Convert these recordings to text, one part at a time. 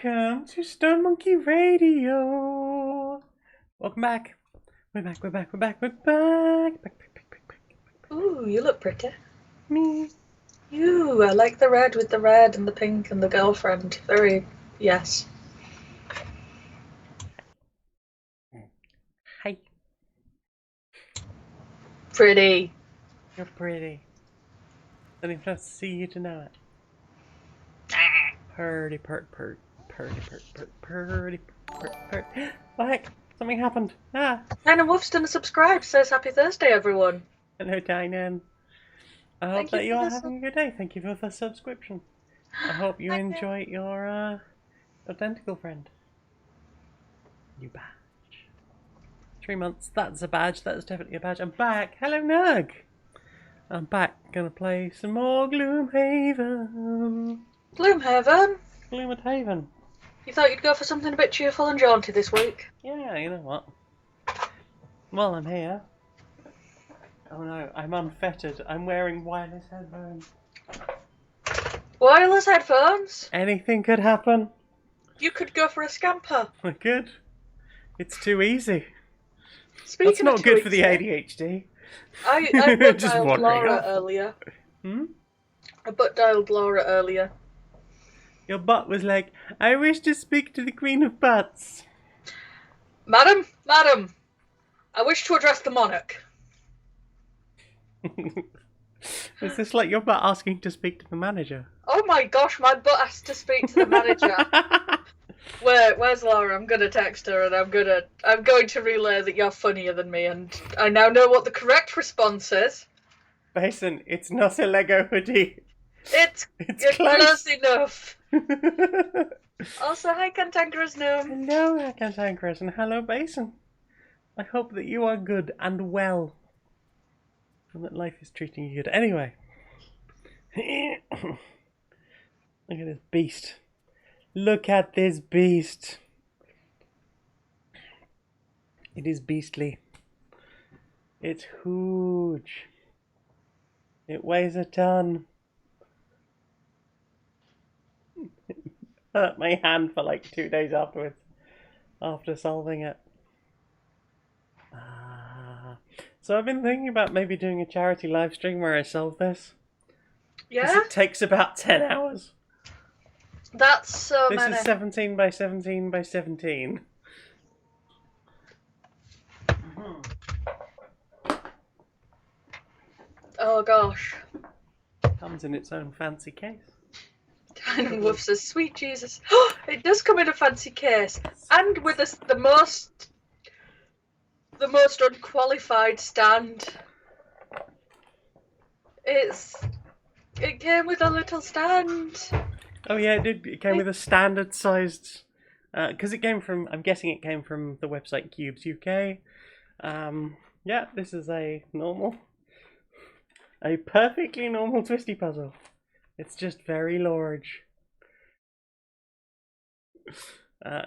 Welcome to Stone Monkey Radio. Welcome back. We're back. Ooh, you look pretty. Me. You, I like the red with the red and the pink and the girlfriend. Very, yes. Hi. Pretty. You're pretty. Don't even have to see you to know it. Purdy. What the heck? Something happened. Dinah Wolfston subscribed, says happy Thursday, everyone. Hello, Dinah. I hope that you are having a good day. Thank you for the subscription. I hope you enjoy your tentacle friend. New badge. 3 months. That's a badge. That's definitely a badge. I'm back. Hello, Nug. I'm back. Gonna play some more Gloomhaven. Gloomhaven? Gloomhaven. You thought you'd go for something a bit cheerful and jaunty this week? Yeah, you know what? While I'm here... Oh no, I'm unfettered. I'm wearing wireless headphones. Wireless headphones? Anything could happen. You could go for a scamper. I could. It's too easy. Speaking That's not of good for the easy, ADHD. I butt Just dialed wandering Laura off. earlier. Hmm? I butt dialed Laura earlier. Your butt was like, I wish to speak to the Queen of Butts. Madam, I wish to address the monarch. Is this like your butt asking to speak to the manager? Oh my gosh, my butt has to speak to the manager. Where's Laura? I'm gonna text her and I'm going to relay that you're funnier than me, and I now know what the correct response is. Basin, it's not a Lego hoodie. It's close enough. Also, hi Cantankerous Gnome. Hello, Cantankerous, and hello, Basin. I hope that you are good and well, and that life is treating you good. Anyway, look at this beast. Look at this beast. It is beastly. It's huge. It weighs a ton. Hurt my hand for like 2 days afterwards, after solving it. So I've been thinking about maybe doing a charity live stream where I solve this. Yeah? It takes about 10 hours. That's so many. This is 17 by 17 by 17. Oh gosh. Comes in its own fancy case. Dinah Wolf says, sweet Jesus. It does come in a fancy case. And with the most unqualified stand. It came with a little stand. Oh yeah, it did. It came with a standard sized, because it came from, I'm guessing it came from the website Cubes UK. Yeah, this is a perfectly normal twisty puzzle. It's just very large.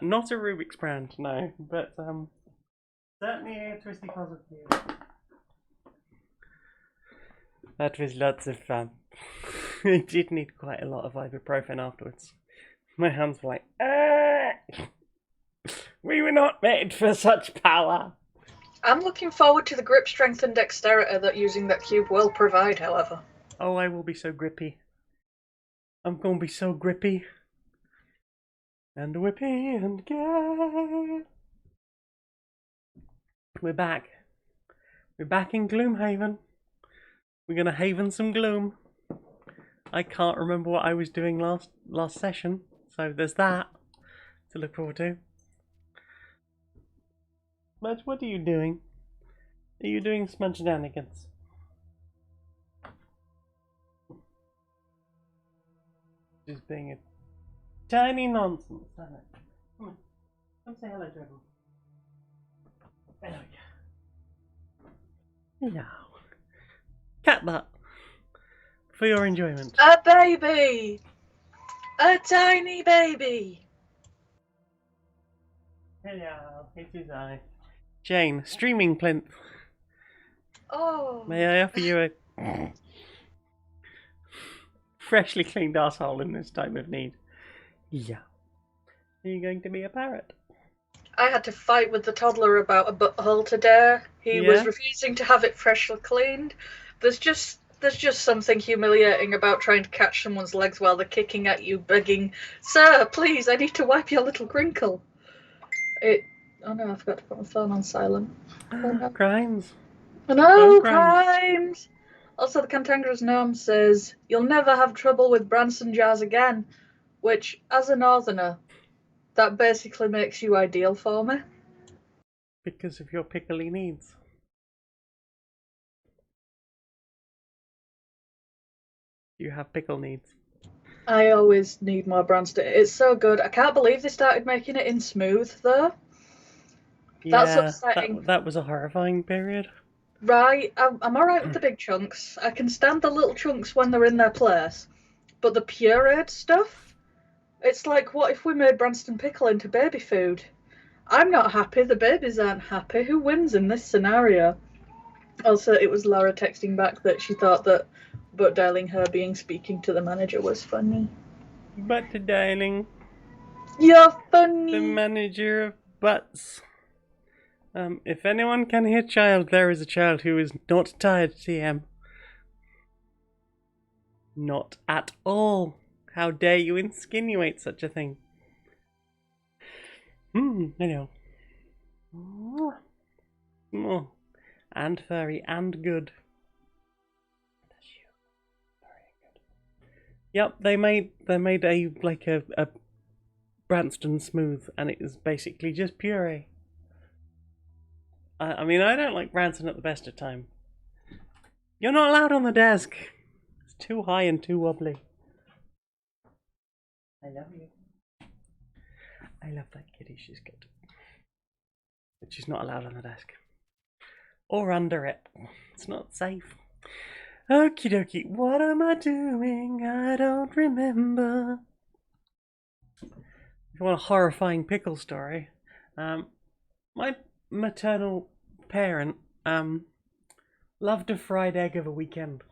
Not a Rubik's brand, no, but certainly a twisty puzzle cube. That was lots of fun. I did need quite a lot of ibuprofen afterwards. My hands were like, we were not made for such power. I'm looking forward to the grip strength and dexterity that using that cube will provide, however. Oh, I will be so grippy. I'm gonna be so grippy. And whippy and gay. We're back. We're back in Gloomhaven. We're gonna haven some gloom. I can't remember what I was doing last session, so there's that to look forward to. Smudge, what are you doing? Are you doing smudge shenanigans? Just being a tiny nonsense, isn't it? Come on, come say hello to everyone. There we go. Hello. Cat butt. For your enjoyment. A baby! A tiny baby! Hello, it is I. Jane, streaming plinth. Oh. May I offer you a freshly cleaned asshole in this time of need? Yeah. Are you going to be a parrot? I had to fight with the toddler about a butthole today. He was refusing to have it freshly cleaned. There's just something humiliating about trying to catch someone's legs while they're kicking at you, begging, "Sir, please, I need to wipe your little crinkle." Oh no, I forgot to put my phone on silent. Oh no. Crimes. No crimes. Also, the Cantankerous Gnome says, "You'll never have trouble with Branson jars again," which, as a northerner, that basically makes you ideal for me. Because of your pickly needs. You have pickle needs. I always need more Branston. It's so good. I can't believe they started making it in smooth, though. That's upsetting. That was a horrifying period. Right, I'm alright with the big chunks. I can stand the little chunks when they're in their place. But the pureed stuff? It's like, what if we made Branston pickle into baby food? I'm not happy, the babies aren't happy. Who wins in this scenario? Also, it was Laura texting back that she thought that But Darling her being speaking to the manager was funny. But darling. You're funny. The manager of butts. If anyone can hear child, there is a child who is not tired, TM. Not at all. How dare you insinuate such a thing? I know. Oh, and furry and good. Yep, they made a Branston smooth, and it is basically just puree. I mean, I don't like Branston at the best of time. You're not allowed on the desk. It's too high and too wobbly. I love you. I love that kitty. She's good, but she's not allowed on the desk or under it. It's not safe. Okie dokie, what am I doing? I don't remember. If you want a horrifying pickle story, my maternal parent loved a fried egg of a weekend.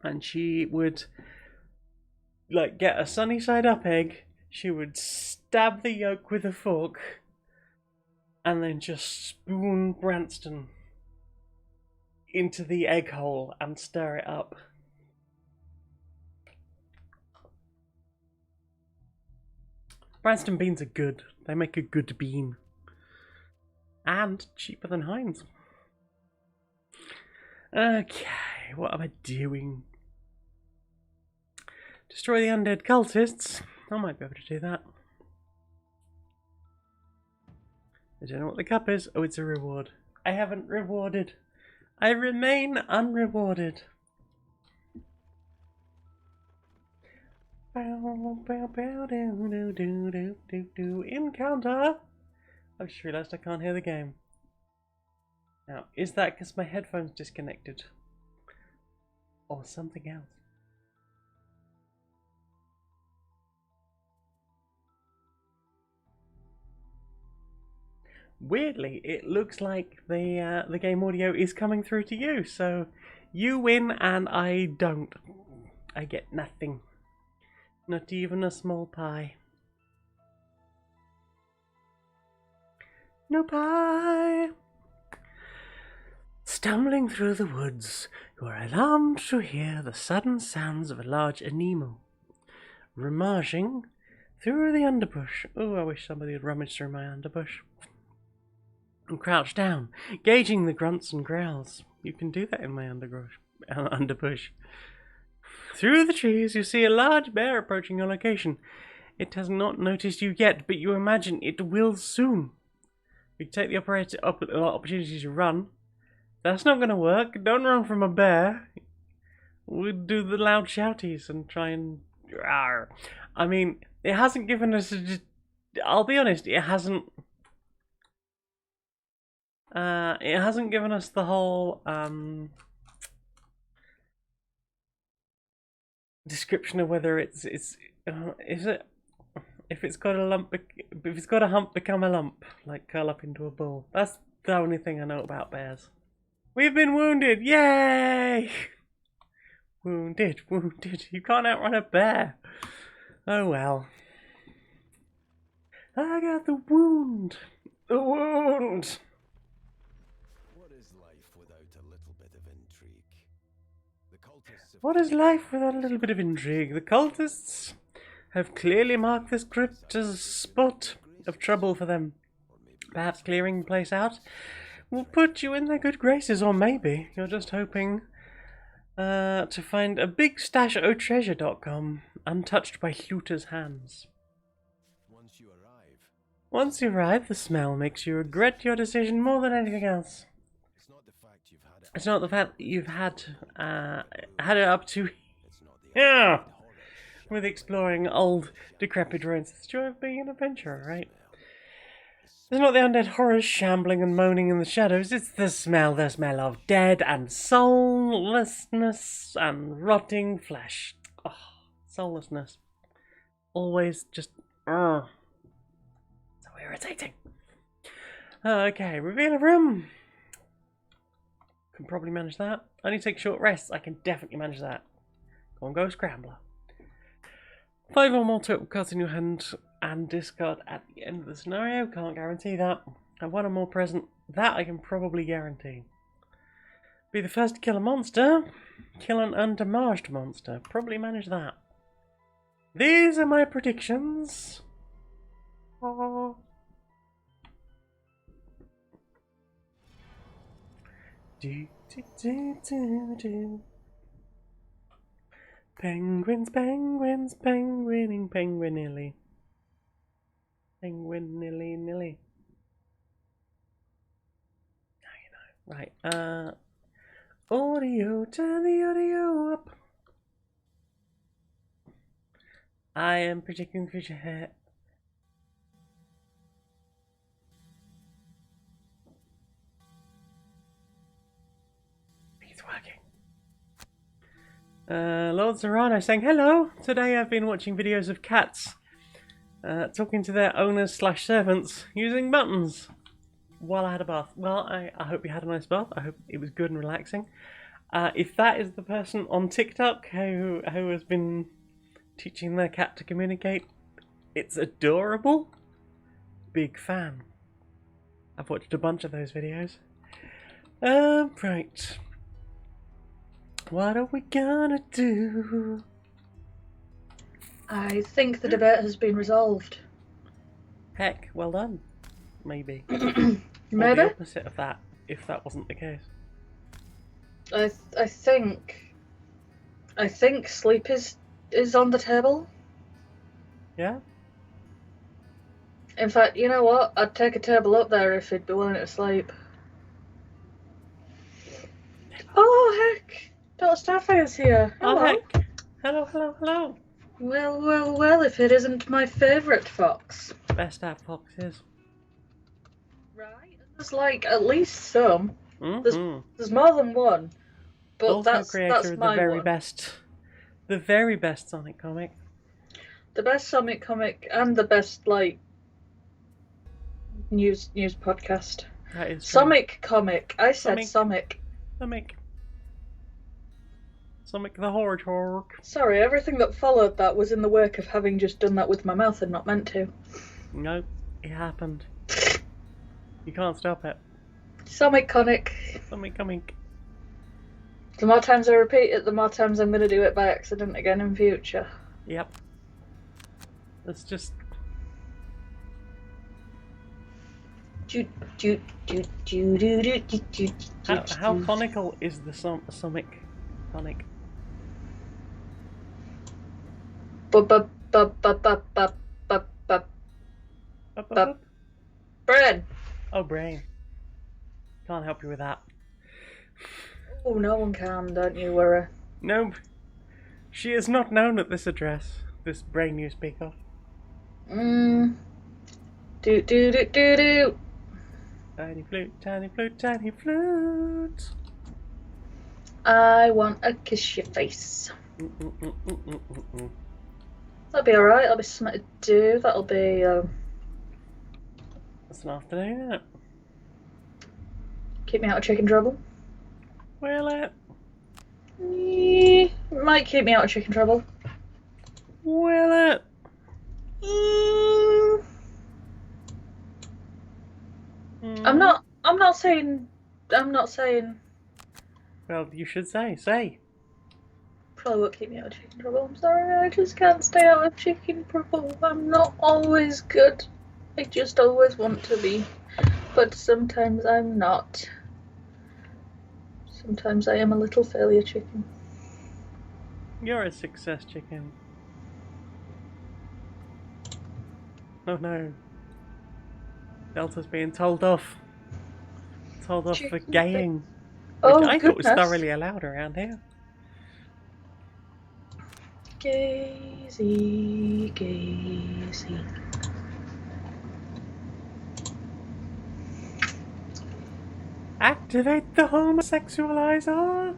And she would get a sunny side up egg, she would stab the yolk with a fork, and then just spoon Branston into the egg hole and stir it up. Branston beans are good. They make a good bean. And cheaper than Heinz. Okay, what am I doing? Destroy the undead cultists. I might be able to do that. I don't know what the cup is. Oh, it's a reward. I haven't rewarded. I remain unrewarded. Encounter! I just realised I can't hear the game. Now, is that because my headphones disconnected? Or something else? Weirdly, it looks like the game audio is coming through to you, so you win and I don't. I get nothing. Not even a small pie. No pie! Stumbling through the woods, you are alarmed to hear the sudden sounds of a large anemo rummaging through the underbush. Oh, I wish somebody had rummaged through my underbush. And crouch down, gauging the grunts and growls. You can do that in my underbush. Through the trees, you see a large bear approaching your location. It has not noticed you yet, but you imagine it will soon. You take the opportunity to run. That's not going to work. Don't run from a bear. We'll do the loud shouties and try and... I mean, it hasn't given us... I'll be honest, it hasn't given us the whole description of whether if it's got a lump, if it's got a hump, become a lump, like curl up into a ball. That's the only thing I know about bears. We've been wounded, yay! Wounded. You can't outrun a bear. Oh well. I got the wound. The wound. What is life without a little bit of intrigue? The cultists have What is life without a little bit of intrigue? The cultists have clearly marked this crypt as a spot of trouble for them. Perhaps clearing the place out will put you in their good graces, or maybe you're just hoping to find a big stash o treasure.com untouched by looters' hands. Once you arrive, the smell makes you regret your decision more than anything else. It's not the fact that you've had it up to yeah, with exploring old, decrepit ruins. It's the joy of being an adventurer, right? It's not the undead horrors shambling and moaning in the shadows. It's the smell of dead and soullessness and rotting flesh. Oh, soullessness. Always just so irritating. Okay, reveal a room. Can probably manage that. Only take short rests. I can definitely manage that. Go on, go Scrambler. 5 or more total cards in your hand and discard at the end of the scenario. Can't guarantee that. Have 1 or more present. That I can probably guarantee. Be the first to kill a monster. Kill an undamaged monster. Probably manage that. These are my predictions. Oh. Do, do, do, do, do. Penguins, penguins, penguining, penguinilly. Penguin nilly nilly. Now you know. Right, audio, turn the audio up. I am predicting the future here. It's working. Lord Serrano saying hello. Today I've been watching videos of cats talking to their owners / servants using buttons while I had a bath. Well, I hope you had a nice bath. I hope it was good and relaxing. If that is the person on TikTok who has been teaching their cat to communicate, it's adorable. Big fan. I've watched a bunch of those videos. Right. What are we gonna do? I think the debate has been resolved. Heck, well done. Maybe. Maybe? Or the opposite of that, if that wasn't the case. I think sleep is on the table. Yeah? In fact, you know what? I'd take a table up there if he'd be willing to sleep. Oh, heck! Dr. Starfire's here. Hello. Oh, heck. Hello, hello, hello. Well, well, well, if it isn't my favourite fox. Best at foxes. Right? There's like at least some. Mm-hmm. There's more than one. But Also that's creator of my the very one. best. The very best Sonic comic. The best Sonic comic and the best news podcast. That is true. Sonic comic. I said Sonic. Sonic the Horror. Sorry, everything that followed that was in the work of having just done that with my mouth and not meant to. Nope, it happened. You can't stop it. Sonic comic. Sonic comic. The more times I repeat it, the more times I'm going to do it by accident again in future. Yep. It's just... How conical is the Sonic tonic? Brain. Oh, brain. Can't help you with that. Oh, no one can, don't you worry. Nope. She is not known at this address, this brain you speak of. Do. Tiny flute, tiny flute, tiny flute. I want to kiss your face. That'll be alright, that'll be something to do. That'll be, It's an afternoon, isn't it? Keep me out of chicken trouble. Will it? Might keep me out of chicken trouble. Will it? I'm not saying. Well, you should say. Probably won't keep me out of chicken trouble. I'm sorry, I just can't stay out of chicken trouble. I'm not always good. I just always want to be. But sometimes I'm not. Sometimes I am a little failure chicken. You're a success chicken. Oh no. Delta's being told off. Told off for gaying. Which I thought was thoroughly allowed around here. Gazy, gazy. Activate the homosexualizer!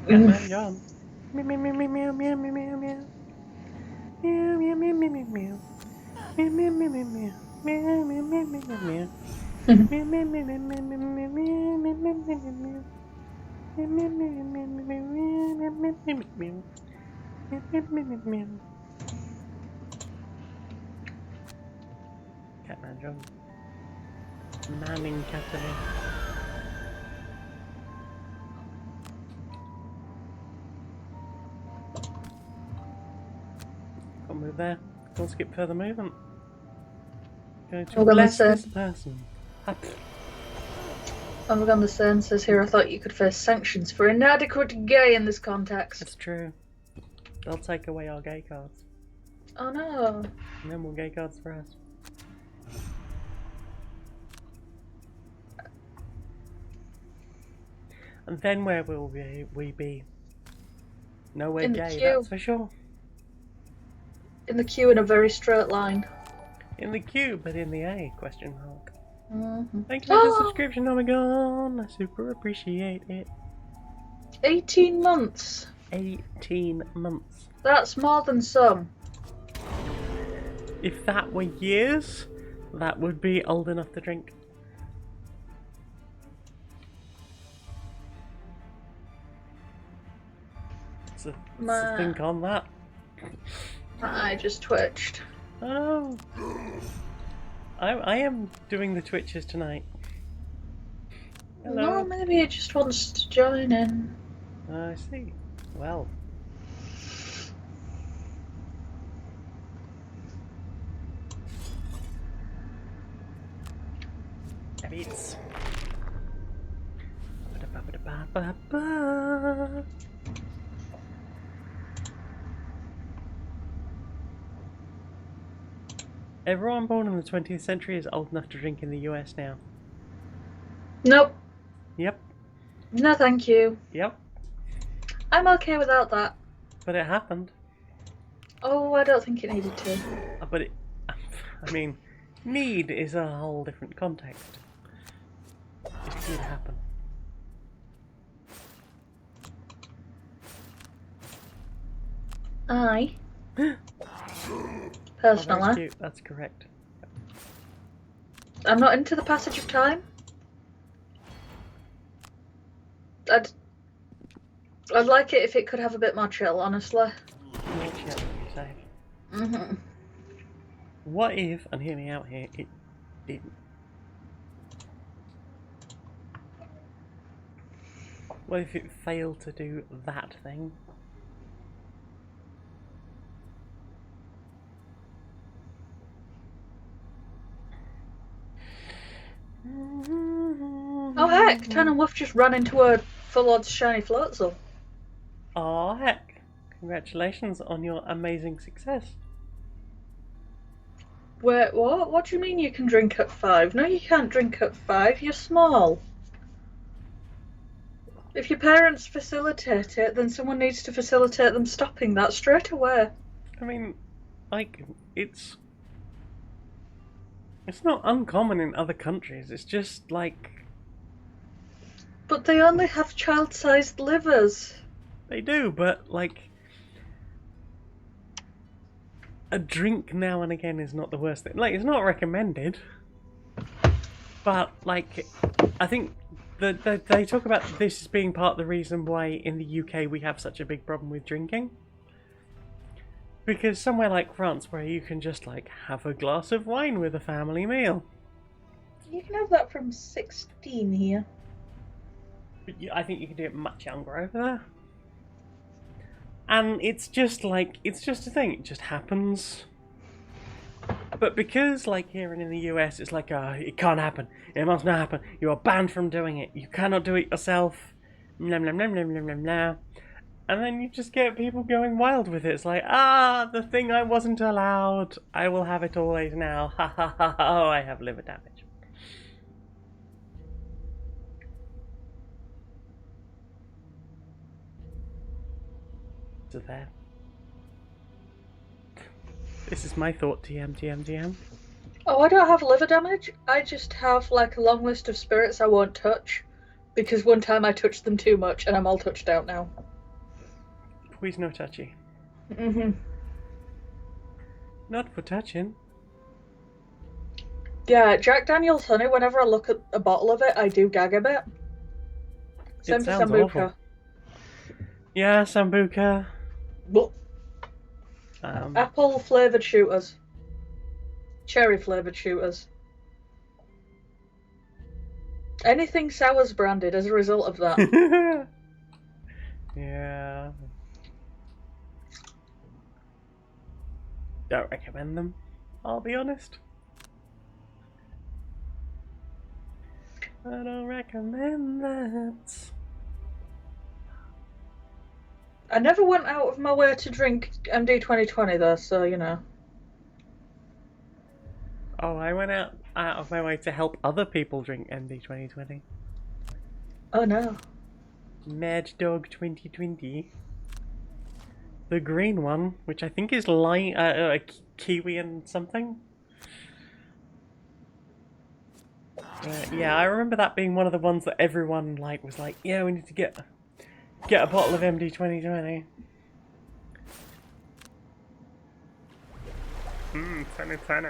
Catman John. Meow meow meow meow meow meow meow meow meow. Meow meow meow meow meow meow. Meow meow meow meow meow. Meow meow meow meow meow meow. Meow meow meow meow meow meow meow meow meow meow meow meow. Catman John. Manning Catalan. Can't move there. Can't skip further movement. Going to bless this person. I'm on the says here, I thought you could face sanctions for inadequate gay in this context. That's true. They'll take away our gay cards. Oh no. No more gay cards for us. And then where will we be? Nowhere gay, that's for sure. In the queue in a very straight line. In the queue, but in the A, question mark. Mm-hmm. Thank you for the subscription, Omegon. I super appreciate it. 18 months. 18 months. That's more than some. If that were years, that would be old enough to drink. So, think on that. My eye just twitched. Oh. I am doing the Twitches tonight. Hello. No, maybe it just wants to join in. I see. Well. Beats. Everyone born in the 20th century is old enough to drink in the US now. Nope. Yep. No, thank you. Yep. I'm okay without that. But it happened. Oh, I don't think it needed to. But it... I mean, need is a whole different context. It did happen. Aye. Personally. Oh, cute. That's correct. I'm not into the passage of time. I'd like it if it could have a bit more chill, honestly. More chill, you say. Mm-hmm. What if, and hear me out here, it didn't? What if it failed to do that thing? Oh heck, Tan and Wolf just ran into a full-on shiny floatzel. Oh heck, congratulations on your amazing success. Wait, what? What do you mean you can drink at 5? No, you can't drink at 5, you're small. If your parents facilitate it, then someone needs to facilitate them stopping that straight away. I mean, like, it's not uncommon in other countries, it's just like... But they only have child-sized livers. They do, but like... A drink now and again is not the worst thing. Like, it's not recommended. But, like, I think they talk about this as being part of the reason why in the UK we have such a big problem with drinking. Because somewhere like France, where you can just like have a glass of wine with a family meal. You can have that from 16 here. But I think you can do it much younger over there. And it's just a thing, it just happens. But because, like, here and in the US, it's like, it can't happen. It must not happen. You are banned from doing it. You cannot do it yourself. Blah, blah, blah, blah, blah, blah, blah. And then you just get people going wild with it. It's like, the thing I wasn't allowed. I will have it always now. Ha ha ha ha. Oh, I have liver damage. So there. This is my thought, TM. Oh, I don't have liver damage. I just have like a long list of spirits I won't touch. Because one time I touched them too much and I'm all touched out now. Please no touchy. Mm-hmm. Not for touching. Yeah, Jack Daniel's honey, whenever I look at a bottle of it, I do gag a bit. Same for sounds Sambuca. awful. Yeah, Sambuca. But apple flavoured shooters. Cherry flavoured shooters. Anything sour's branded as a result of that. Yeah. Don't recommend them, I'll be honest. I don't recommend that. I never went out of my way to drink MD 2020 though, so you know. Oh, I went out of my way to help other people drink MD 2020. Oh no. Mad Dog 2020. The green one, which I think is kiwi and something. Yeah, I remember that being one of the ones that everyone was like, yeah, we need to get a bottle of MD 2020. Funny.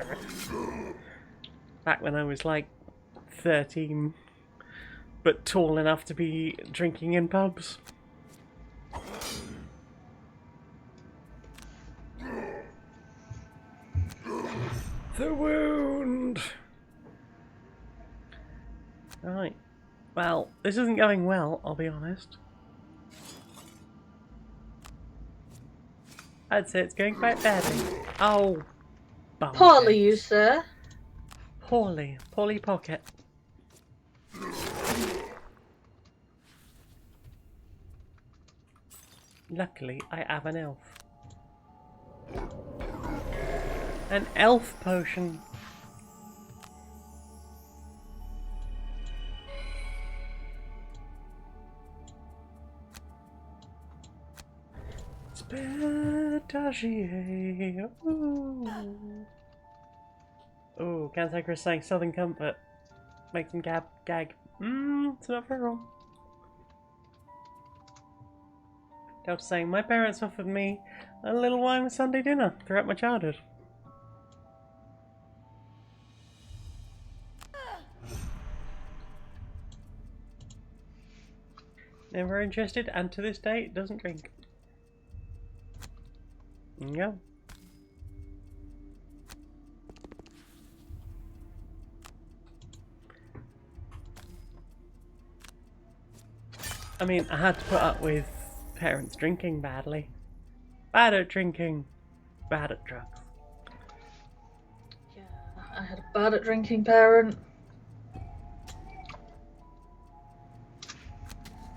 Back when I was like 13, but tall enough to be drinking in pubs. The wound! Right. Well, this isn't going well, I'll be honest. I'd say it's going quite badly. Oh, bum. Poorly, you sir. Poorly pocket. Luckily, I have an elf. An elf potion. Spetagier. Ooh, Kansai Chris saying Southern Comfort. Makes him gag. It's not very wrong. Delta saying, my parents offered me a little wine with Sunday dinner throughout my childhood. Never interested, and to this day, doesn't drink. Yeah. I mean, I had to put up with parents drinking badly. Bad at drinking, bad at drugs. Yeah, I had a bad at drinking parent.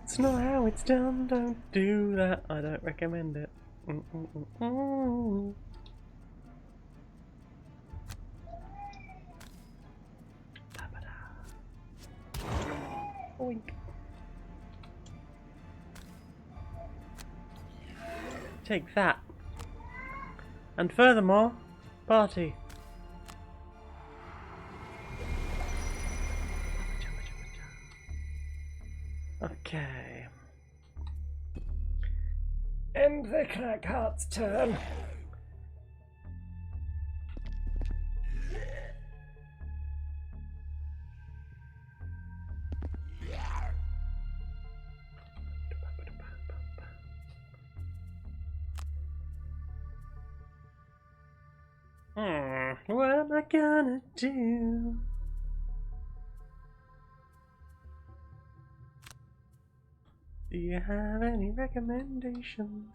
It's not how it's done, don't do that. I don't recommend it. Oink. Take that. And furthermore, party. Okay. End the crack heart's turn. What am I gonna do? Do you have any recommendations?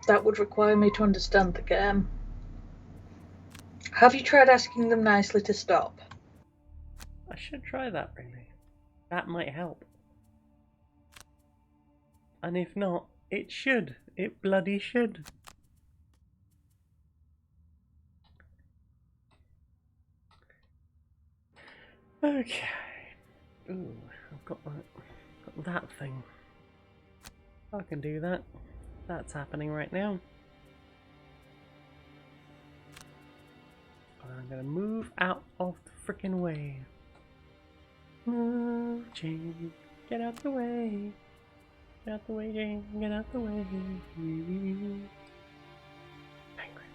That would require me to understand the game. Have you tried asking them nicely to stop? I should try that, really. That might help. And if not, it should. It bloody should. Okay. Ooh, I've got that thing. I can do that. That's happening right now. I'm gonna move out of the frickin' way. Move, Jane. Get out the way. Get out the way, Jane. Get out the way. Penguin.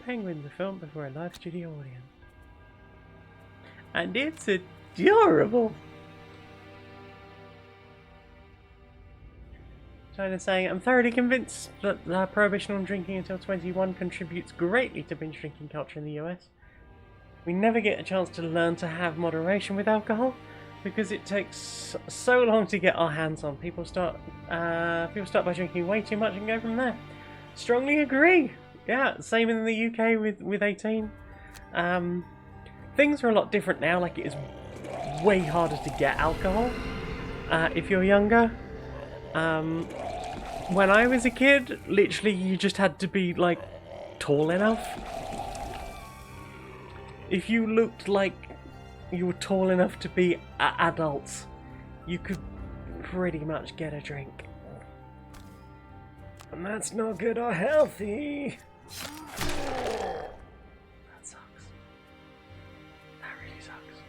Penguins are filmed before a live studio audience. And it's adorable! China saying, I'm thoroughly convinced that the prohibition on drinking until 21 contributes greatly to binge drinking culture in the US. We never get a chance to learn to have moderation with alcohol because it takes so long to get our hands on. People start by drinking way too much and go from there. Strongly agree. Yeah, same in the UK with 18. Things are a lot different now. Like, it is way harder to get alcohol if you're younger. When I was a kid, literally you just had to be, like, tall enough. If you looked like you were tall enough to be adults, you could pretty much get a drink. And that's not good or healthy. That sucks. That really sucks.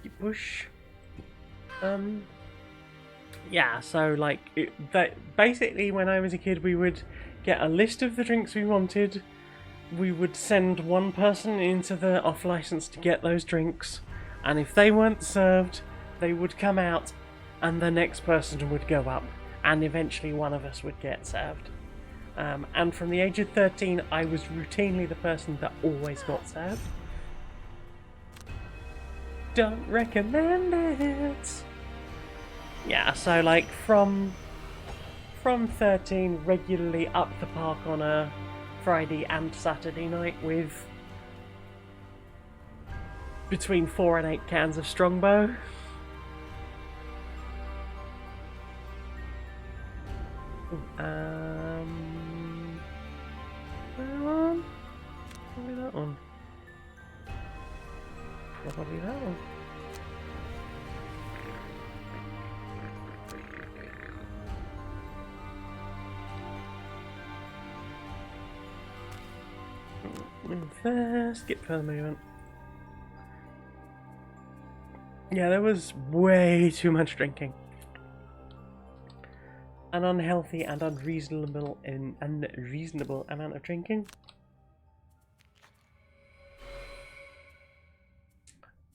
You push. Yeah, so like basically when I was a kid we would get a list of the drinks we wanted. We would send one person into the off license to get those drinks, and if they weren't served, they would come out and the next person would go up, and eventually one of us would get served. And from the age of 13, I was routinely the person that always got served. Don't recommend it. Yeah, so like from 13, regularly up the park on a Friday and Saturday night with between 4 and 8 cans of Strongbow. Probably that one. Probably that one. First, skip further movement. Yeah, there was way too much drinking. An unhealthy and unreasonable amount of drinking.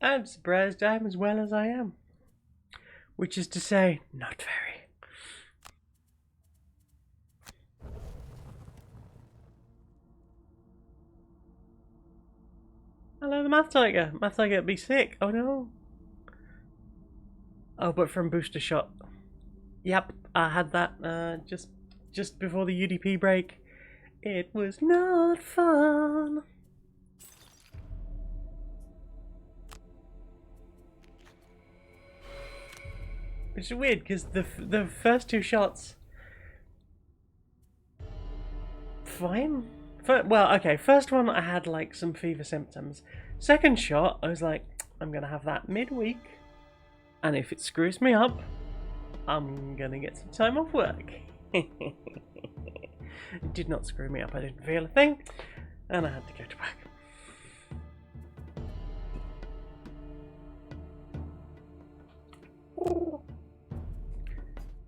I'm surprised I'm as well as I am. Which is to say, not very. Hello, the Math Tiger. Math Tiger, be sick. Oh no. Oh, but from booster shot. Yep, I had that just before the UDP break. It was not fun. Which is weird because the first 2 shots, fine. Well, okay, first one I had like some fever symptoms. Second shot, I was like, I'm gonna have that midweek, and if it screws me up, I'm gonna get some time off work. It did not screw me up, I didn't feel a thing, and I had to go to work.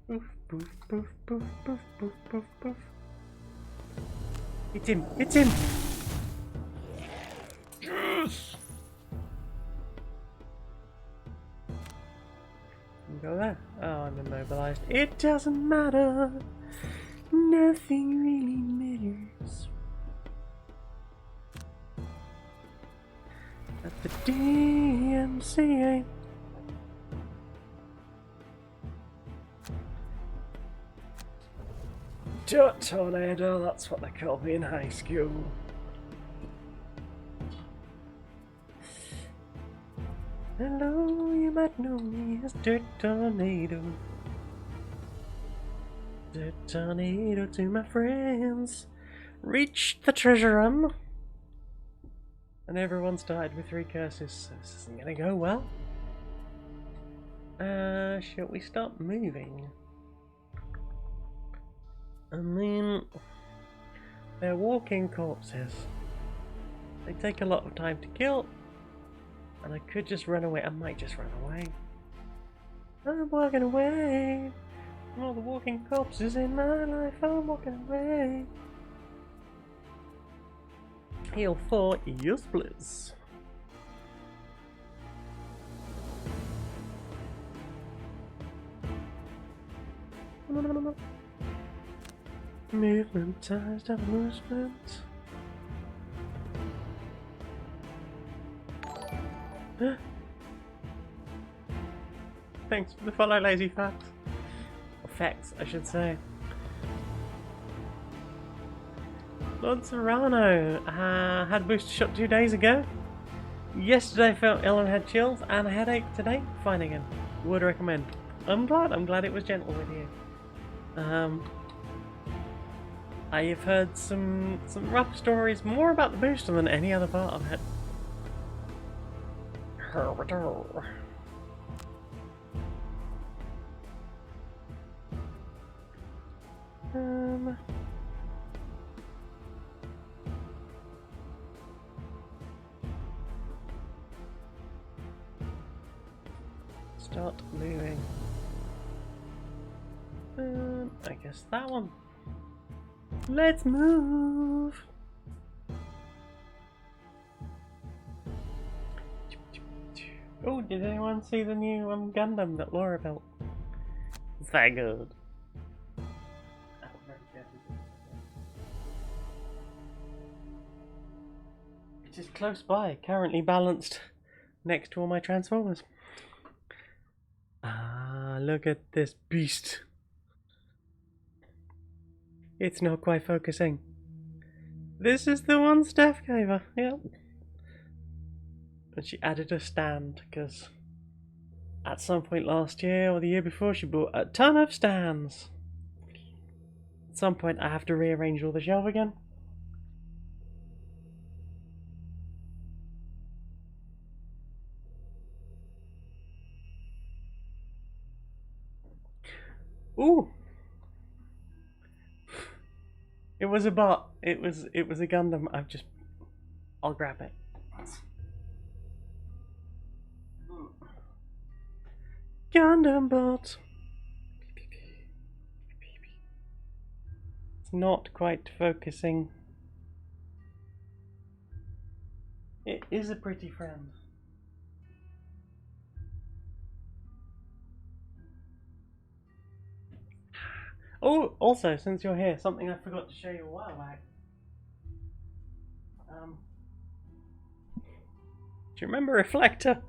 Boof, boof, boof, boof, boof, boof, boof, boof. It's him! It's him! Yes! Go there. Oh, I'm immobilized. It doesn't matter. Nothing really matters. At the DMCA. Tornado, that's what they called me in high school. Hello, you might know me as Dirt Tornado. Dirt Tornado to my friends. Reached the treasure room. And everyone's died with 3 curses, so this isn't gonna go well. Shall we start moving? I mean, they're walking corpses. They take a lot of time to kill. And I could just run away. I might just run away. I'm walking away. All the walking corpses in my life. I'm walking away. Heal 4, yes please. Movement, ties, double movement. Thanks for the follow, lazy facts. Effects, I should say. Lord Serrano had a booster shot 2 days ago. Yesterday felt ill and had chills, and a headache today. Fine again. Would recommend. I'm glad it was gentle with you. I have heard some rough stories more about the booster than any other part of it. Start moving. I guess that one. Let's move. Oh, did anyone see the new Gundam that Laura built? It's that good. It is close by, currently balanced next to all my Transformers. Ah, look at this beast. It's not quite focusing. This is the one Steph gave her, yep. And she added a stand, because at some point last year or the year before she bought a ton of stands. At some point I have to rearrange all the shelf again. Ooh! It was a bot. It was a Gundam. I'll grab it. Gundam bot. It's not quite focusing. It is a pretty friend. Oh, also, since you're here, something I forgot to show you a while back. Do you remember Reflector?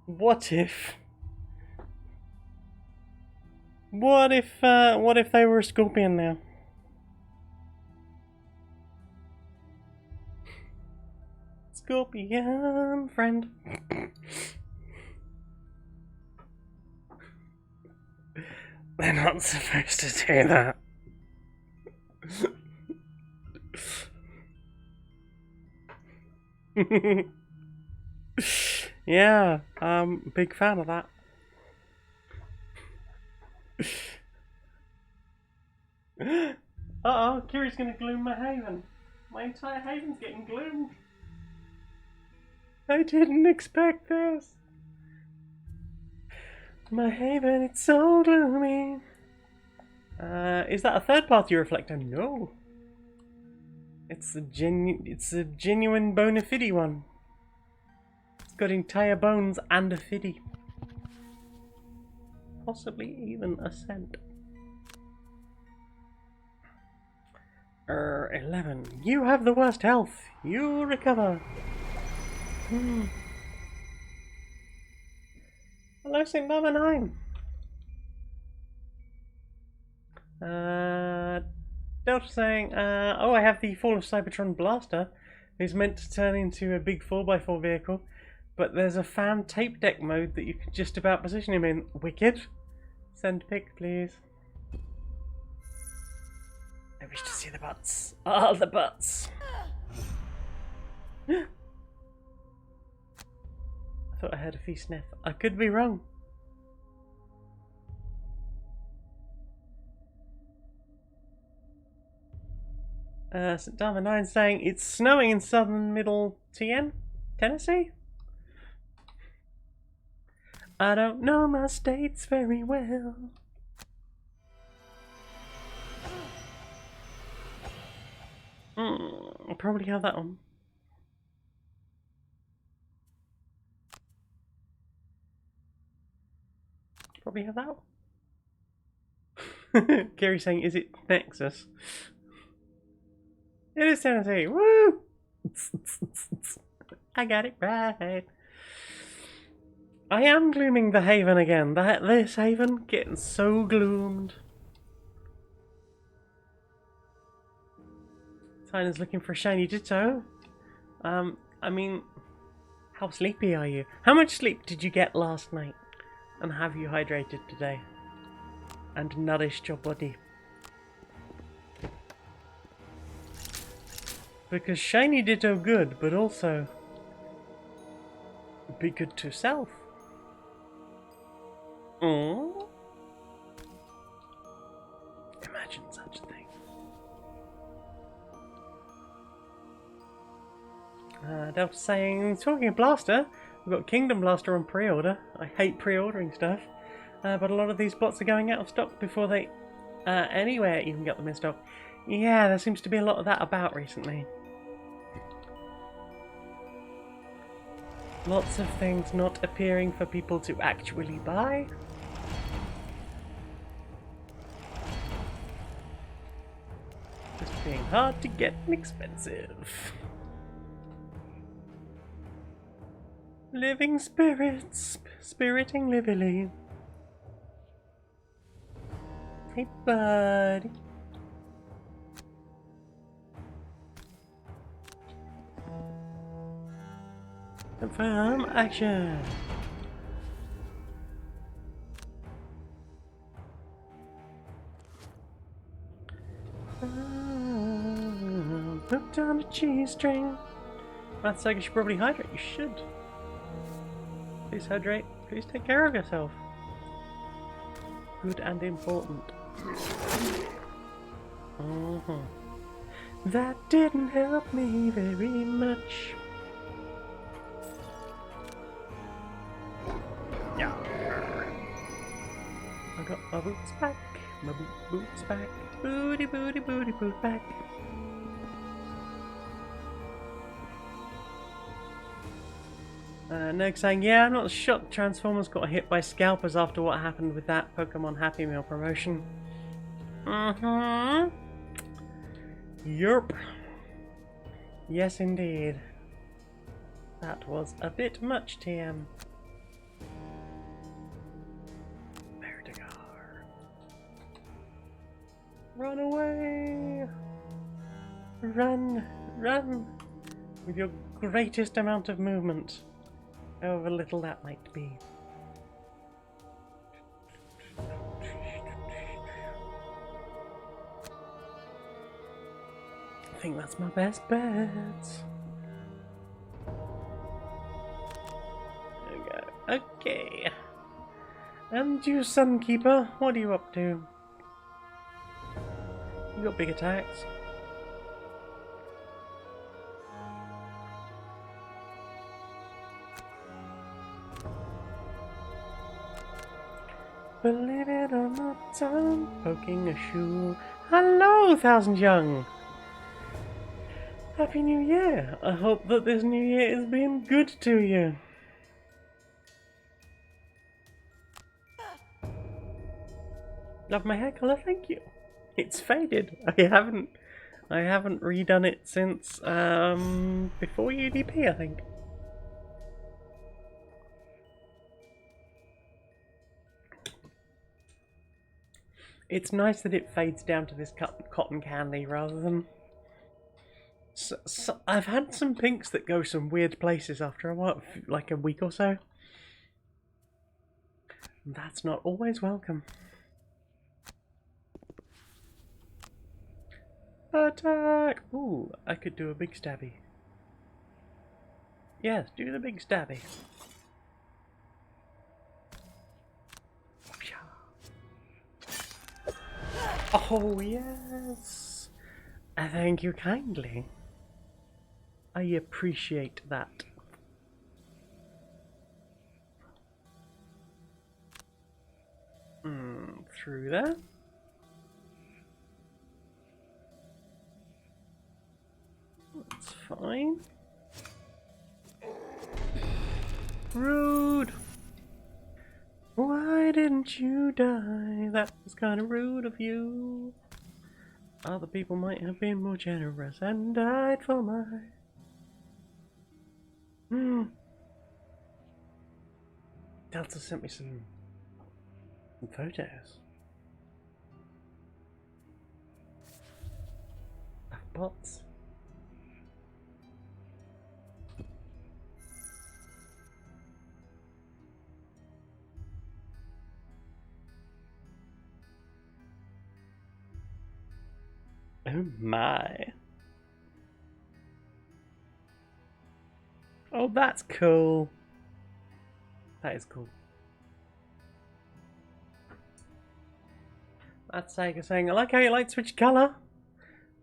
What if they were a scorpion now? Scorpion friend. They're not supposed to do that. Yeah, big fan of that. Uh-oh, Kiri's gonna gloom my haven. My entire haven's getting gloomed. I didn't expect this. My haven, it's so gloomy. Is that a third-party reflector? No. It's a genuine bona fide one. It's got entire bones and a fiddy. Possibly even a scent. 11. You have the worst health. You recover. Hello, St. Number 9. Delta saying, oh, I have the Fall of Cybertron Blaster, who's meant to turn into a big 4x4 vehicle, but there's a fan tape deck mode that you can just about position him in. Wicked. Send pic, please. I wish to see the butts. All the butts. I thought I heard a fee sniff. I could be wrong. St. Dharma 9 saying it's snowing in southern middle Tennessee? I don't know my states very well. I'll probably have that one. Probably have that one. Gary saying, is it Nexus? It is Tennessee. Woo! I got it right. I am glooming the Haven again. This Haven getting so gloomed. Tyner's looking for a shiny Ditto. I mean, how sleepy are you? How much sleep did you get last night? And have you hydrated today? And nourished your body? Because shiny Ditto good, but also be good to self. Imagine such a thing. Delta saying, talking of Blaster, we've got Kingdom Blaster on pre-order. I hate pre-ordering stuff, but a lot of these bots are going out of stock before they anywhere you can get them in stock. Yeah, there seems to be a lot of that about recently. Lots of things not appearing for people to actually buy. Just being hard to get and expensive. Living spirits, spiriting lively. Hey, buddy. Confirm action. Put down a cheese string. Matt said you should probably hydrate. You should. Please hydrate. Please take care of yourself. Good and important. That didn't help me very much. Yeah. I got my boots back. My boots back. Booty, booty, booty, boot back. Neg saying, yeah, I'm not shocked Transformers got hit by scalpers after what happened with that Pokemon Happy Meal promotion. Yerp. Yes, indeed. That was a bit much, TM. Vertigar. Run away! Run! Run! With your greatest amount of movement. However little that might be. I think that's my best bet. There we go. Okay. And you, Sunkeeper, what are you up to? You got big attacks. Believe it or not, I'm poking a shoe. Hello, Thousand Young! Happy New Year! I hope that this new year has been good to you. Love my hair colour, thank you. It's faded. I haven't redone it since before UDP, I think. It's nice that it fades down to this cotton candy rather than. So I've had some pinks that go some weird places after a while, like a week or so. That's not always welcome. Attack! Ooh, I could do a big stabby. Yes, do the big stabby. Oh, yes! Thank you kindly. I appreciate that. Through there. That's fine. Rude! Why didn't you die? That was kind of rude of you. Other people might have been more generous and died for my... Delta sent me some photos. Of bots. Oh my. Oh, that's cool. That is cool. That's Sega saying, I like how your lights switch colour.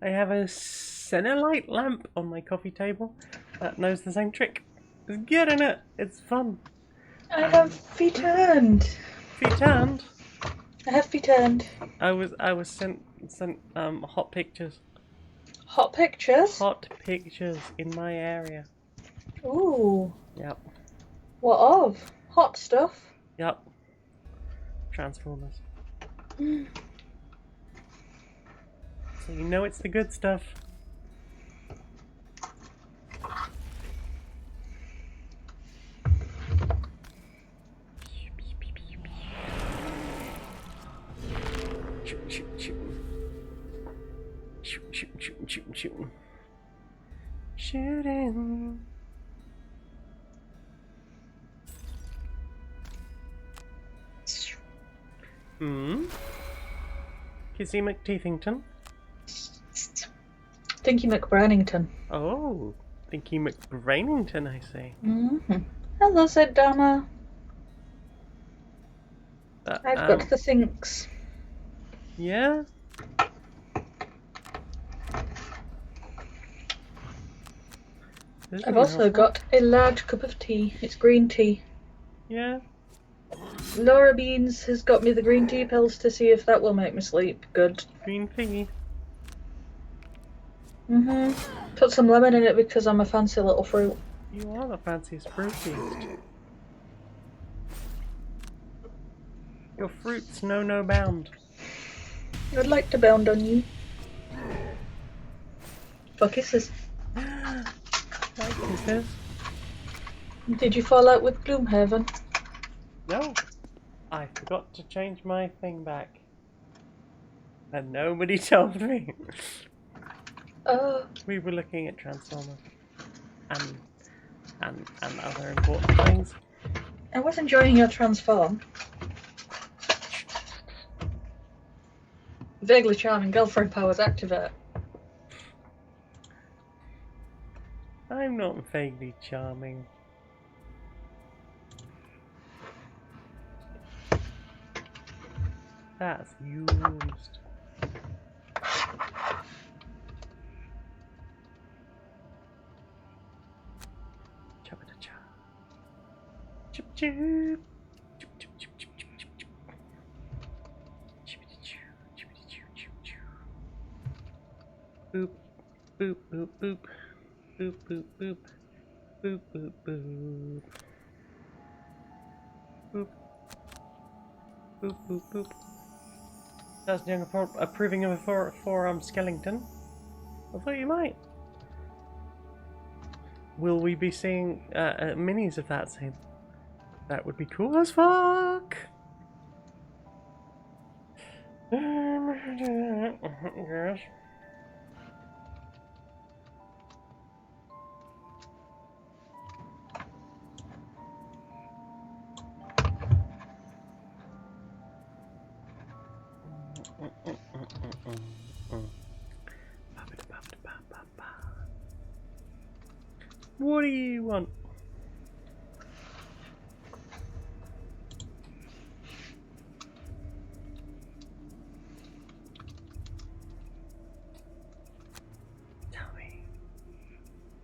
I have a Cenilite lamp on my coffee table that knows the same trick. It's good, isn't it? It's fun. I have feet turned. Feet turned? I have feet turned. I was sent hot pictures. Hot pictures? Hot pictures in my area. Ooh. Yep. What of? Hot stuff? Yep. Transformers. So you know it's the good stuff. Shoot. Shooting. Kizzy McTeethington. Dinky McBrownington. Oh, Dinky McBrainington, I see. Hello, said Dama. I've got the thinks. Yeah? I've also got a large cup of tea. It's green tea. Yeah? Laura Beans has got me the green tea pills to see if that will make me sleep good. Green tea. Put some lemon in it because I'm a fancy little fruit. You are the fanciest fruitiest. Your fruits know no bound. I'd like to bound on you. For kisses. Like kisses. Did you fall out with Gloomhaven? No. I forgot to change my thing back. And nobody told me. Oh. We were looking at Transformers. And other important things. I was enjoying your transform. Vaguely charming girlfriend powers activate. I'm not vaguely charming. That's used. Chip chip. Chip chip. Chip chip chip chip chip chip. Boop, boop, boop, boop. Boop, boop, boop. Boop, boop, boop. Boop. Boop, boop, boop. That's young approving of a forearm skeleton. I thought you might. Will we be seeing minis of that same? That would be cool as fuck. Yes. What do you want?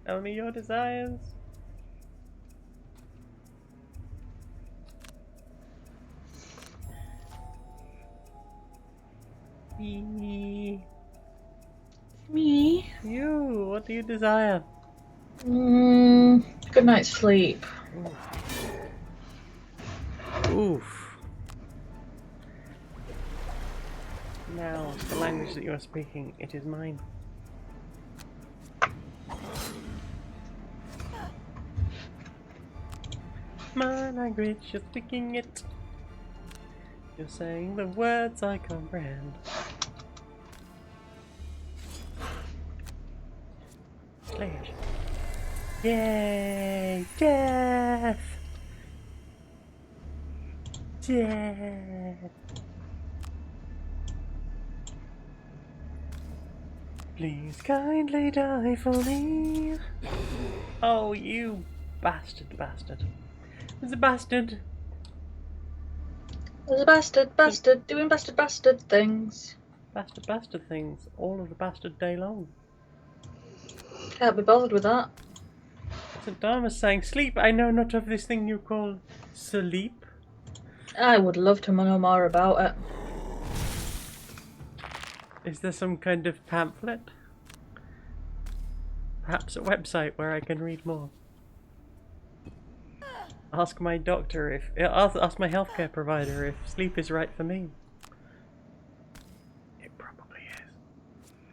Tell me your desires. Me. You. What do you desire? Good night's sleep. Oof. Now, the language that you are speaking, it is mine. My language, you're speaking it. You're saying the words I comprehend. Sledge. Yay! Death! Death! Please kindly die for me. Oh, you bastard. There's a bastard. There's a bastard doing bastard things. Bastard things all of the bastard day long. Can't be bothered with that. St. Thomas saying, sleep, I know not of this thing you call sleep. I would love to know more about it. Is there some kind of pamphlet? Perhaps a website where I can read more. Ask my doctor if... Ask my healthcare provider if sleep is right for me. It probably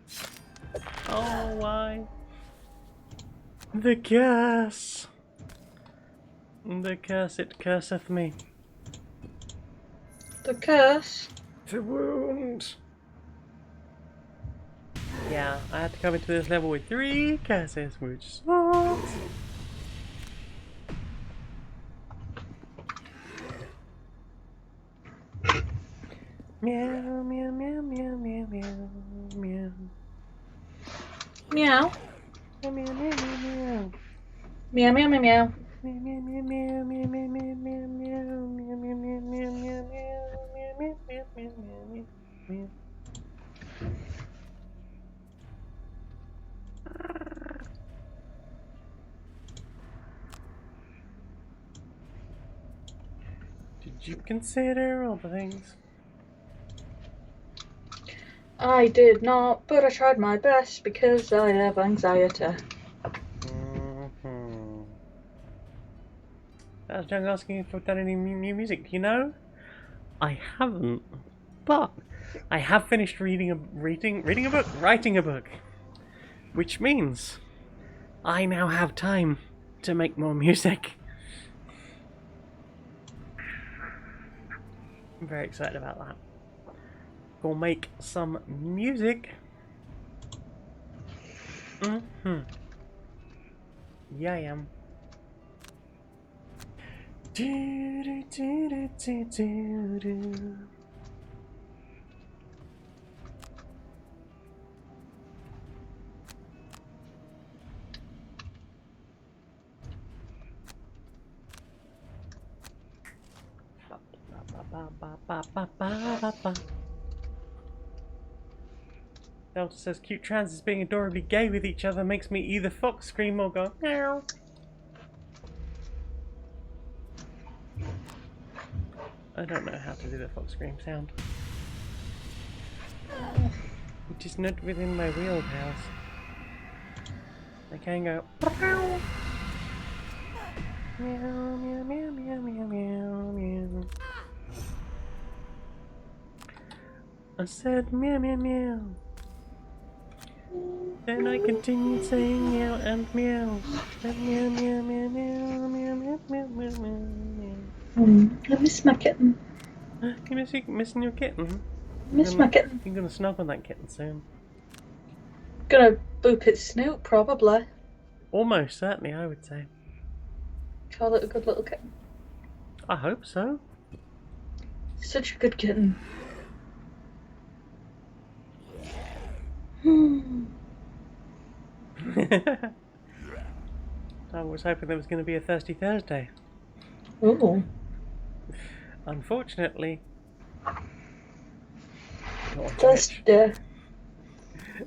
is. Oh, why? The curse! The curse, it curseth me. The curse? The wound! Yeah, I had to come into this level with 3 curses, which sucks. Meow, meow, meow, meow, meow, meow, meow. Meow. Meow, meow, meow, meow. Meow, meow, meow, meow. Meow, meow, meow, meow, meow, meow, meow, meow, meow, meow, meow, meow, meow, meow, meow, meow, meow, meow. Did you consider all the things? I did not, but I tried my best because I have anxiety. That was Jung asking if I've done any new music. Do you know? I haven't, but I have finished writing a book, which means I now have time to make more music. I'm very excited about that. Go make some music. Yeah, I am. Do, do, do, do, do, do. Delta says cute transes being adorably gay with each other makes me either fox scream or go meow. I don't know how to do the fox scream sound. It is not within my wheelhouse. I can go. Meow, meow, meow, meow, meow, meow, meow. I said meow, meow, meow. Then I continued saying meow and meow. And meow, meow, meow, meow, meow, meow, meow, meow, meow, meow. I miss my kitten. You missing your kitten? Miss my kitten. You're gonna snuggle that kitten soon. Gonna boop its snoot, probably. Almost certainly, I would say. Call it a good little kitten. I hope so. Such a good kitten. I was hoping there was going to be a Thirsty Thursday. Oh. Unfortunately, not on Thursday. Twitch.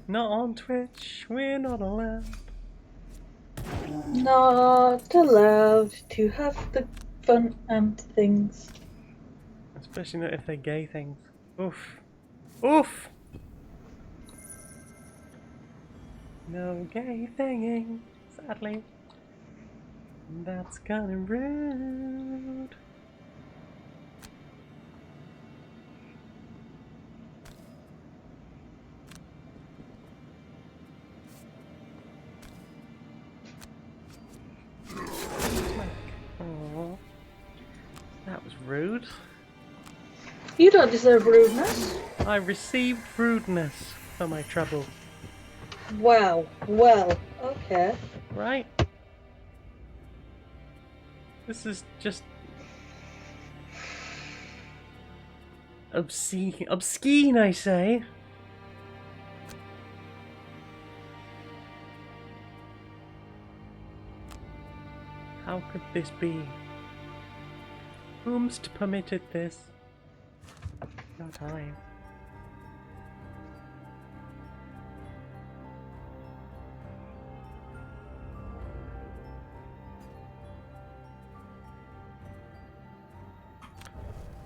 Not on Twitch. We're not allowed. Not allowed to have the fun and things. Especially not if they're gay things. Oof. Oof! No gay thinging, sadly. That's kinda rude. Aww. That was rude. You don't deserve rudeness. I received rudeness for my trouble. Wow. Well, okay. Right? This is just obscene, I say. How could this be? Whomst permitted this? Not I.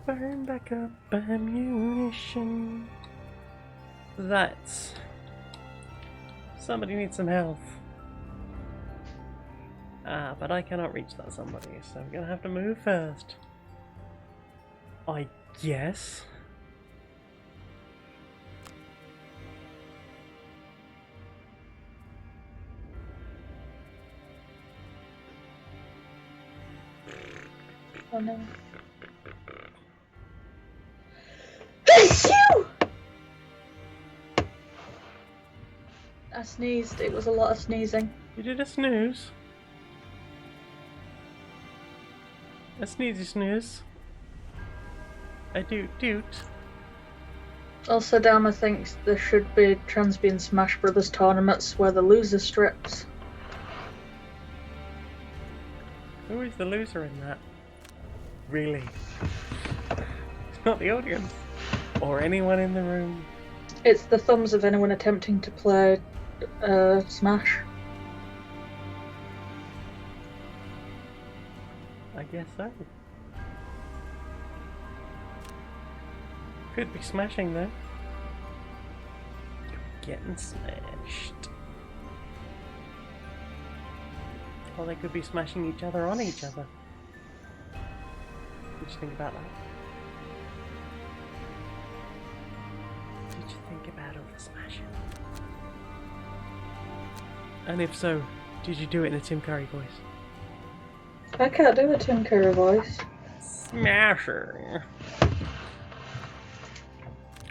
Burn back up ammunition. That's... Somebody needs some health. Ah, but I cannot reach that somebody, so I'm gonna have to move first. I guess. Oh no. I sneezed. It was a lot of sneezing. You did a snooze. A sneezy snooze. A doot doot. Also, Dama thinks there should be Transbian Smash Brothers tournaments where the loser strips. Who is the loser in that? Really? It's not the audience. Or anyone in the room. It's the thumbs of anyone attempting to play Smash. I guess so. Could be smashing though. Getting smashed. Or they could be smashing each other on each other. What did you think about that? What did you think about all the smashing? And if so, did you do it in a Tim Curry voice? I can't do a Tim Curry voice. Smasher.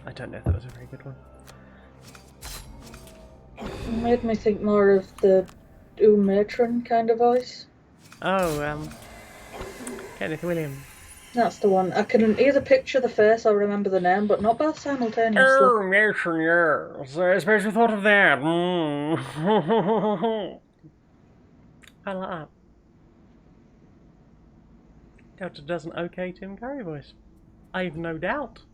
I don't know if that was a very good one. It made me think more of the Matron kind of voice. Oh, Kenneth Williams. That's the one. I can either picture the face or remember the name, but not both simultaneously. Oh, Matron, yes. I suppose you thought of that. I like that. Delta does an okay Tim Curry voice. I've no doubt.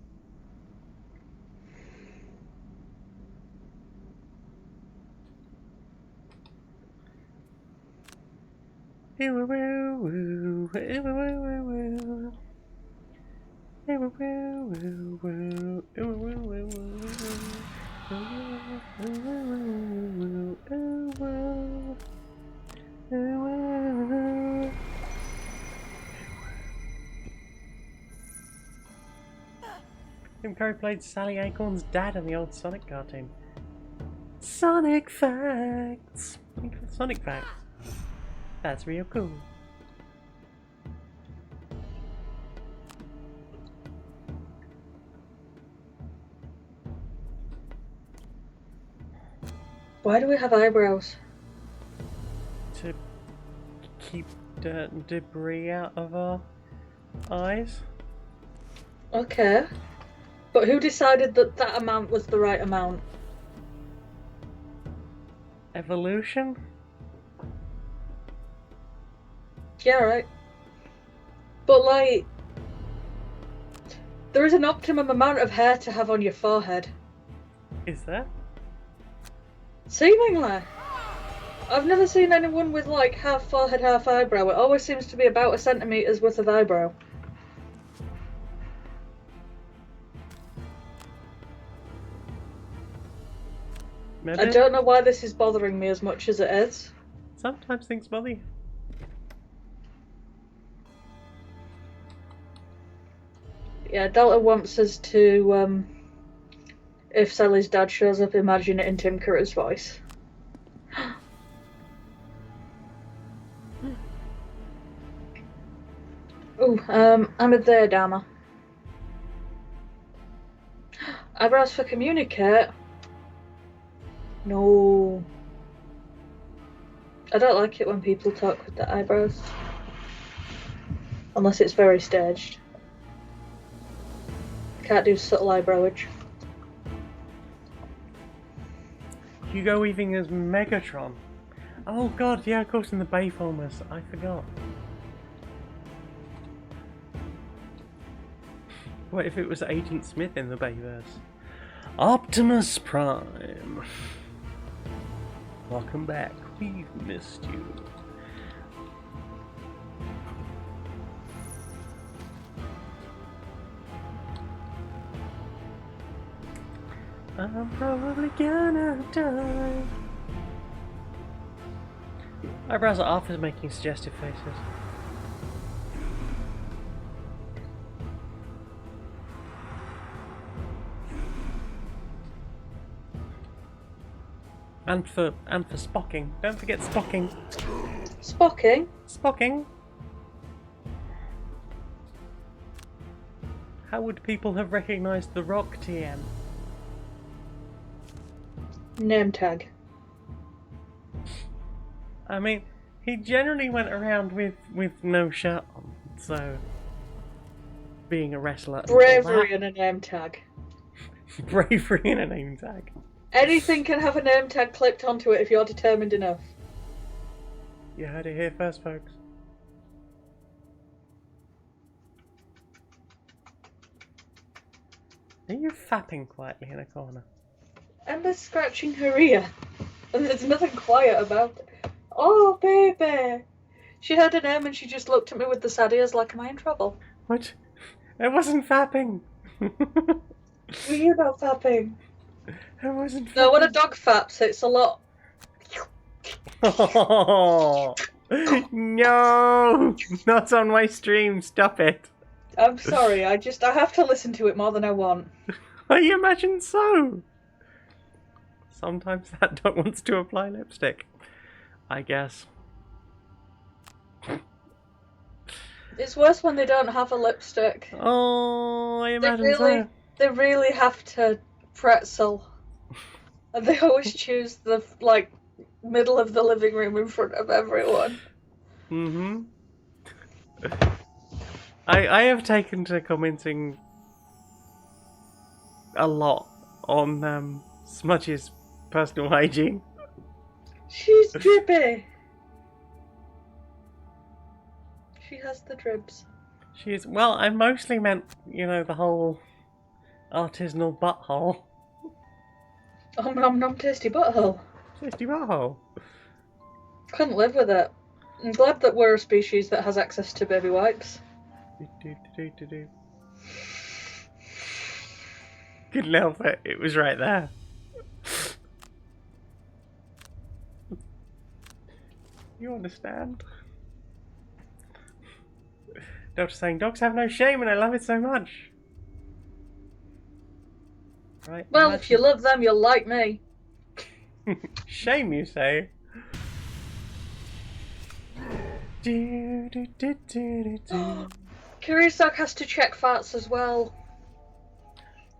Tim Curry played Sally Acorn's dad in the old Sonic cartoon. Sonic facts! Sonic facts. That's real cool. Why do we have eyebrows? To keep dirt and debris out of our eyes. Okay. But who decided that that amount was the right amount? Evolution? Yeah, right. But, like, there is an optimum amount of hair to have on your forehead. Is there? Seemingly. I've never seen anyone with, like, half forehead, half eyebrow. It always seems to be about a centimetre's worth of eyebrow. Maybe? I don't know why this is bothering me as much as it is. Sometimes things bother you. Yeah, Delta wants us to, if Sally's dad shows up, imagine it in Tim Curry's voice. Ooh, I'm a there, Dama. Eyebrows for communicate? No. I don't like it when people talk with their eyebrows. Unless it's very staged. Can't do subtle eyebrowage. Hugo Weaving as Megatron. Oh god, yeah, of course, in the Bayformers. I forgot. What if it was Agent Smith in the Bayverse? Optimus Prime. Welcome back. We've missed you. I'm probably gonna die. Eyebrows are off as making suggestive faces. And for spocking. Don't forget spocking. Spocking? Spocking. How would people have recognised the Rock TM? Name tag. I mean, he generally went around with no shirt on, so being a wrestler. Bravery and a name tag. Bravery and a name tag. Anything can have a name tag clipped onto it if you're determined enough. You heard it here first, folks. Are you fapping quietly in a corner? Emma's scratching her ear, and there's nothing quiet about it. Oh, baby! She heard a name and she just looked at me with the sad ears like, am I in trouble? What? It wasn't fapping! Were you not fapping? It wasn't fapping. No, when a dog faps, it's a lot. Oh, no! Not on my stream, stop it. I'm sorry, I have to listen to it more than I want. I imagine so. Sometimes that dog wants to apply lipstick, I guess. It's worse when they don't have a lipstick. Oh, I imagine so. They really have to pretzel. And they always choose the, like, middle of the living room in front of everyone. Mm-hmm. I have taken to commenting a lot on Smudge's personal hygiene. She's drippy. She has the dribs. She is. Well, I mostly meant, you know, the whole artisanal butthole. Oh, nom nom tasty butthole. Tasty butthole. Couldn't live with it. I'm glad that we're a species that has access to baby wipes. Couldn't help it. It was right there. You understand? Doctor saying, dogs have no shame and I love it so much. Right. Well, if you love them, you'll like me. Shame, you say. Curious Dog has to check farts as well.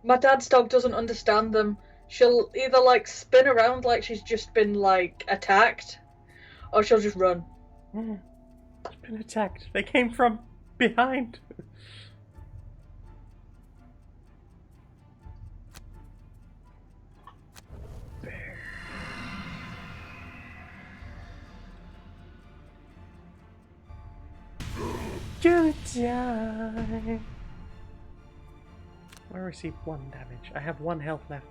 My dad's dog doesn't understand them. She'll either like spin around like she's just been like attacked, or she'll just run. She's been attacked. They came from behind. Gonna die. I received 1 damage. I have 1 health left.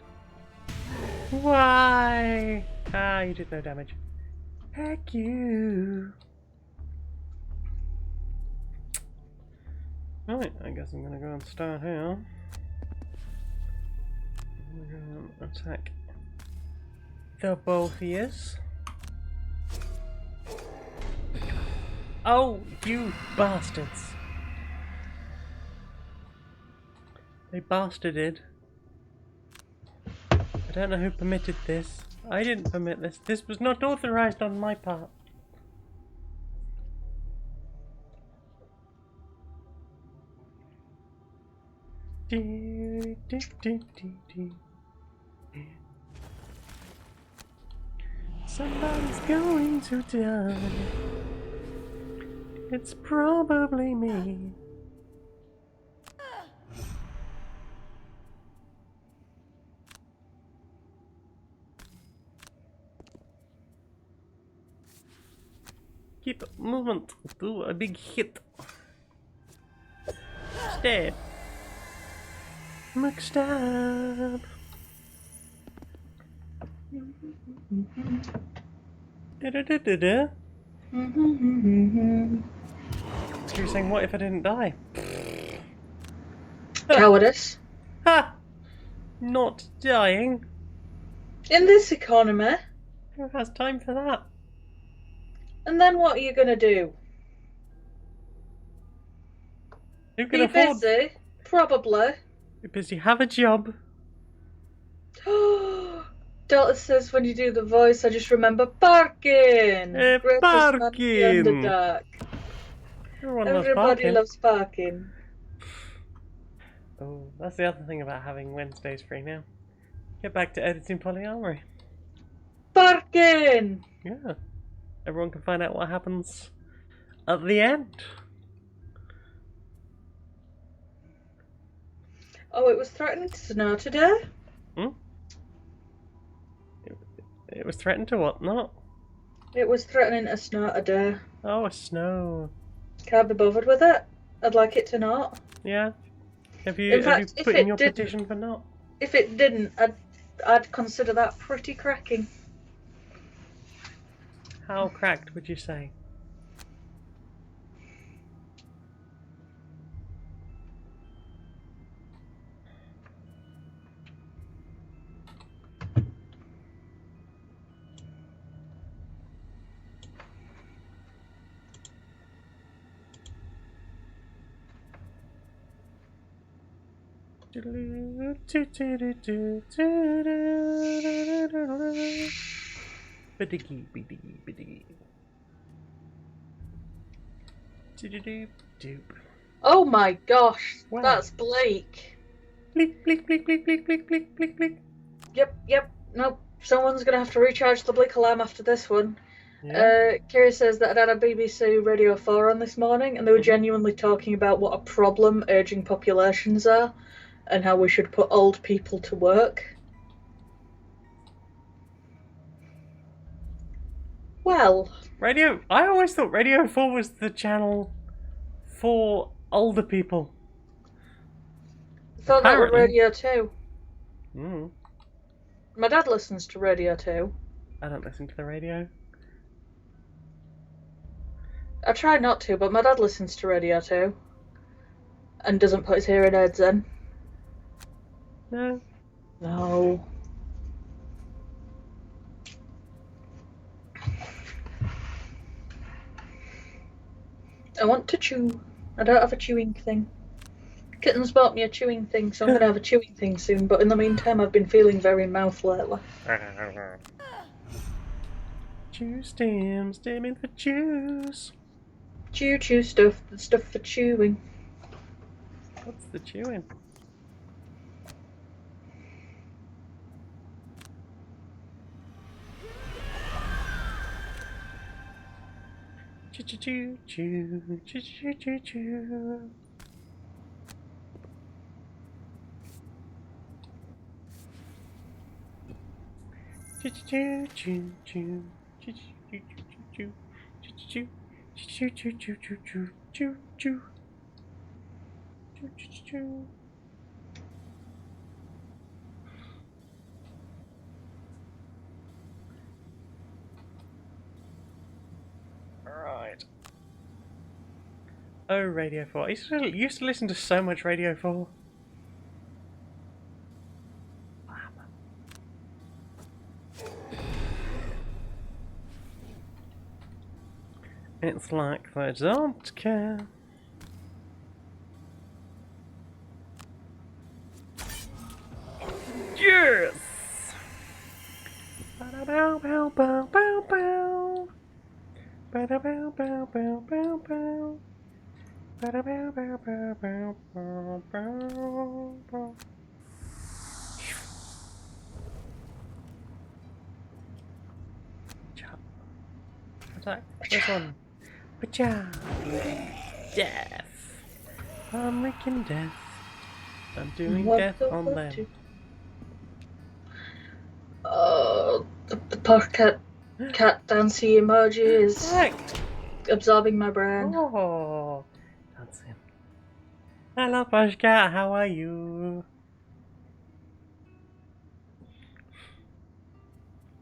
Why? Ah, you did no damage. Heck you. Right, I guess I'm gonna go and start here. I'm gonna go and attack the both of yous. Oh, you bastards! They bastarded. I don't know who permitted this. I didn't permit this. This was not authorized on my part. Somebody's going to die. It's probably me. Keep movement. Do a big hit. Stab. McStab. Da-da-da-da-da. So you're saying, what if I didn't die? Cowardice. Ha! Not dying? In this economy. Who has time for that? And then what are you going to do? Who can Be afford? busy? Probably. Be busy. Have a job. Delta says when you do the voice, I just remember parking. Greatest man in the Parking. Underdark. Everyone loves Everybody parking. loves parking. Oh, that's the other thing about having Wednesdays free now. Get back to editing polyamory. Parking! Yeah. Everyone can find out what happens at the end. Oh, it was threatening to snow today? Hmm? It was threatened to what? Not? It was threatening to snow today. Oh, snow. Can't be bothered with it. I'd like it to not. Yeah. Have you put in your petition for not? If it didn't, I'd consider that pretty cracking. How cracked would you say? Biddiggy, biddiggy, biddiggy. Doop. Oh my gosh, Wow. that's bleak. Bleak, bleak, bleak, bleak, bleak, bleak, bleak, bleak, bleak. Yep. Nope. Someone's gonna have to recharge the bleak alarm after this one. Yeah. Kira says that I'd had a BBC Radio 4 on this morning, and they were genuinely talking about what a problem ageing populations are, and how we should put old people to work. Well, I always thought Radio 4 was the channel for older people. I thought that was Apparently. Radio 2. Mm. My dad listens to Radio 2. I don't listen to the radio. I try not to, but my dad listens to Radio 2. And doesn't put his hearing aids in. No. No. I want to chew. I don't have a chewing thing. Kitten's bought me a chewing thing, so I'm going to have a chewing thing soon, but in the meantime I've been feeling very mouth lately. Chew stim, stim in the juice. Chew stuff, the stuff for chewing. What's the chewing? Chew chew chew chew chew chew chew chew. Chew chew chew chew chew chew chew chew chew chew chew chew chew chew chew chew chew chew chew. Alright. Oh, Radio 4. I used to listen to so much Radio 4. It's like they don't care. Yes! Ba-da-bow, bow, bow, bow, bow. Ba-da-bow, bow, bow, bow, bow. Ba-da-bow, bow, bow, bow, bow, bow, bow. Chop. Attack. This one. Pacha. Death. I'm wreaking death. I'm doing death on them. The pocket cat dancey emoji is absorbing my brain. Oh, dancing. Hello, Poshcat. How are you?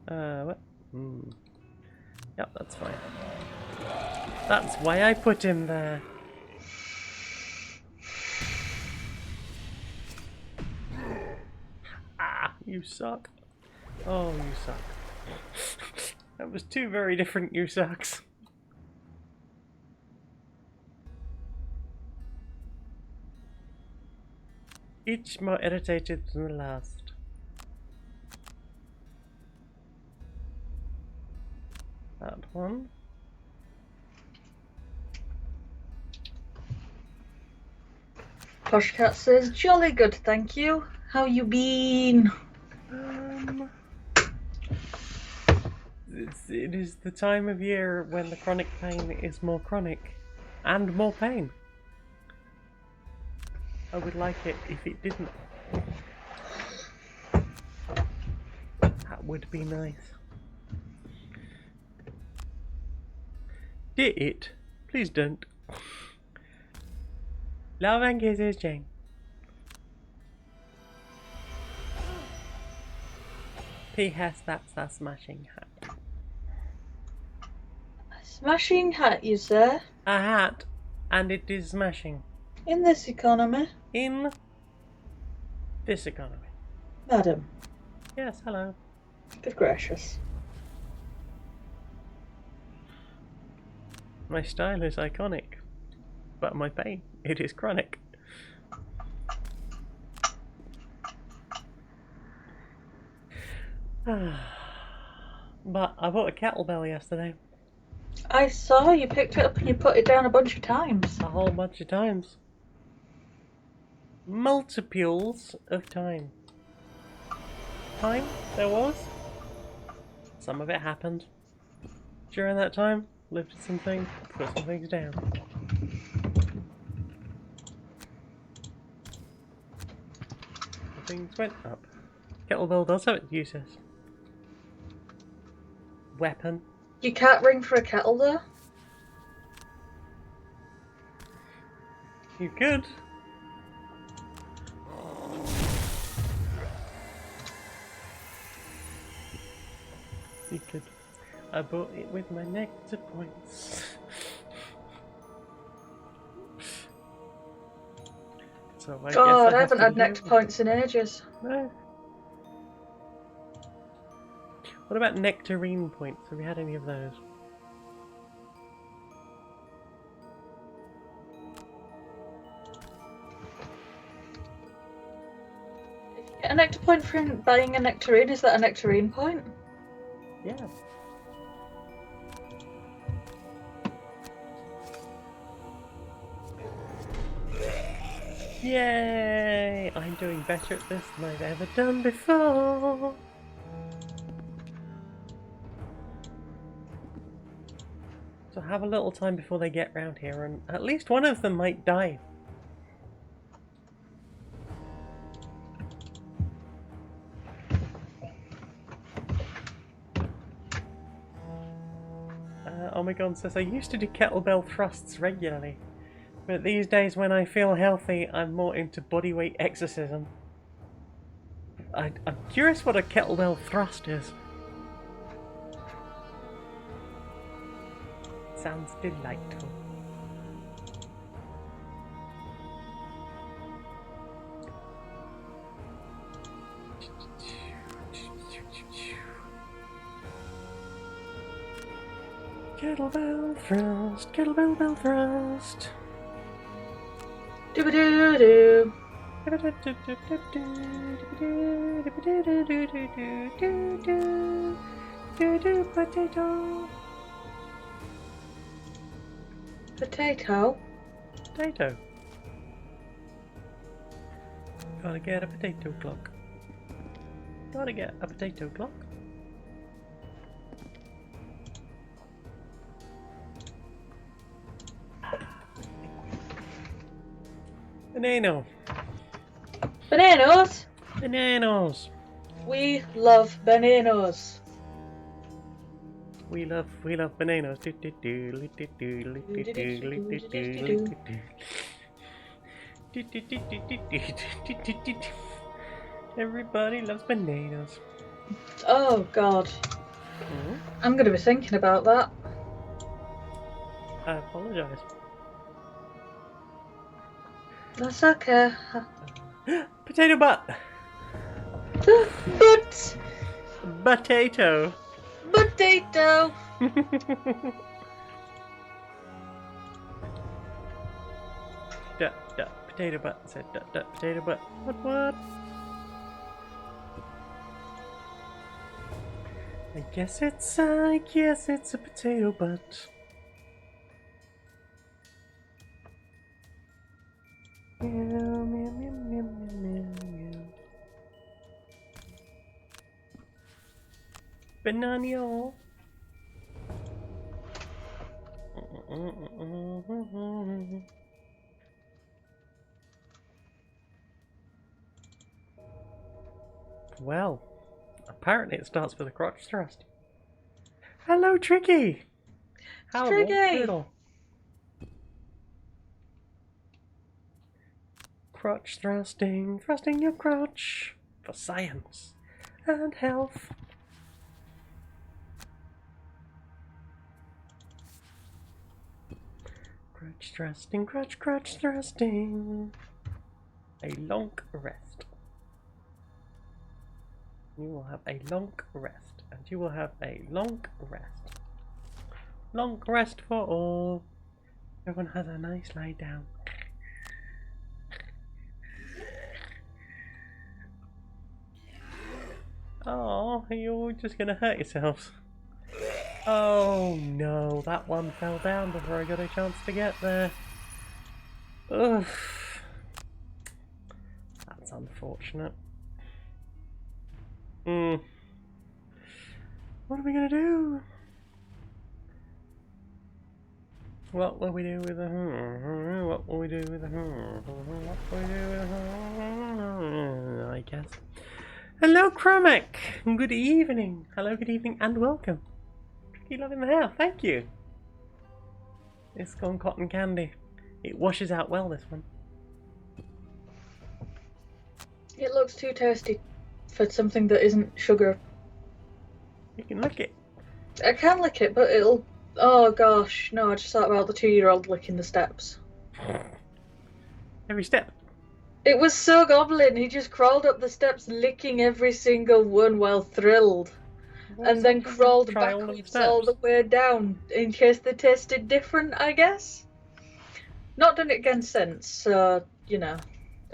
What? Yep, that's fine. That's why I put him there. Ah, you suck. Oh, you suck. That was two very different you sucks. Each more irritated than the last. That one. Poshcat says, "Jolly good, thank you. How you been?" It is the time of year when the chronic pain is more chronic and more pain. I would like it if it didn't. That would be nice. Did it? Please don't. Love and kisses, Jane. P.S. That's a smashing hat. Smashing hat, you say? A hat, and it is smashing. In this economy? In this economy. Madam. Yes, hello. Good gracious. My style is iconic, but my pain, it is chronic. But I bought a kettlebell yesterday. I saw you picked it up and you put it down a bunch of times. A whole bunch of times. Multiples of time. Time there was. Some of it happened. During that time, lifted some things, put some things down. Things went up. Kettlebell does have its uses. Weapon. You can't ring for a kettle though? You could. You could. I bought it with my nectar points. So God, I haven't had nectar points in ages. No. What about nectarine points? Have you had any of those? A nectar point for buying a nectarine? Is that a nectarine point? Yeah. Yay! I'm doing better at this than I've ever done before. So have a little time before they get round here, and at least one of them might die. Omegon says, I used to do kettlebell thrusts regularly, but these days when I feel healthy, I'm more into bodyweight exorcism. I'm curious what a kettlebell thrust is. Sounds delightful. Kettlebell thrust, kettlebell bell thrust. Doo-ba-doo-doo. Potato. Potato. Potato. Gotta get a potato clock. Gotta get a potato clock. Banana. Bananas. Bananas. We love bananas. We love bananas. Everybody loves bananas. Oh God. I'm gonna be thinking about that. I apologise. That's okay. Potato butt. But Potato. potato. Potato butt. Said potato butt. What? I guess it's a potato butt. Meow, meow, meow, meow, meow, meow. Banana. Well, apparently it starts with a crotch thrust. Hello, Tricky! Hello, Tricky! Poodle. Crotch thrusting your crotch for science and health. Crotch thrusting, crotch thrusting. A long rest. You will have a long rest, and you will have a long rest. Long rest for all. Everyone has a nice lie down. Oh, you're just gonna hurt yourselves. Oh no, that one fell down before I got a chance to get there. Ugh. That's unfortunate. What are we gonna do? What will we do with the What will we do with the What will we do with the I guess. Hello, Chromic! Good evening! Hello, good evening, and welcome! Tricky Love in the House, thank you! It's gone cotton candy. It washes out well, this one. It looks too tasty for something that isn't sugar. You can lick it. I can lick it, but it'll... Oh gosh, no, I just thought about the 2-year-old licking the steps. Every step. It was so goblin, he just crawled up the steps licking every single one while thrilled. And then crawled backwards all the way down, in case they tasted different, I guess. Not done it against sense, so, you know,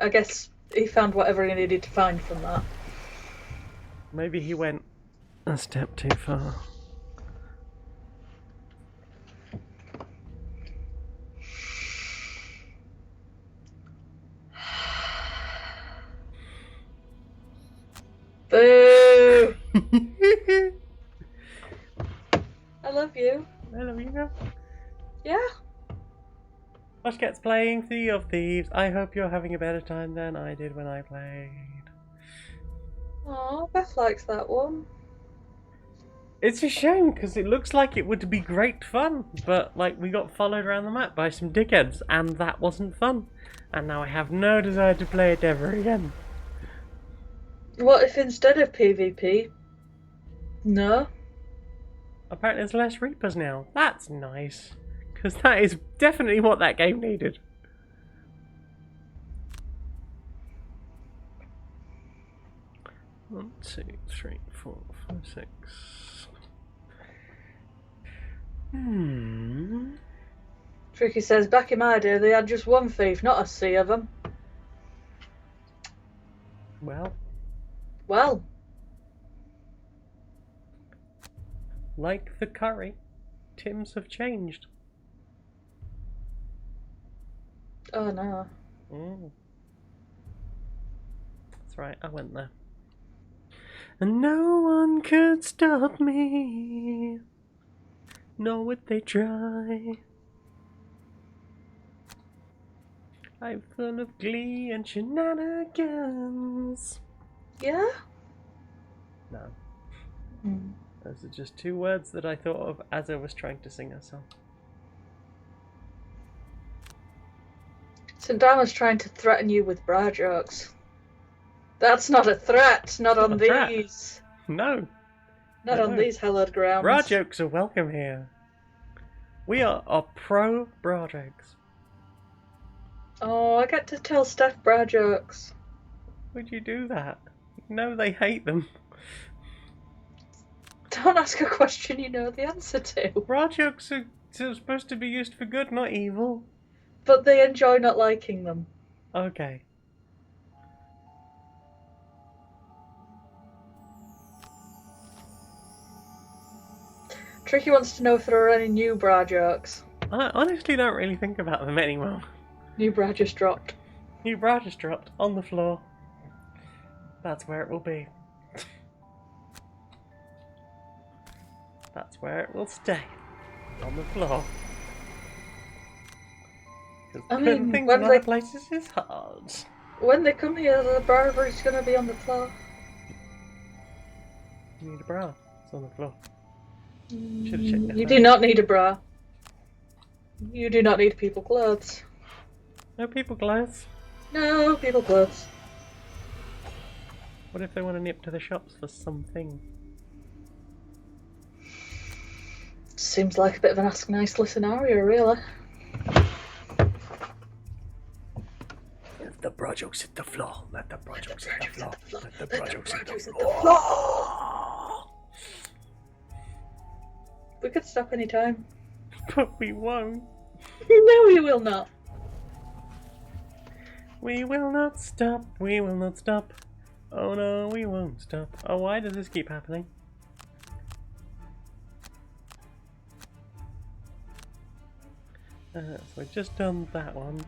I guess he found whatever he needed to find from that. Maybe he went a step too far. Boo! I love you. I love you. Yeah. Josh gets playing Sea of Thieves. I hope you're having a better time than I did when I played. Oh, Beth likes that one. It's a shame because it looks like it would be great fun, but like we got followed around the map by some dickheads, and that wasn't fun. And now I have no desire to play it ever again. What if instead of PvP? No. Apparently there's less Reapers now. That's nice. Because that is definitely what that game needed. One, two, three, 4, 5, 6. Tricky says, back in my day they had just one thief, not a sea of them. Well. Like the curry, Tims have changed. Oh no. That's right, I went there. And no one could stop me. Nor would they try. I'm full of glee and shenanigans. Yeah? No. Those are just two words that I thought of as I was trying to sing a song. St. Dama's trying to threaten you with bra jokes. That's not a threat, not on these. No. Not on these hallowed grounds. Bra jokes are welcome here. We are pro bra jokes. Oh, I get to tell Steph bra jokes. Would you do that? No, they hate them. Don't ask a question you know the answer to. Bra jokes are supposed to be used for good, not evil. But they enjoy not liking them. Okay. Tricky wants to know if there are any new bra jokes. I honestly don't really think about them anymore. New bra just dropped. New bra just dropped on the floor. That's where it will be. That's where it will stay. On the floor. Because putting things in other places is hard. When they come here, the bra is going to be on the floor. You need a bra. It's on the floor. Should have checked that. You do not need a bra. You do not need people clothes. No people clothes. No people clothes. What if they want to nip to the shops for something? Seems like a bit of an ask nicely scenario, really. Let the bra jokes hit the floor. Let the bra jokes hit the floor. Let the bra jokes hit the floor. We could stop any time. But we won't. No, we will not. We will not stop. We will not stop. Oh no, we won't stop. Oh, why does this keep happening? So I just done that one.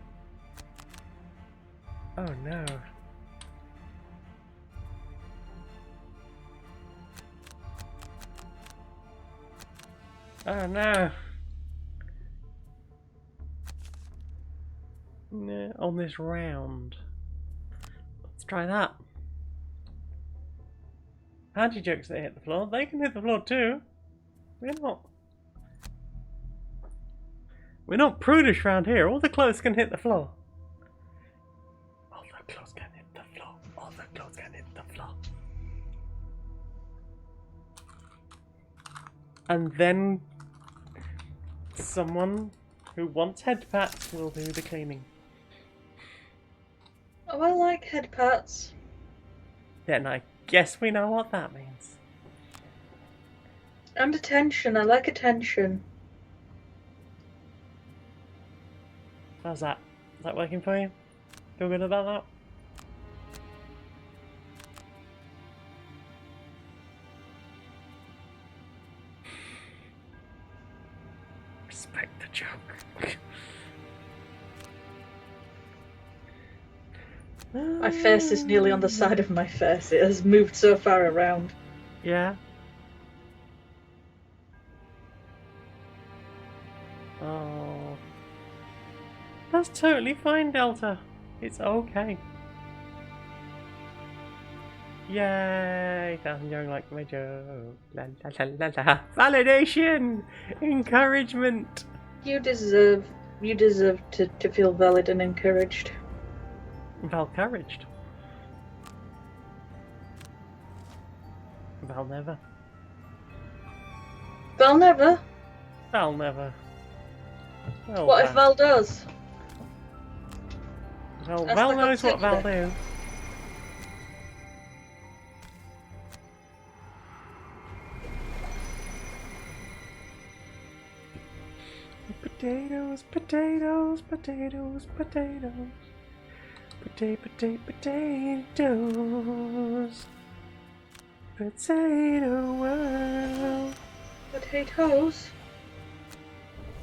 Oh no. Oh no. No, on this round. Let's try that. Panty jokes that hit the floor, they can hit the floor too. We're not prudish round here. All the clothes can hit the floor. All the clothes can hit the floor. All the clothes can hit the floor. And then someone who wants head pats will do the cleaning. Oh, I like head pats. Then I guess we know what that means. And attention. I like attention. How's that? Is that working for you? Feel good about that? suspect the joke. My face is nearly on the side of my face. It has moved so far around. Yeah. Oh. That's totally fine, Delta. It's okay. Yay! 1,000 young like my joke. La la la la la. Validation! Encouragement! You deserve to feel valid and encouraged. Val-couraged. Val never. Val never? Val never. Well, What if Val does? Well, That's Val the knows what Val consider. do. Potatoes, potatoes, potatoes, potatoes. Potatoes. Potato world. Potatoes?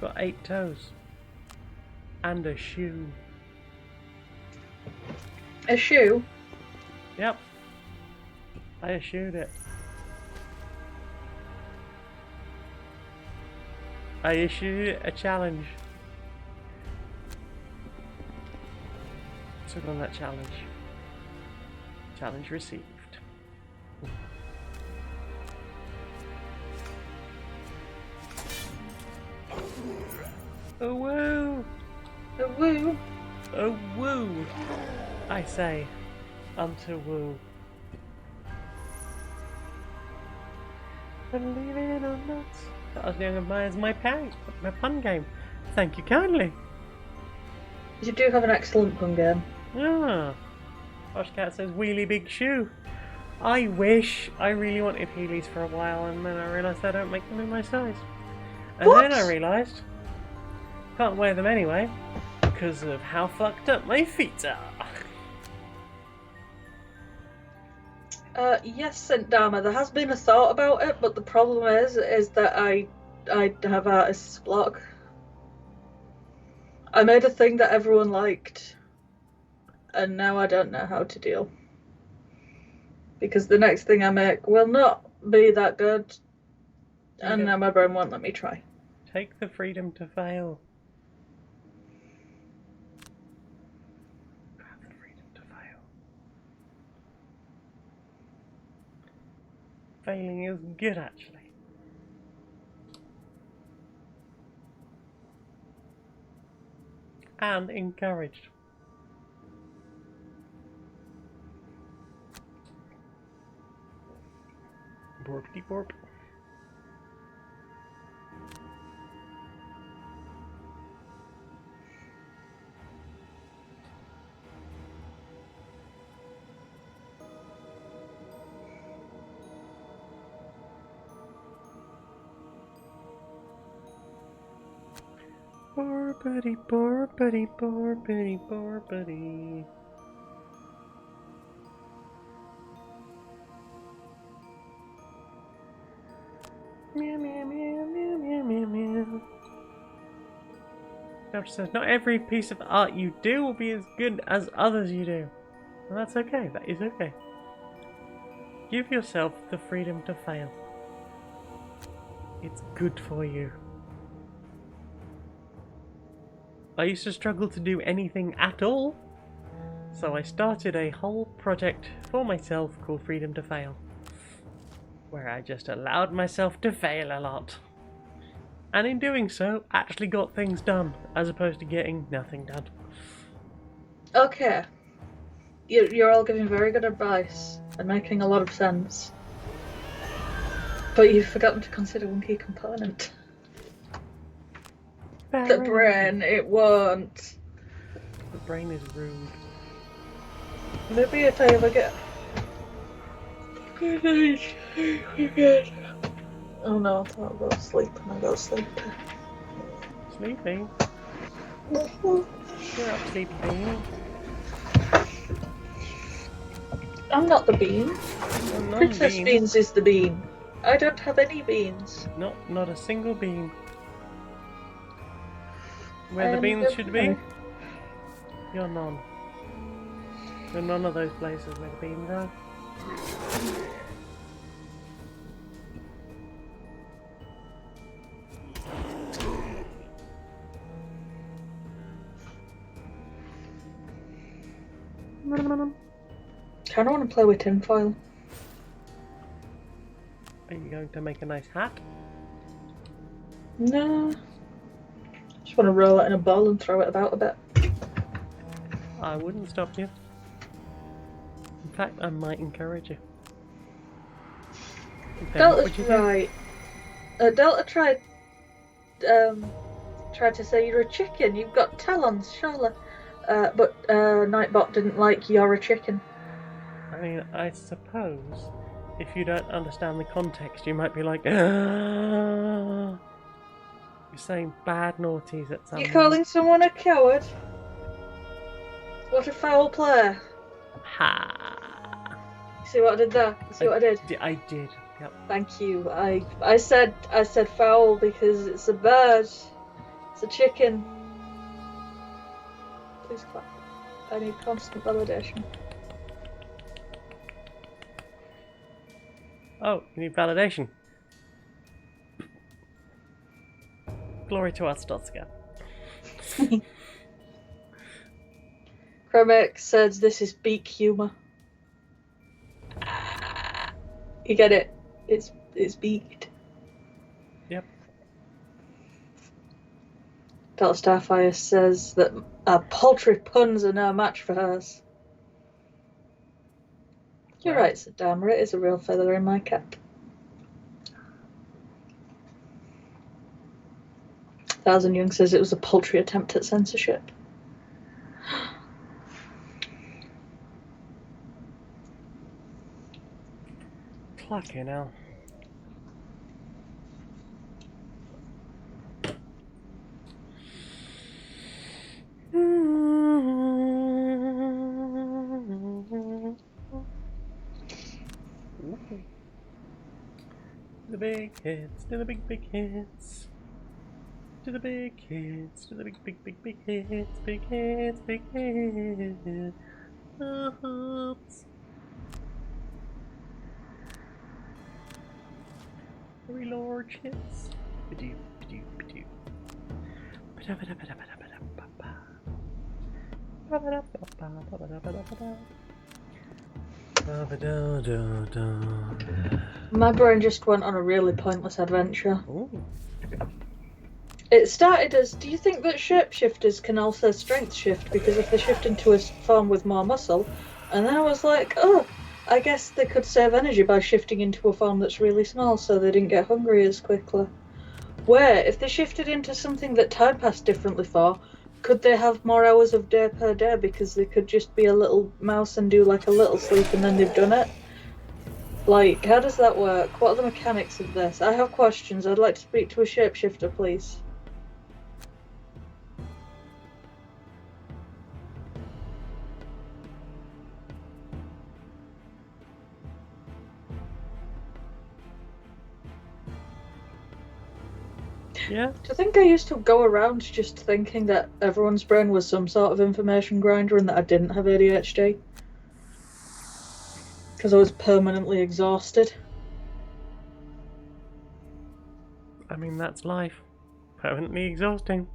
Got 8 toes. And a shoe. A shoe? Yep. I eschewed it. I issued it a challenge. Took on that challenge. Challenge received. Oh woo! A woo? Oh woo! I say, unto woo. Believe it or not, that was young of mine as my pun game. Thank you kindly. You do have an excellent pun game. Ah, Poshcat says wheelie big shoe. I wish. I really wanted Heelys for a while, and then I realised I don't make them in my size. And What? then I realised can't wear them anyway because of how fucked up my feet are. Yes, St. Dharma, there has been a thought about it, but the problem is that I have artist's block. I made a thing that everyone liked, and now I don't know how to deal. Because the next thing I make will not be that good, and now my brain won't let me try. Take the freedom to fail. Have the freedom to fail. Failing is good, actually. And encouraged. Borpity borp. Borpity borpity borpity borpity. Meow meow meow meow meow meow meow. Doctor says not every piece of art you do will be as good as others you do. And that's okay, that is okay. Give yourself the freedom to fail. It's good for you. I used to struggle to do anything at all, so I started a whole project for myself called Freedom to Fail, where I just allowed myself to fail a lot. And in doing so, actually got things done, as opposed to getting nothing done. Okay. You're all giving very good advice and making a lot of sense. But you've forgotten to consider one key component. The brain, it won't. The brain is rude. Maybe if I ever get... Oh no, I'll go to sleep and I'll go to sleep. Sleeping? You're up, sleepy bean. I'm not the bean. I'm not Princess bean. Beans is the bean. I don't have any beans. Not a single bean. Where the beans should be? You're none. You're none of those places where the beans are. Kind of want to play with tinfoil. Are you going to make a nice hat? No. Just want to roll it in a ball and throw it about a bit. I wouldn't stop you. In fact, I might encourage you. Delta's right. Delta tried to say you're a chicken. You've got talons, surely. But Nightbot didn't like you're a chicken. I mean, I suppose if you don't understand the context, you might be like, you're saying bad naughties at someone. You're calling someone a coward? What a foul play. Ha! You see what I did there? You see what I did? I did. Yep. Thank you. I said foul because it's a bird. It's a chicken. Please clap. I need constant validation. Oh, you need validation. Glory to our Stotska. Kremek says this is beak humour. You get it? It's beaked. Yep. Delta Starfire says that paltry puns are no match for hers. You're right, Sadama. It is a real feather in my cap. Thousand Young says it was a paltry attempt at censorship. Clucky now. The big hits, to the big hits. To the big hits, to the big hits, big hits. Oops. Very large hits. Ba-doo, ba-doo, ba-doo. Ba-da-ba-da-ba-da-ba-da-ba-da. Ba-ba-da-ba-ba-ba-ba-da-ba-da-ba-da. My brain just went on a really pointless adventure. Ooh. It started as, do you think that shapeshifters can also strength shift because if they shift into a form with more muscle? And then I was like, oh, I guess they could save energy by shifting into a form that's really small so they didn't get hungry as quickly. Where, if they shifted into something that time passed differently for, could they have more hours of day per day because they could just be a little mouse and do like a little sleep and then they've done it? Like, how does that work? What are the mechanics of this? I have questions. I'd like to speak to a shapeshifter, please. Yeah. Do you think I used to go around just thinking that everyone's brain was some sort of information grinder and that I didn't have ADHD? Because I was permanently exhausted. I mean, that's life. Permanently exhausting.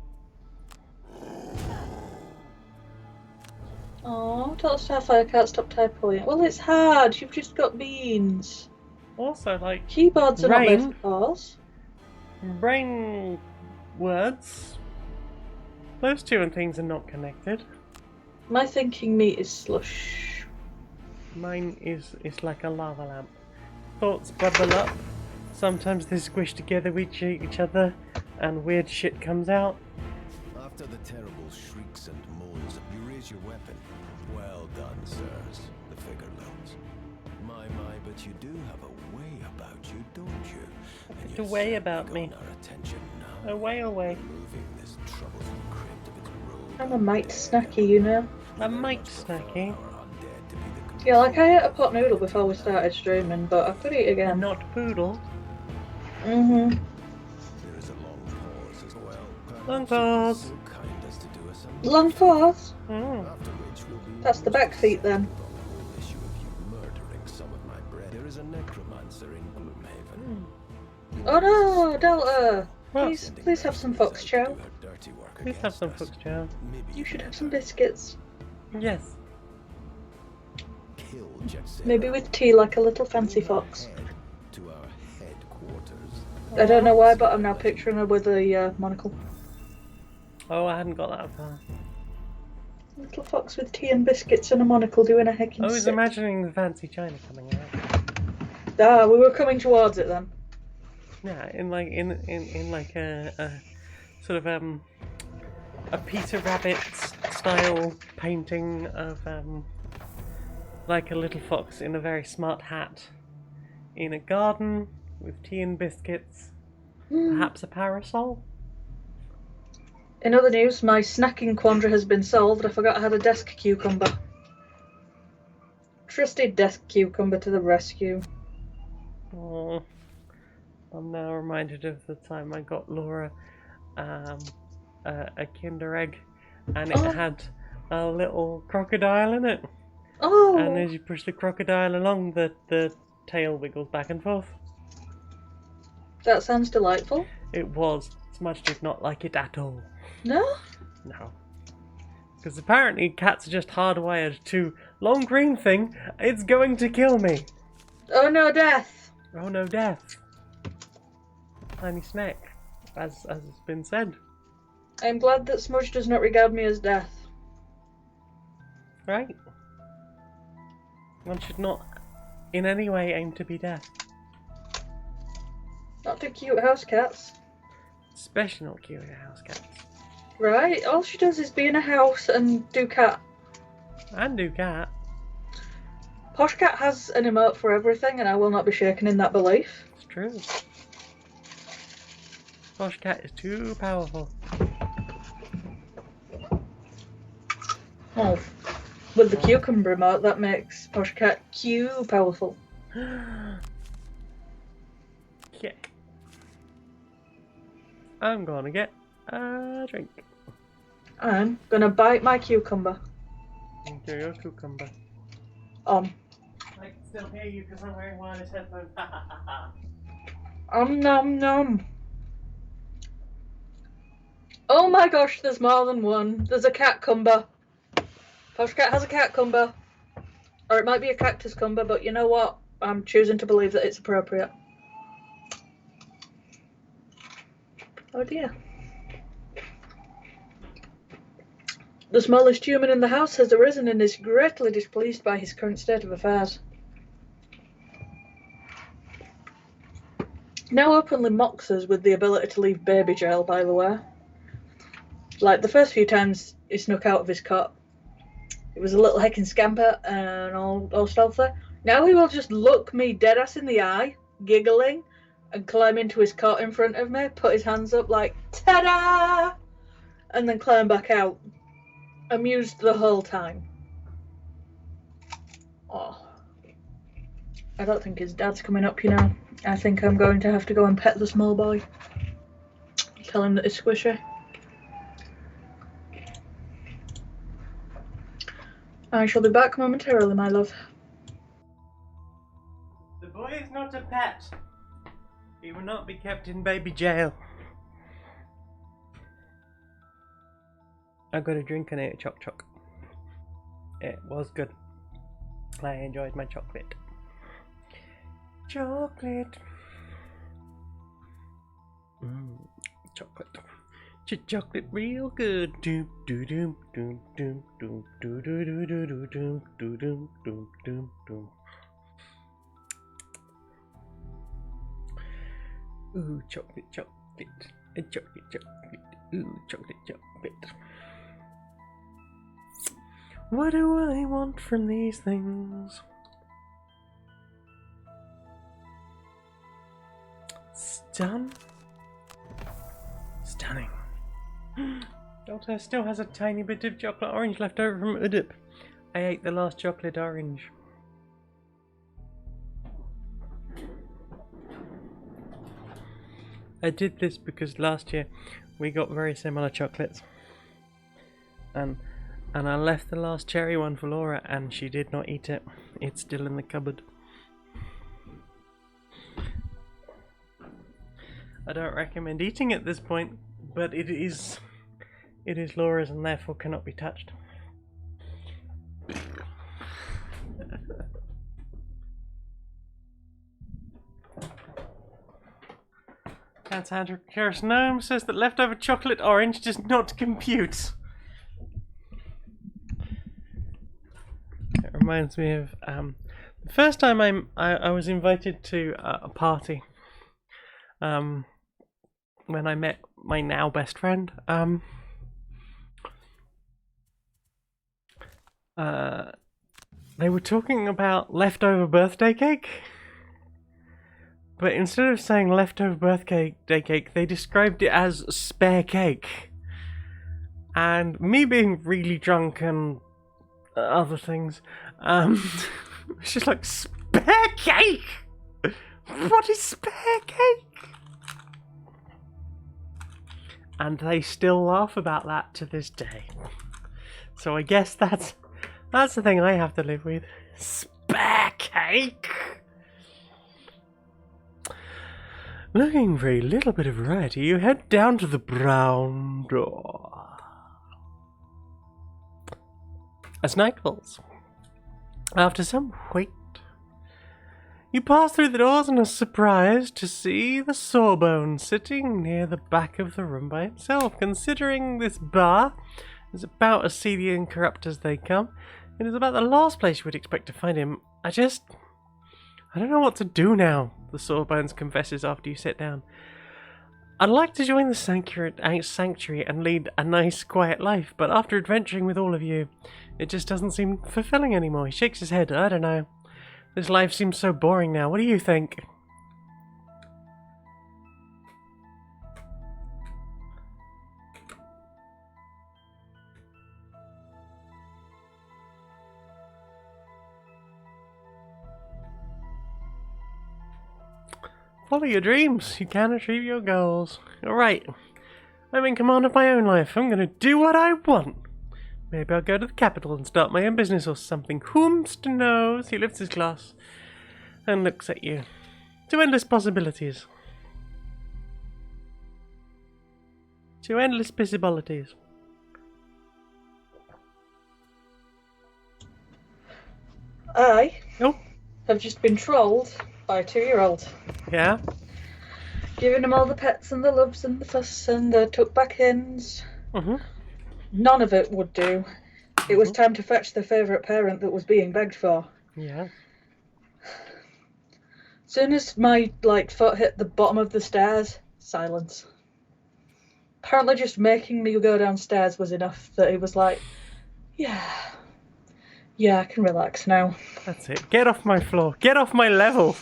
Oh, Total Starfire can't stop typoing. Well, it's hard. You've just got beans. Also, like, Keyboards are not made for pause. Brain words. Those two and things are not connected. My thinking meat is slush. Mine is like a lava lamp. Thoughts bubble up. Sometimes they squish together with each other, and weird shit comes out. After the terrible shrieks and moans, you raise your weapon. Well done, sirs. The figure loads. My, but you do have a way about you, don't you? It's a way about me. Our attention now. A way away. Removing this troublesome crypt of its robe. I'm a mite snacky, you know. A mite snacky. Yeah, like I ate a pot noodle before we started streaming, but I could eat again. Not poodle. Mm-hmm. There is a long pause as well. Long pause. So kind Long paws? Mm. After which will be That's the back feet then. the whole issue of you murdering some of my bread. There is a necromancer in Gloomhaven. Oh no, Delta! What? Please have some fox chow. Please have some fox chow. You should have some biscuits. Yes. Kill Jetsera. Maybe with tea like a little fancy fox. Head to our headquarters. I don't know why, but I'm now picturing her with a monocle. Oh, I hadn't got that far. Little fox with tea and biscuits and a monocle doing a heckin' I was sit. imagining the fancy china coming out. Ah, we were coming towards it then. Yeah, in like a sort of a Peter Rabbit style painting of like a little fox in a very smart hat in a garden with tea and biscuits, perhaps a parasol. In other news, my snacking quandary has been solved. I forgot I had a desk cucumber. Trusty desk cucumber to the rescue. Oh, I'm now reminded of the time I got Laura a Kinder Egg, and it had a little crocodile in it. Oh! And as you push the crocodile along, the tail wiggles back and forth. That sounds delightful. It was. Smudge did not like it at all. No? No. Because apparently cats are just hardwired to long green thing, it's going to kill me. Oh no, death! Oh no, death. Tiny snack, as has been said. I'm glad that Smudge does not regard me as death. Right? One should not in any way aim to be death. Not to cute house cats. Especially not cute house cats. Right? All she does is be in a house and do cat. And do cat. Posh Cat has an emote for everything, and I will not be shaken in that belief. It's true. Posh Cat is too powerful. Oh, with the cucumber emote, that makes Posh Cat powerful. Yeah. I'm gonna get a drink. I'm gonna bite my cucumber. Enjoy your cucumber. I can still hear you because I'm wearing wireless headphones. Nom nom. Oh my gosh, there's more than one. There's a cat cumber. Posh Cat has a cat cumber. Or it might be a cactus cumber, but you know what? I'm choosing to believe that it's appropriate. Oh dear. The smallest human in the house has arisen and is greatly displeased by his current state of affairs. Now openly mocks us with the ability to leave baby jail, by the way. Like, the first few times he snuck out of his cot, it was a little heckin' scamper and all stealthy. Now he will just look me dead ass in the eye, giggling, and climb into his cot in front of me, put his hands up like, ta-da! And then climb back out. Amused the whole time. Oh. I don't think his dad's coming up, you know. I think I'm going to have to go and pet the small boy. Tell him that he's squishy. I shall be back momentarily, my love. The boy is not a pet. He will not be kept in baby jail. I got a drink and ate a choc. It was good. I enjoyed my chocolate. Chocolate. Chocolate. Chocolate real good. Doom doom doom doom doom doom doom doom doom doom doom doom doom doom. Ooh, chocolate, chocolate, and chocolate, chocolate. Ooh, chocolate, chocolate. What do I want from these things? Stunning. Doctor still has a tiny bit of chocolate orange left over from Udip. I ate the last chocolate orange. I did this because last year we got very similar chocolates. and I left the last cherry one for Laura, and she did not eat it. It's still in the cupboard. I don't recommend eating at this point, but it is Laura's and therefore cannot be touched. That's Andrew Curious Gnome says that leftover chocolate orange does not compute. It reminds me of the first time I was invited to a party. When I met my now best friend. They were talking about leftover birthday cake. But instead of saying leftover birthday cake, they described it as spare cake. And me being really drunk and other things, it's just like, spare cake? What is spare cake? And they still laugh about that to this day. So I guess that's the thing I have to live with. Spare cake! Looking for a little bit of variety, you head down to the brown door. As night falls, after some wait, you pass through the doors and are surprised to see the Sawbone sitting near the back of the room by himself. Considering this bar is about as seedy and corrupt as they come, it is about the last place you would expect to find him. I don't know what to do now, the Sawbones confesses after you sit down. I'd like to join the sanctuary and lead a nice, quiet life, but after adventuring with all of you, it just doesn't seem fulfilling anymore. He shakes his head. I don't know. This life seems so boring now. What do you think? Follow your dreams. You can achieve your goals. Alright. I'm in command of my own life. I'm gonna do what I want. Maybe I'll go to the capital and start my own business or something. Whomst knows? He lifts his glass and looks at you. To endless possibilities. To endless possibilities. I Oh. have just been trolled by a 2-year-old. Yeah? Giving him all the pets and the loves and the fuss and the tuck-back-ins. Mm-hmm. None of it would do. It was time to fetch the favourite parent that was being begged for. Yeah. Soon as my foot hit the bottom of the stairs, silence. Apparently just making me go downstairs was enough that he was like, yeah, I can relax now. That's it. Get off my floor. Get off my level.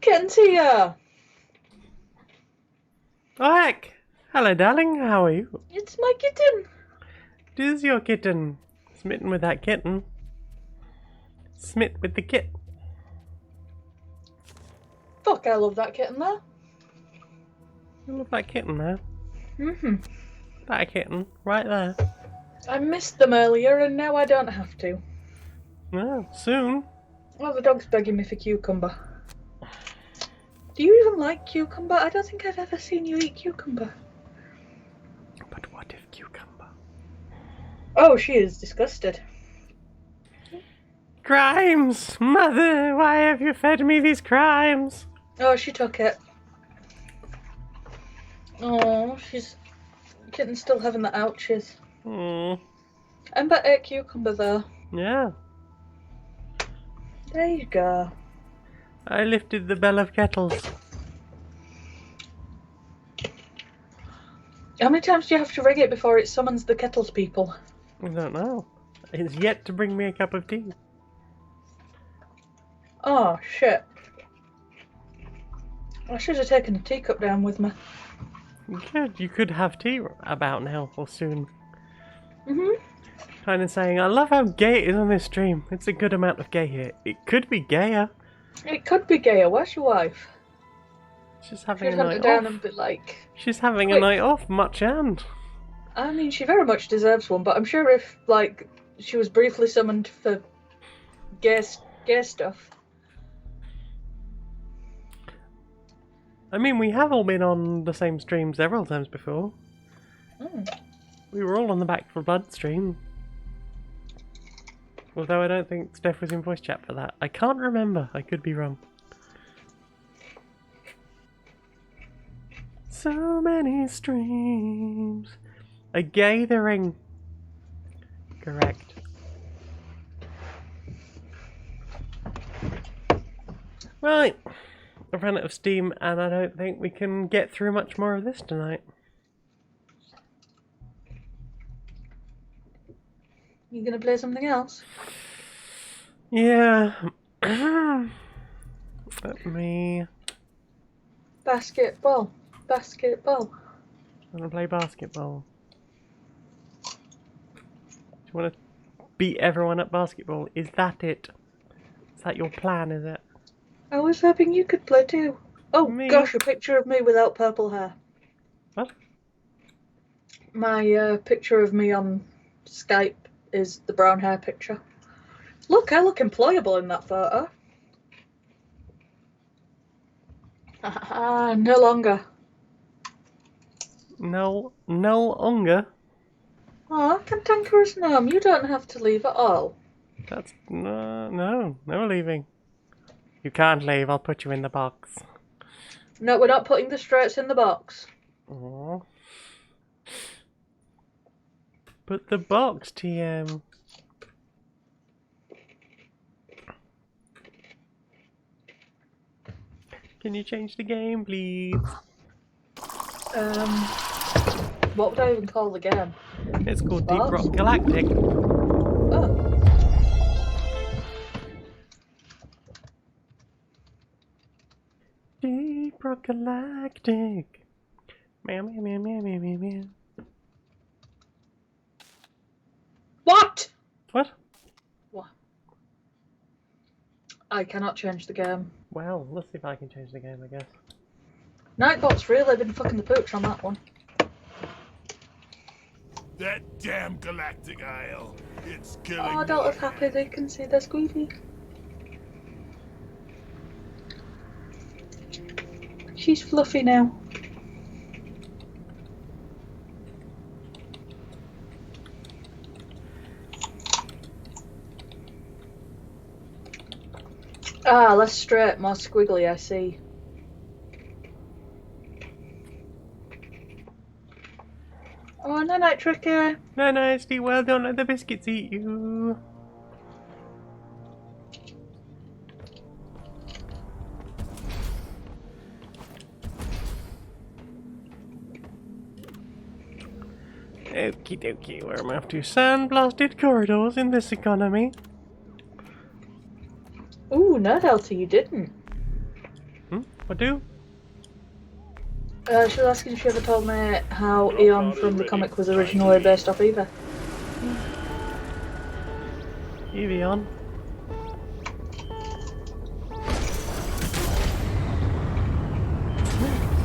Kitten's here. Oh heck. Hello darling, how are you? It's my kitten. It is your kitten. Smitten with that kitten. Smit with the kit. Fuck, I love that kitten there. You love that kitten there. Mm-hmm. That kitten, right there. I missed them earlier and now I don't have to. No, soon. Oh, the dog's begging me for cucumber. Do you even like cucumber? I don't think I've ever seen you eat cucumber. But what if cucumber? Oh, she is disgusted. Crimes! Mother, why have you fed me these crimes? Oh, she took it. Oh, kitten's still having the ouches. Ember ate cucumber though. Yeah. There you go. I lifted the bell of kettles. How many times do you have to ring it before it summons the kettles people? I don't know. It's yet to bring me a cup of tea. Oh, shit. I should have taken a teacup down with me. You could have tea about now or soon. Mm-hmm. Kind of saying, I love how gay it is on this stream. It's a good amount of gay here. It could be gayer. It could be gayer. Where's your wife? She's having She'd a hunt night her down off. and be like... She's having a Quick. night off, much and. I mean, she very much deserves one, but I'm sure if, like, she was briefly summoned for gay stuff... I mean, we have all been on the same stream several times before. We were all on the Back for Blood stream. Although I don't think Steph was in voice chat for that. I can't remember. I could be wrong. So many streams. A gathering. Correct. Right. I've run out of steam and I don't think we can get through much more of this tonight. You gonna play something else? Yeah. Let me... Basketball. Basketball. I want to play basketball. Do you want to beat everyone at basketball? Is that it? Is that your plan, is it? I was hoping you could play too. Oh Me? gosh, a picture of me without purple hair. What? My picture of me on Skype is the brown hair picture. Look, I look employable in that photo. No longer. No longer. Oh, cantankerous gnome, you don't have to leave at all. That's... no leaving. You can't leave, I'll put you in the box. No, we're not putting the straights in the box. Aww. Put the box, TM. Can you change the game, please? What would I even call the game? It's called Deep Rock Galactic. Oh. Deep Rock Galactic. Meow, meow, meow, meow, meow, meow, meow. What? What? What? I cannot change the game. Well, let's see if I can change the game, I guess. Nightbot's really been fucking the pooch on that one. That damn galactic isle. It's killing Oh, don't look happy, they can see their squeaky. She's fluffy now. Ah, less straight, more squiggly, I see. Oh, no, night tricky. No, nasty, well, don't let the biscuits eat you. Okie dokie, where am I off to? Sandblasted corridors in this economy. Ooh, no, Delta, you didn't. What do? She was asking if she ever told me how Eon from the comic was originally based off Eva. Evian.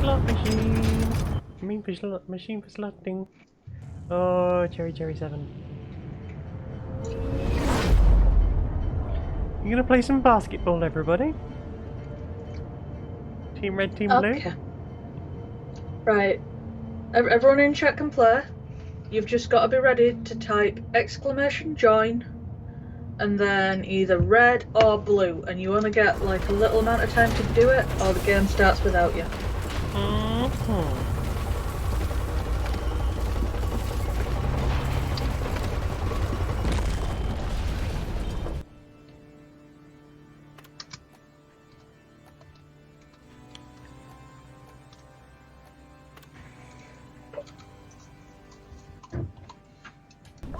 Slot machine. I mean for slot machine for slotting. Oh, Cherry 7. You gonna play some basketball, everybody? Team red, team blue. Okay. Right. Everyone in chat can play. You've just got to be ready to type !join and then either red or blue, and you only get like a little amount of time to do it or the game starts without you.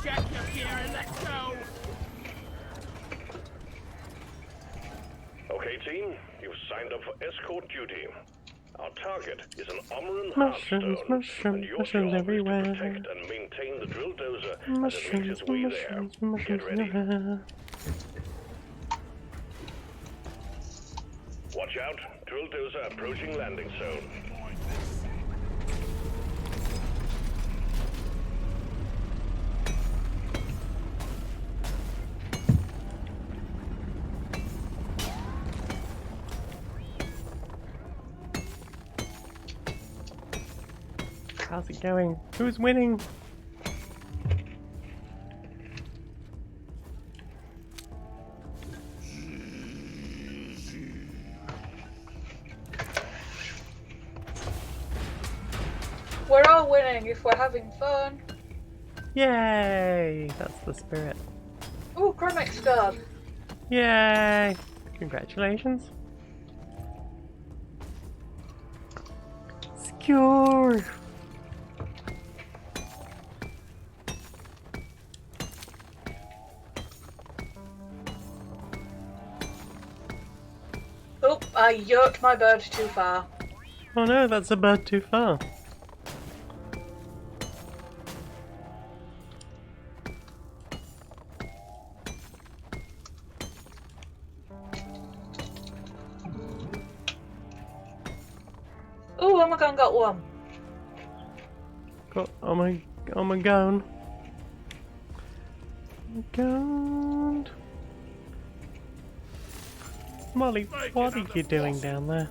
Check your gear and let's go! Okay, team, you've signed up for escort duty. Our target is an Omeran Mushrooms, Hearthstone, mushrooms, and your mushrooms job everywhere. is to protect and maintain the drill dozer as it Mushrooms, makes its way mushrooms, there. mushrooms Get ready. everywhere. Watch out. To drill dozer approaching landing zone. How's it going? Who's winning? We're all winning if we're having fun. Yay! That's the spirit. Ooh, Chromic Scarred. Yay! Congratulations. Secure! Oh, I yoked my bird too far. Oh no, that's a bird too far. Ooh, Omegon got one. Got oh my gun. Gun. Molly, what are you doing down there?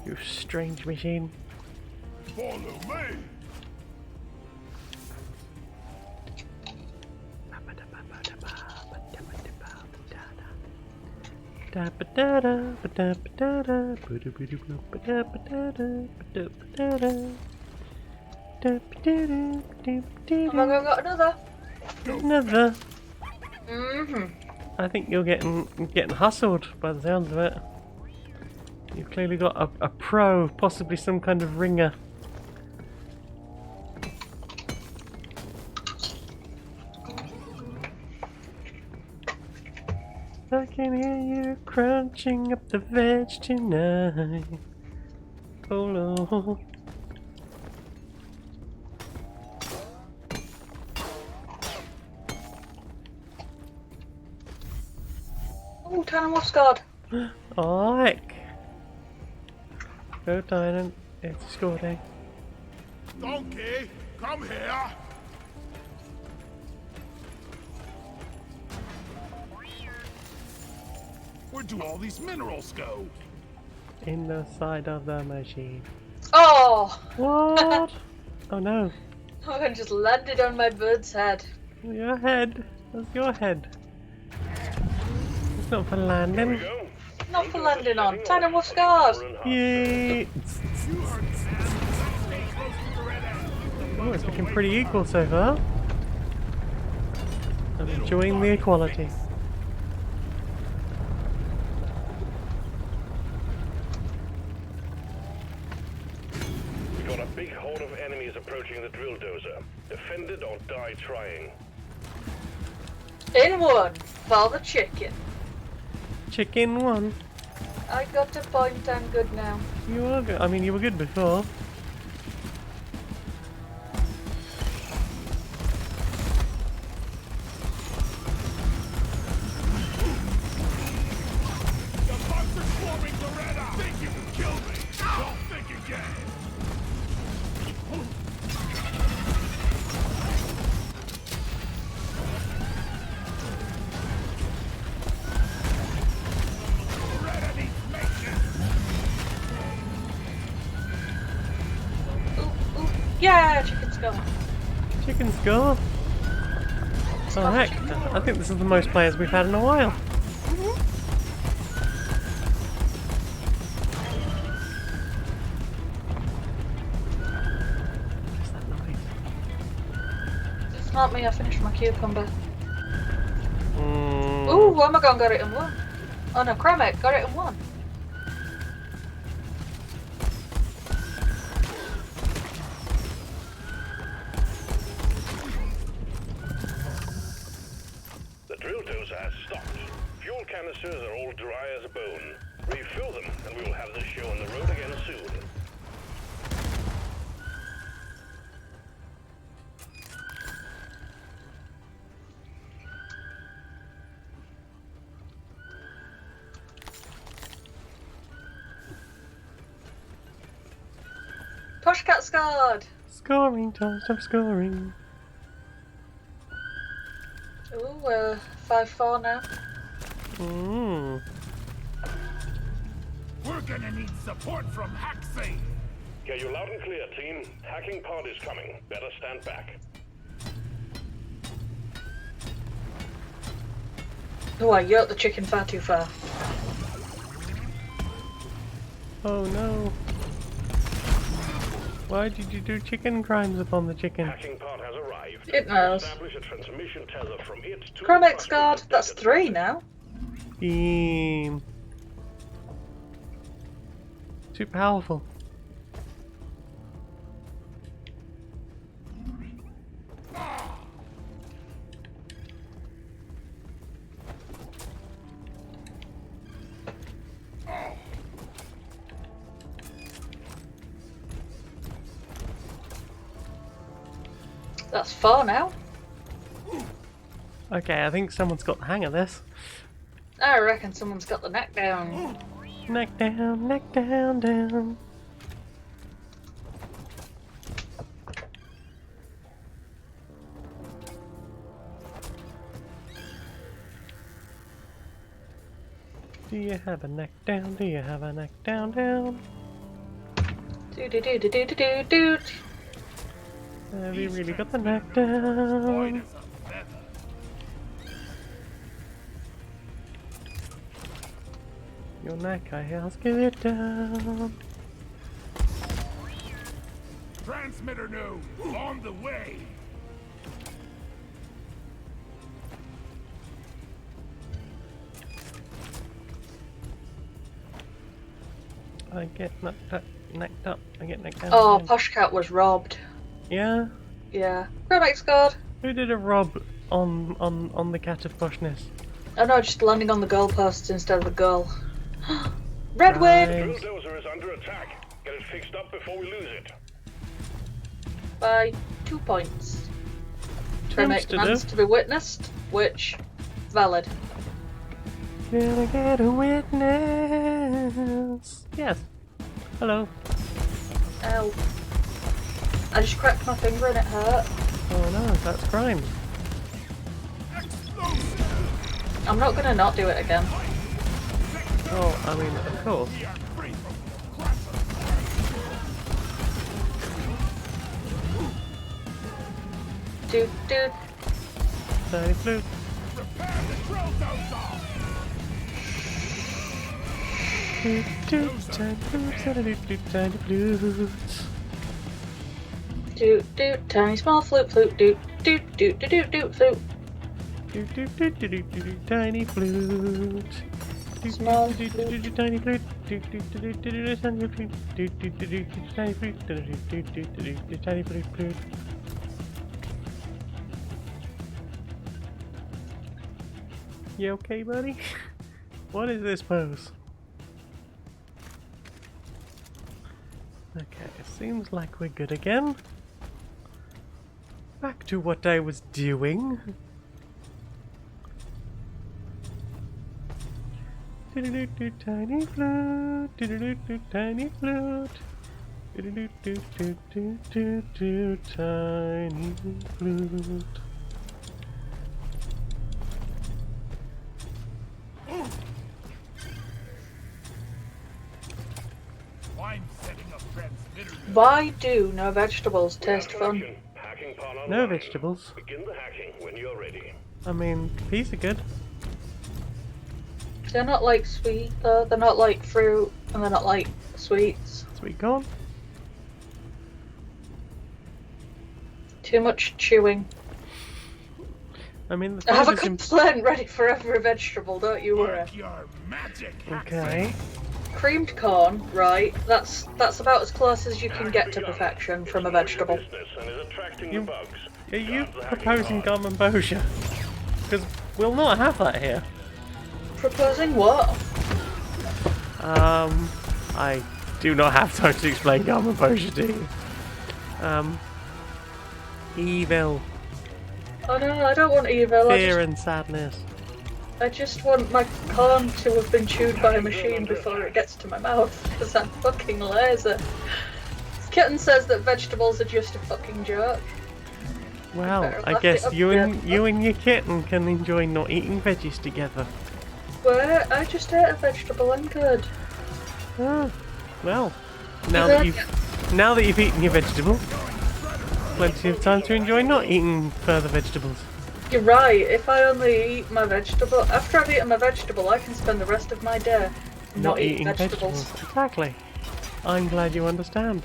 You strange machine. Follow me. Omegon got another. Another. Mm-hmm. I think you're getting hustled by the sounds of it. You've clearly got a pro, possibly some kind of ringer. I can hear you crunching up the veg tonight. Oh Lord. Ooh, Tanner Scarred. Oh heck. Go Tynant, it's a score day. Donkey, come here. Where do all these minerals go? In the side of the machine. Oh! What? Oh no. Omegon just landed on my bird's head. Your head. That's your head. It's not for Here we landing. go. Not for landing on. Tanner Scarred. Yay! Oh, it's looking pretty equal so far. I'm enjoying the equality. We got a big horde of enemies approaching the drill dozer. Defend it or die trying. In one for the chicken. Chicken one. I got a point, I'm good now. You are good. I mean, you were good before. The bugs are swarming Loretta. Think you can kill me? Don't think again. Loretta needs maintenance. Ooh, ooh. Yeah, chicken's gone. Chicken score. Oh heck, I think this is the most players we've had in a while. What's that noise? It's not me, I finished my cucumber. Mm. Ooh, Omegon got it in one. Oh no, Chromic got it in one. The drill dozer has stopped. Fuel canisters are all dry as a bone. Refill them, and we will have this show on the road again soon. Pushcat scored! Scoring time, stop scoring. Ooh, 5-4 now. Mm. We're gonna need support from Haxie. Hear you loud and clear, team. Hacking pod is coming. Better stand back. Oh, I yoked the chicken far too far. Oh no. Why did you do chicken crimes upon the chicken? Hacking pod has arrived. It knows. Establish a transmission tether from it to Chromex the guard, that's 3 now. Beam. Too powerful. That's 4 now. Okay, I think someone's got the hang of this. I reckon someone's got the neck down. Neck down, down. Do you have a neck down? Do you have a neck down? Do do do do do do do do. Have you really got the neck Light down? as a feather. Your neck, I ask, is it down? Transmitter node on the way. I get necked up. I get necked down. Oh, again. Pushcat was robbed. Yeah? Yeah. Chromex guard. Who did a rob on the cat of pushness? Oh no, just landing on the goalposts instead of the goal. Red Right. win! Bulldozer is under attack. Get it fixed up before we lose it. By 2 points. Chromex to demands do. to be witnessed, which, valid. Can I get a witness? Yes. Hello. Ow. I just cracked my finger and it hurt. Oh no, that's crime. I'm not gonna not do it again. Oh, I mean, of course. We are free from cluster. Do do. Tiny flute. Prepare the drill dozer. Tiny flute, tiny flute. Do do. Tiny small flute flute. Do do do do do do flute. Tiny flute. Small Tiny flute. Tiny flute. Tiny flute. Tiny flute. You okay, buddy? What is this pose? Okay, it seems like we're good again. Back to what I was doing. Tiny flute, tiny flute. Tiny flute. I'm setting up transmitter node. Why do no vegetables taste fun? Action. Hacking pod online. No vegetables. Begin the hacking when you're ready. I mean, peas are good. They're not like sweet though. They're not like fruit, and they're not like sweets. Sweet corn. Too much chewing. I mean, the I have a flavour's complaint ready for every vegetable, don't you worry. Work your magic, Okay. Creamed corn, right? That's about as close as you can get to perfection from a vegetable. Business and is attracting You- the bugs. Are you Guard the hacking proposing pod. gum and boscia? Because we'll not have that here. Proposing what? I do not have time to explain gum and boscia to you. Evil, Oh no, I don't want evil. fear and sadness. I just want my corn to have been chewed by a machine before it gets to my mouth, because I'm fucking lazy. Kitten says that vegetables are just a fucking joke. Well, Better I laugh guess it up you and again. you and your kitten can enjoy not eating veggies together. Where? I just ate a vegetable, I'm good. Ah, well, now that you've eaten your vegetable, plenty of time to enjoy not eating further vegetables. You're right, if I only eat my vegetable, after I've eaten my vegetable, I can spend the rest of my day not eating vegetables. Exactly. I'm glad you understand.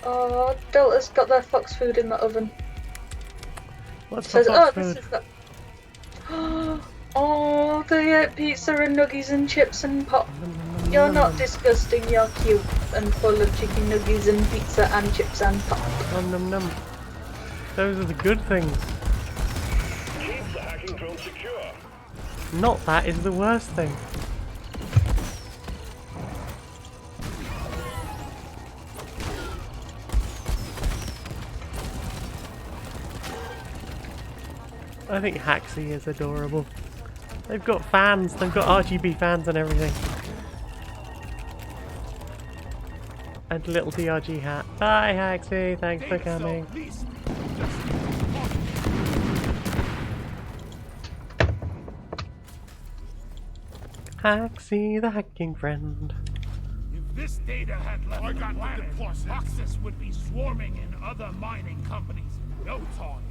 Oh, Delta's got their fox food in the oven. What's Says, for fox this food? is the... Oh, they ate pizza and nuggies and chips and pop. You're not disgusting, you're cute and full of chicken nuggies and pizza and chips and pop. Nom nom nom. Those are the good things. Keep the hacking drone secure. Not that is the worst thing. I think Haxie is adorable. They've got fans, they've got RGB fans and everything. And a little DRG hat. Bye Haxie, thanks for coming. Haxie the hacking friend. If this data had left the planet, boxes would be swarming in other mining companies in no time.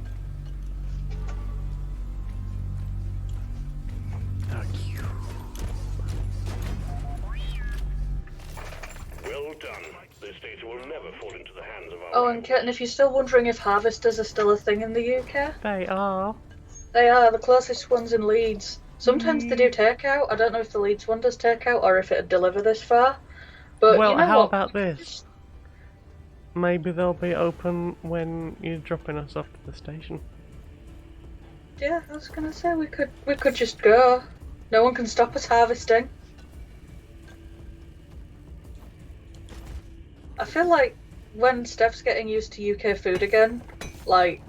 Well done. This data will never fall into the hands of our... Oh, and Kitten, if you're still wondering if harvesters are still a thing in the UK, They are. they are. The closest one's in Leeds. Sometimes they do takeout. I don't know if the Leeds one does takeout or if it'd deliver this far. But Well, you know how what? about this? Maybe they'll be open when you're dropping us off to the station. Yeah, I was gonna say we could just go. No one can stop us harvesting. I feel like when Steph's getting used to UK food again, like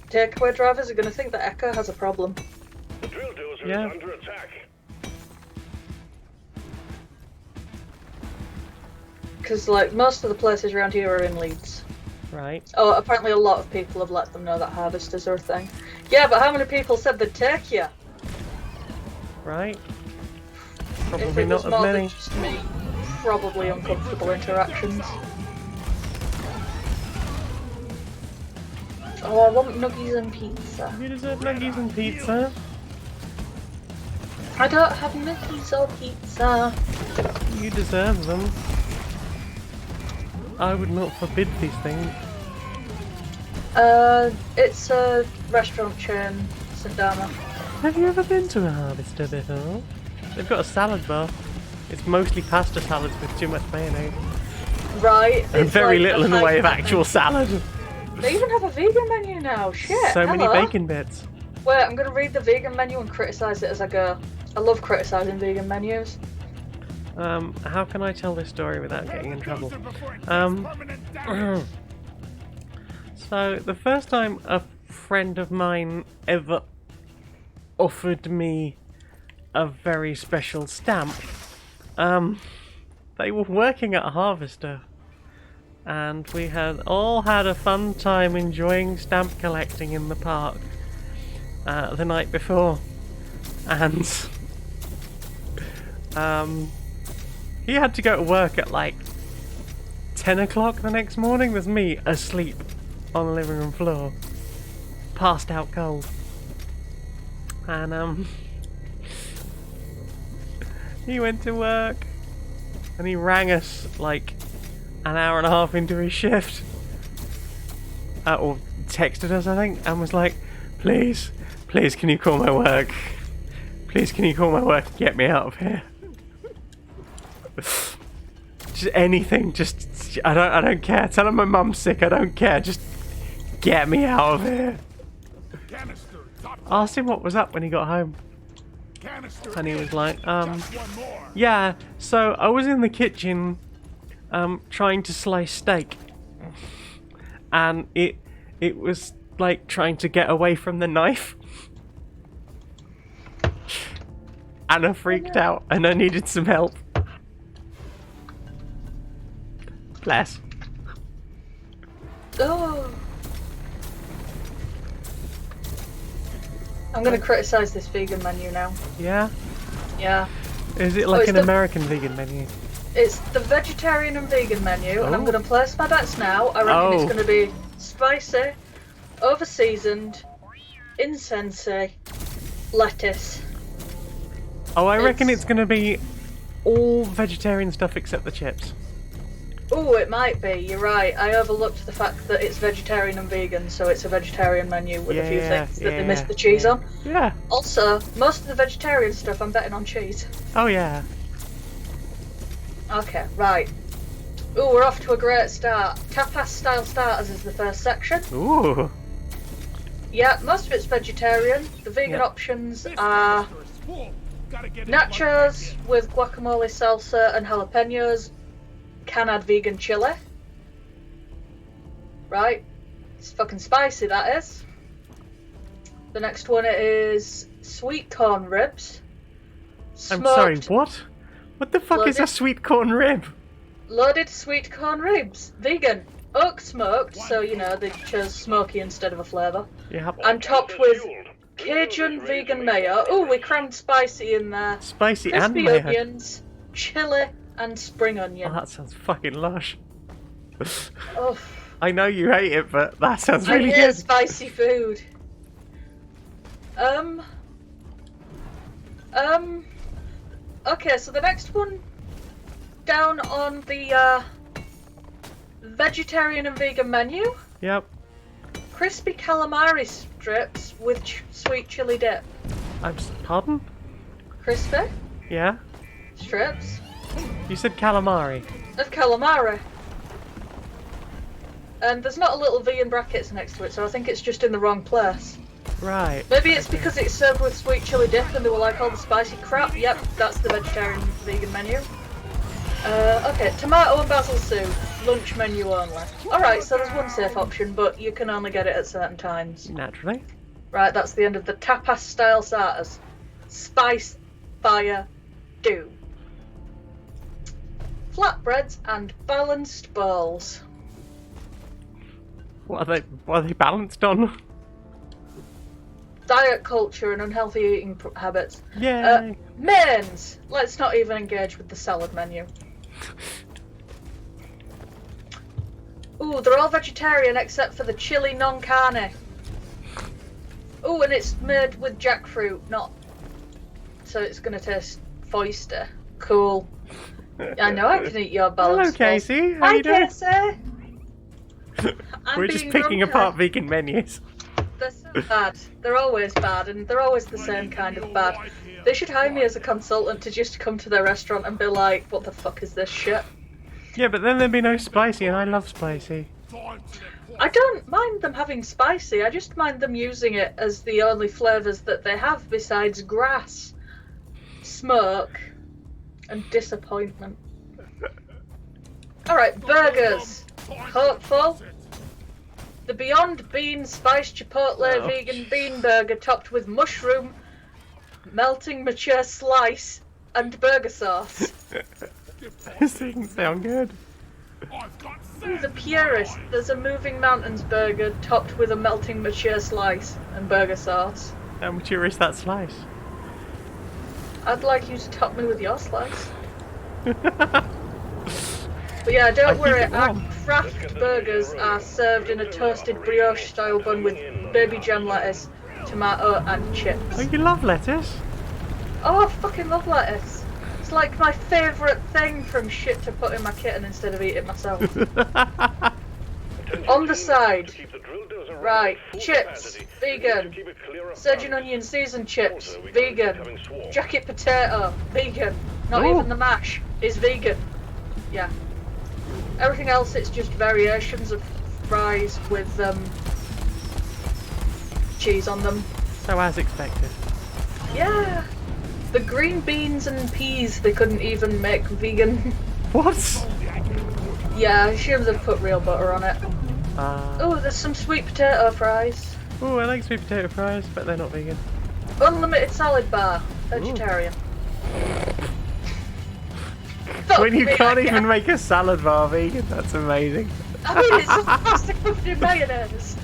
takeaway drivers are gonna think that Echo has a problem. The drill dozer Yeah. is under attack. Because like most of the places around here are in Leeds. Right. Oh, apparently a lot of people have let them know that harvesters are a thing. Yeah, but how many people said they'd take you? Right. If Probably it not was as more than many. just me, probably uncomfortable interactions. Oh, I want nuggies and pizza. You deserve nuggies and pizza. I don't have nuggies or pizza. You deserve them. I would not forbid these things. It's a restaurant chain, St. Dharma. Have you ever been to a harvester before? They've got a salad bar. It's mostly pasta salads with too much mayonnaise. Right. And it's very like little in the way of actual salad. They even have a vegan menu now. Shit. So many hello. bacon bits. Wait, I'm gonna read the vegan menu and criticise it as I go. I love criticising vegan menus. How can I tell this story without getting in trouble? Before it does Um, permanent damage. So, the first time a friend of mine ever offered me a very special stamp, they were working at a harvester, and we had all had a fun time enjoying stamp collecting in the park the night before, and he had to go to work at like 10 o'clock the next morning. There's me asleep on the living room floor, passed out cold, and he went to work and he rang us like an hour and a half into his shift, or texted us I think, and was like, please can you call my work, please can you call my work and get me out of here. Just anything, just I don't care. Tell him my mum's sick, I don't care, just get me out of here. Canister, top Asked him what was up when he got home, canister. and he was like, Just one more. yeah, so I was in the kitchen trying to slice steak, and it was like trying to get away from the knife, and I freaked out and I needed some help. Bless. Oh. I'm gonna criticise this vegan menu now. Yeah? Yeah. Is it like it's an American vegan menu? It's the vegetarian and vegan menu, and I'm gonna place my bets now. I reckon it's gonna be spicy, over-seasoned, insensate, lettuce. Oh, I reckon it's gonna be all vegetarian stuff except the chips. Oh, it might be. You're right. I overlooked the fact that it's vegetarian and vegan, so it's a vegetarian menu with a few things that they missed the cheese on. Yeah. Also, most of the vegetarian stuff I'm betting on cheese. Oh yeah. Okay, right. Ooh, we're off to a great start. Tapas style starters is the first section. Ooh. Yeah, most of it's vegetarian. The vegan options are nachos with guacamole, salsa, and jalapenos. Can add vegan chili. Right. It's fucking spicy, that is. The next one is sweet corn ribs. I'm sorry, what? What the fuck is a sweet corn rib? Loaded sweet corn ribs. Vegan. Oak smoked, so you know, they chose smoky instead of a flavour. Yeah. And topped with Cajun vegan mayo. Ooh, we crammed spicy in there. Spicy crispy and mayo. onions, chili, and spring onion. Oh, that sounds fucking lush. Oh, I know you hate it, but that sounds really I hate good. spicy food. Okay, so the next one down on the vegetarian and vegan menu. Yep. Crispy calamari strips with sweet chili dip. Pardon? Crispy Yeah? strips You said calamari. of calamari. And there's not a little V in brackets next to it, so I think it's just in the wrong place. Right. Maybe it's because it's served with sweet chili dip and they were like all the spicy crap. Yep, that's the vegetarian vegan menu. Okay, tomato and basil soup, lunch menu only. Alright, so there's one safe option, but you can only get it at certain times. Naturally. Right, that's the end of the tapas style starters. Spice, fire, do. Flatbreads and balanced bowls. What are they balanced on? Diet culture and unhealthy eating habits. Yay! Mains! Let's not even engage with the salad menu. Ooh, they're all vegetarian except for the chili non carne. Ooh, and it's made with jackfruit, not... So it's gonna taste foister. Cool. I know I can eat your balanced Hello, bowls. Casey. How Hi, you doing? Casey! We're just picking apart vegan menus. They're so bad. They're always bad, and they're always the same kind of bad. They should hire me as a consultant to just come to their restaurant and be like, what the fuck is this shit? Yeah, but then there'd be no spicy, and I love spicy. I don't mind them having spicy, I just mind them using it as the only flavours that they have besides grass, smoke, and disappointment. Alright, burgers. Hopeful. The Beyond Bean Spiced Chipotle Vegan Bean Burger topped with mushroom, melting mature slice, and burger sauce. These things sound good. Ooh, the purist. There's a Moving Mountains burger topped with a melting mature slice and burger sauce. How mature is that slice? I'd like you to top me with your slice. But yeah, don't worry, our craft burgers are served in a toasted brioche style bun with baby jam lettuce, tomato and chips. Oh, you love lettuce? Oh, I fucking love lettuce. It's like my favourite thing from shit to put in my kitten instead of eating myself. On the side, right, chips, vegan. Surgeon onion seasoned chips, vegan. Jacket potato, vegan. Not even the mash is vegan. Yeah. Everything else, it's just variations of fries with cheese on them. So as expected. Yeah. The green beans and peas, they couldn't even make vegan. What? Yeah, I assume they've put real butter on it. Oh, there's some sweet potato fries. Oh, I like sweet potato fries, but they're not vegan. Unlimited salad bar, vegetarian. When you can't even make a salad bar vegan, that's amazing. I mean, it's pasta covered in mayonnaise.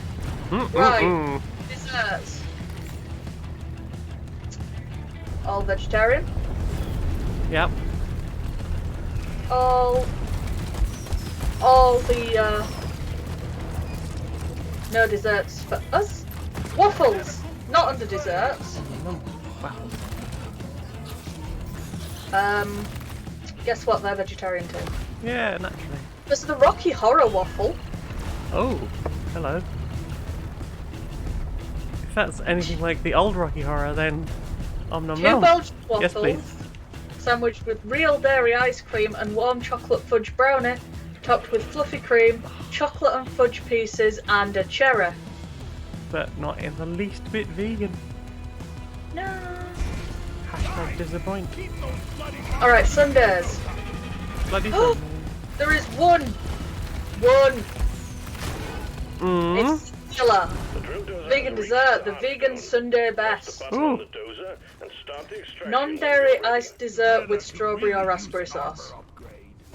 Right, desserts. All vegetarian. Yep. All the no desserts for us. Waffles, not under desserts. Guess what? They're vegetarian too. Yeah, naturally. There's the Rocky Horror waffle. Oh, hello. If that's anything like the old Rocky Horror, then nom nom Two nom. Belgian waffles, Yes, please. sandwiched with real dairy ice cream and warm chocolate fudge brownie, topped with fluffy cream, chocolate and fudge pieces, and a cherry. But not in the least bit vegan. No. Hashtag disappoint. Alright, Sundays. Bloody There is one. It's killer. Vegan dessert, the vegan Sunday best. Ooh. Non-dairy iced dessert with strawberry or raspberry sauce.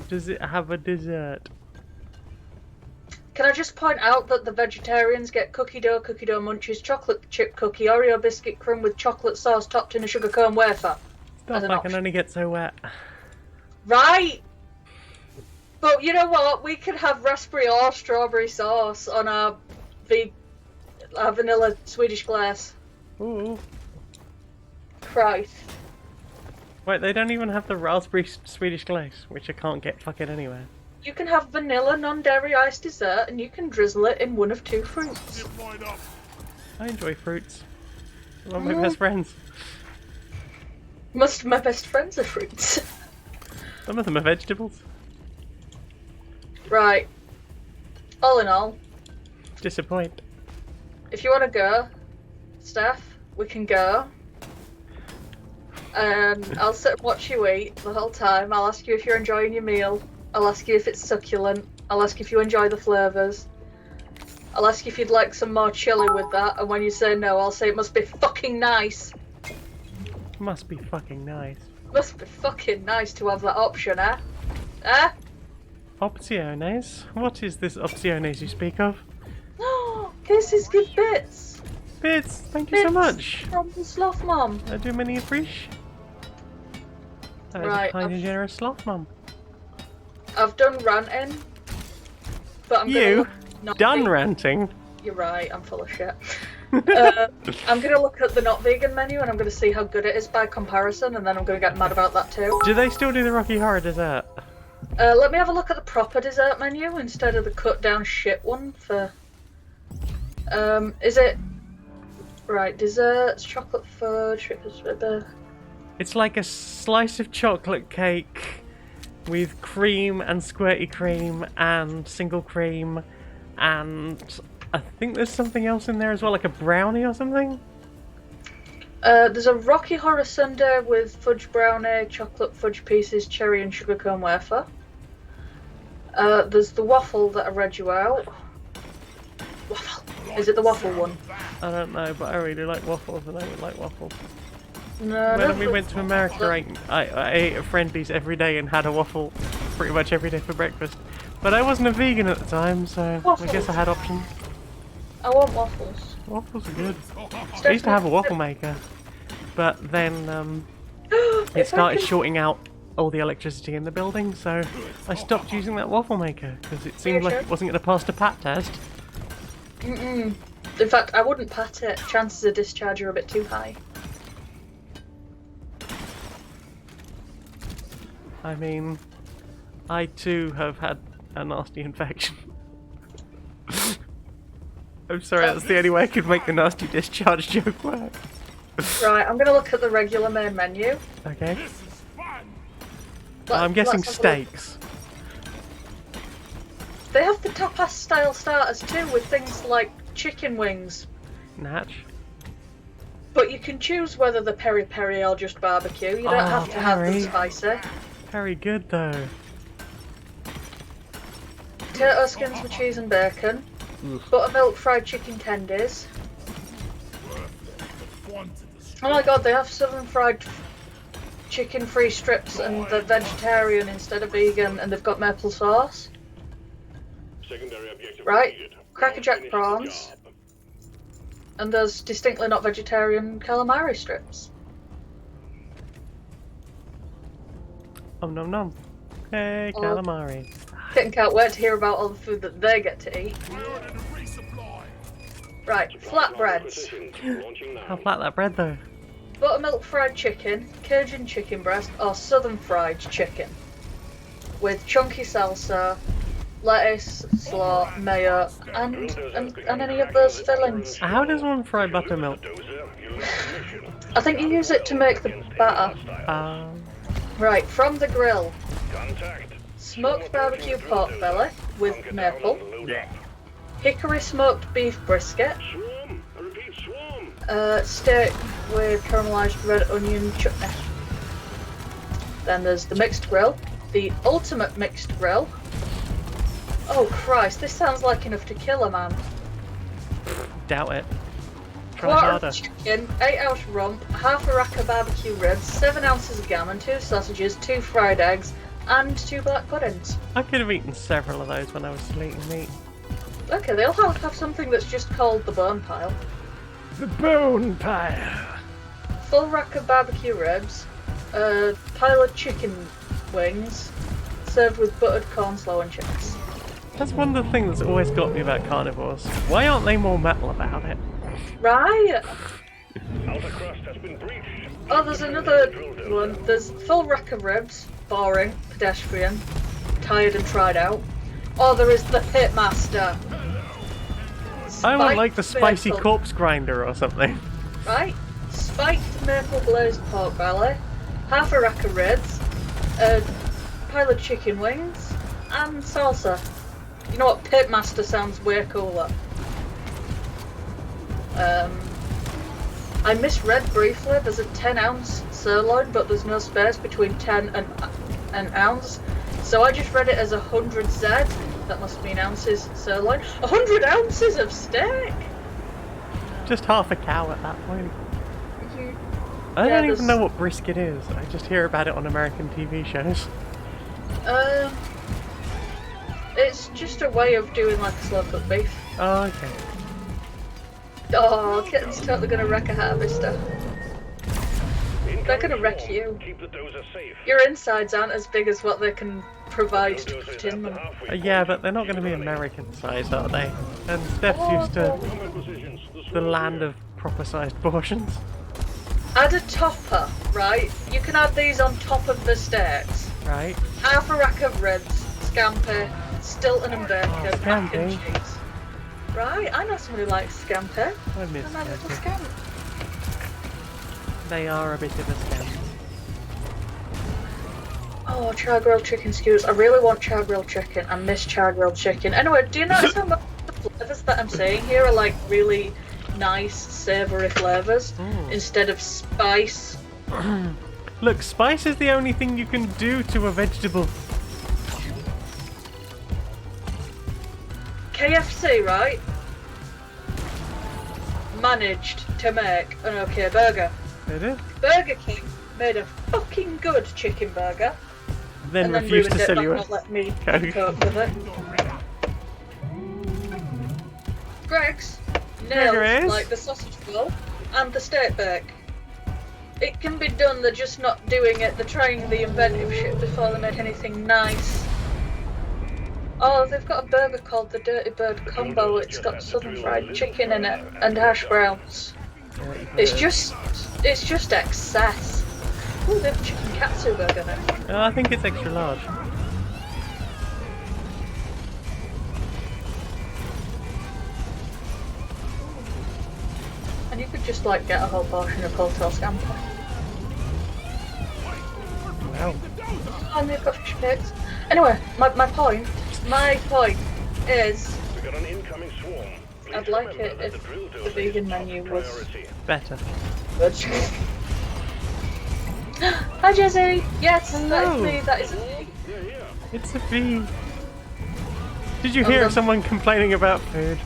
Does it have a dessert? Can I just point out that the vegetarians get cookie dough munchies, chocolate chip cookie, Oreo biscuit crumb with chocolate sauce topped in a sugar cone wafer. Stuff I can only get so wet. Right! But you know what? We could have raspberry or strawberry sauce on our vanilla Swedish glass. Ooh. Christ. Wait, they don't even have the raspberry Swedish glaze, which I can't get fucking anywhere. You can have vanilla non-dairy iced dessert and you can drizzle it in one of two fruits. I enjoy fruits. They're one of my best friends. Most of my best friends are fruits. Some of them are vegetables. Right. All in all, Disappoint. if you want to go, Steph, we can go. I'll sit and watch you eat the whole time. I'll ask you if you're enjoying your meal. I'll ask you if it's succulent. I'll ask if you enjoy the flavours. I'll ask if you'd like some more chili with that, and when you say no, I'll say it must be fucking nice. Must be fucking nice. Must be fucking nice to have that option, eh? Eh? Opciones? What is this opciones you speak of? Kisses give bits. Bits, thank you so much. From the sloth mom. I do many appreciate. That is Right, a kind and I've- generous sloth mum. I've done ranting, but I'm You gonna done ranting? You're right, I'm full of shit. I'm gonna look at the not vegan menu and I'm gonna see how good it is by comparison, and then I'm gonna get mad about that too. Do they still do the Rocky Horror dessert? Let me have a look at the proper dessert menu instead of the cut down shit one for. Is it right? Desserts, chocolate fudge. It's like a slice of chocolate cake with cream and squirty cream and single cream, and I think there's something else in there as well, like a brownie or something. There's a Rocky Horror Sundae with fudge brownie, chocolate fudge pieces, cherry and sugar cone wafer. There's the waffle that I read you out. Waffle. Is it the waffle one? I don't know, but I really like waffles, and I would like waffles. No. When we went to America, I ate at Friendly's every day and had a waffle pretty much every day for breakfast. But I wasn't a vegan at the time, so I guess I had options. I want waffles. Waffles are good. I used to have a waffle maker, but then it started shorting out all the electricity in the building, so I stopped using that waffle maker because it seemed like it wasn't going to pass the PAT test. In fact, I wouldn't pat it. Chances of discharge are a bit too high. I mean, I too have had a nasty infection. I'm sorry, that's the only way I could make the nasty discharge joke work. Right, I'm gonna look at the regular main menu. Okay. This is fun. I'm guessing Let's have a look. steaks. They have the tapas style starters too, with things like chicken wings. Natch. But you can choose whether they're peri peri or just barbecue. You don't have to have them peri. spicy. Very good though. Potato skins with cheese and bacon. Buttermilk fried chicken tendies. Oh my god, they have southern fried chicken free strips and they're vegetarian instead of vegan, and they've got maple sauce. Secondary objective Right, completed. crackerjack Finish the prawns. job. And there's distinctly not vegetarian calamari strips. Om nom nom. Hey, Oh. calamari. Can't wait to hear about all the food that they get to eat. I ordered a resupply. Right, flatbreads. Position. Launching now. How flat that bread though. Buttermilk fried chicken, Cajun chicken breast, or southern fried chicken. With chunky salsa, lettuce, slaw, mayo, and any of those fillings. How does one fry buttermilk? I think you use it to make the batter. Right, from the grill. Contact. Smoked barbecue pork belly with maple. Yeah. Hickory smoked beef brisket. Swarm. I repeat, swarm. Steak with caramelised red onion chutney. Then there's the mixed grill. The ultimate mixed grill. Oh Christ, this sounds like enough to kill a man. Doubt it. Try Quarter harder. of chicken, 8-ounce rump, half a rack of barbecue ribs, 7 ounces of gammon, 2 sausages, 2 fried eggs, and 2 black puddings. I could have eaten several of those when I was still eating meat. Okay, they'll have something that's just called the bone pile. The bone pile. Full rack of barbecue ribs, a pile of chicken wings, served with buttered corn slaw and chips. That's one of the things that's always got me about carnivores. Why aren't they more metal about it? Right! Outer crust has been breached. Oh, there's another one. There's full rack of ribs, boring, pedestrian, tired and tried out. Oh, there is the Pitmaster. I want like the spicy maple. corpse grinder or something. Right? Spiked maple glazed pork belly, half a rack of ribs, a pile of chicken wings, and salsa. You know what? Pitmaster sounds way cooler. I misread briefly. There's a 10-ounce sirloin, but there's no space between 10 and an ounce. So I just read it as 100 Z. That must mean ounces sirloin. 100 ounces of steak! Just half a cow at that point. I Yeah, don't there's- even know what brisket is. I just hear about it on American TV shows. It's just a way of doing like a slow cooked beef. Oh, okay. Oh, kitten's totally gonna wreck a harvester. They're gonna wreck you. Keep the dozer safe. Your insides aren't as big as what they can provide to put in them. Yeah, but they're not going to be American size, are they? And Steph's used to the land of proper sized portions. Add a topper, right? You can add these on top of the steaks. Right? Half a rack of ribs, scampi, Stilton and bacon, Oh, mac and scampi. cheese. Right, I know somebody who likes scampi. I miss And a little scampi. scampi. They are a bit of a scam. Oh, char-grilled chicken skews. I really want char-grilled chicken. I miss char-grilled chicken. Anyway, do you notice how much the flavours that I'm saying here are like really nice, savoury flavours instead of spice? Look, spice is the only thing you can do to a vegetable. KFC, right? Managed to make an okay burger. They did. Burger King made a fucking good chicken burger. Then and refused to ruined it sell by you not a let me Coke. cope with it. Greg's nails Greg's. like the sausage roll and the steak bake. It can be done, they're just not doing it. They're trying the inventive shit before they make anything nice. Oh, they've got a burger called the Dirty Bird Combo. It's got southern fried chicken in it and hash browns. It's just excess. Ooh, they have a chicken katsu burger now. I think it's extra large. And you could just like get a whole portion of hotel scampi. Wow. And they've got fish cakes. Anyway, my point is, We got an incoming swarm. Please I'd like remember it that if drill the dozer vegan is top menu was priority. Better. good. Hi Jesse! Yes, that Hello. is me, that is me. It's a bee. Did you hear someone complaining about food?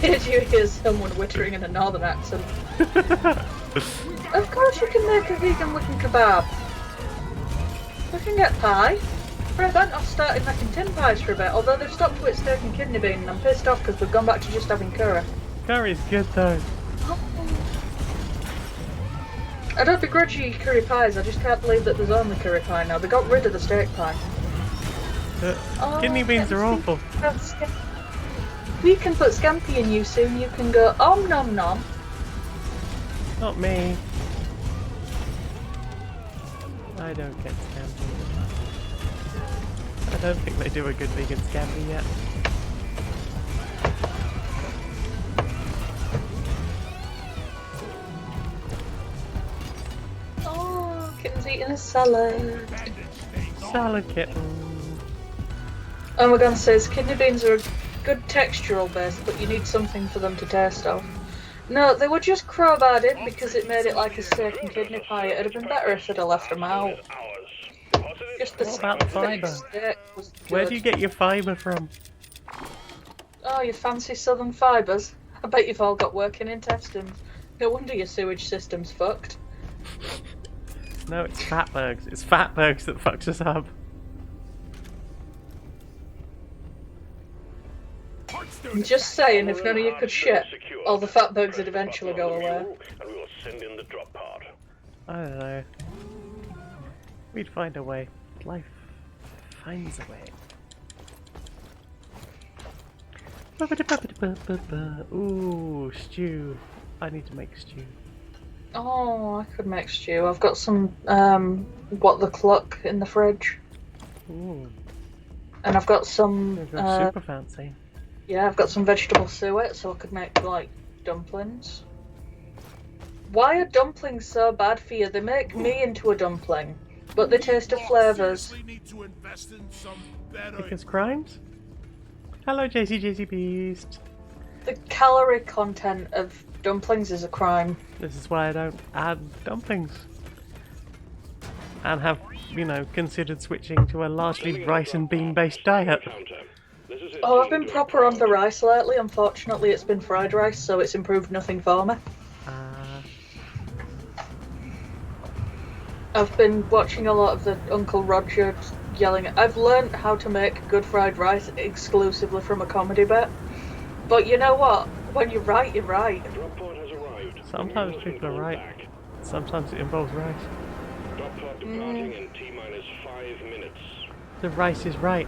Did you hear someone whittering in a northern accent? Of course you can make a vegan wiccan kebab. We can get pie. Fred I've started making tin pies for a bit, although they've stopped with steak and kidney bean, and I'm pissed off because we've gone back to just having curry. Curry's good though. I don't begrudge you curry pies, I just can't believe that there's only curry pie now. They got rid of the steak pie. Kidney beans are awful. We can put scampi in you soon, you can go om nom nom. Not me. I don't get scampi. I don't think they do a good vegan scampi yet. Oh, kitten's eating a salad. Salad kitten. Oh my god, says kidney beans are a good textural base, but you need something for them to taste of. No, they were just crowbarred in because it made it like a steak and kidney pie. It'd have been better if they'd have left them out. Just the What about the fibre? Where do you get your fibre from? Oh, you fancy southern fibres? I bet you've all got working intestines. No wonder your sewage system's fucked. No, it's fatbergs. It's fatbergs that fucks us up. I'm just saying, if none of you could shit, all the fatbergs would eventually go away. And we will send in the drop pod. I don't know. We'd find a way. Life finds a way. Ooh, stew. I need to make stew. Oh, I could make stew. I've got some, what the cluck in the fridge. Ooh. And I've got some, super fancy. Yeah, I've got some vegetable suet, so I could make, like, dumplings. Why are dumplings so bad for you? They make me into a dumpling, but they taste of flavours. Because crimes? Hello, JC Beast. The calorie content of dumplings is a crime. This is why I don't add dumplings. And have, you know, considered switching to a largely rice and bean based diet. Oh, I've been proper on the rice lately. Unfortunately, it's been fried rice, so it's improved nothing for me. I've been watching a lot of the Uncle Roger yelling. I've learned how to make good fried rice exclusively from a comedy bit. But you know what? When you're right, you're right. Sometimes people are right. Sometimes it involves rice. Drop pod departing in T-minus 5 minutes. The rice is right.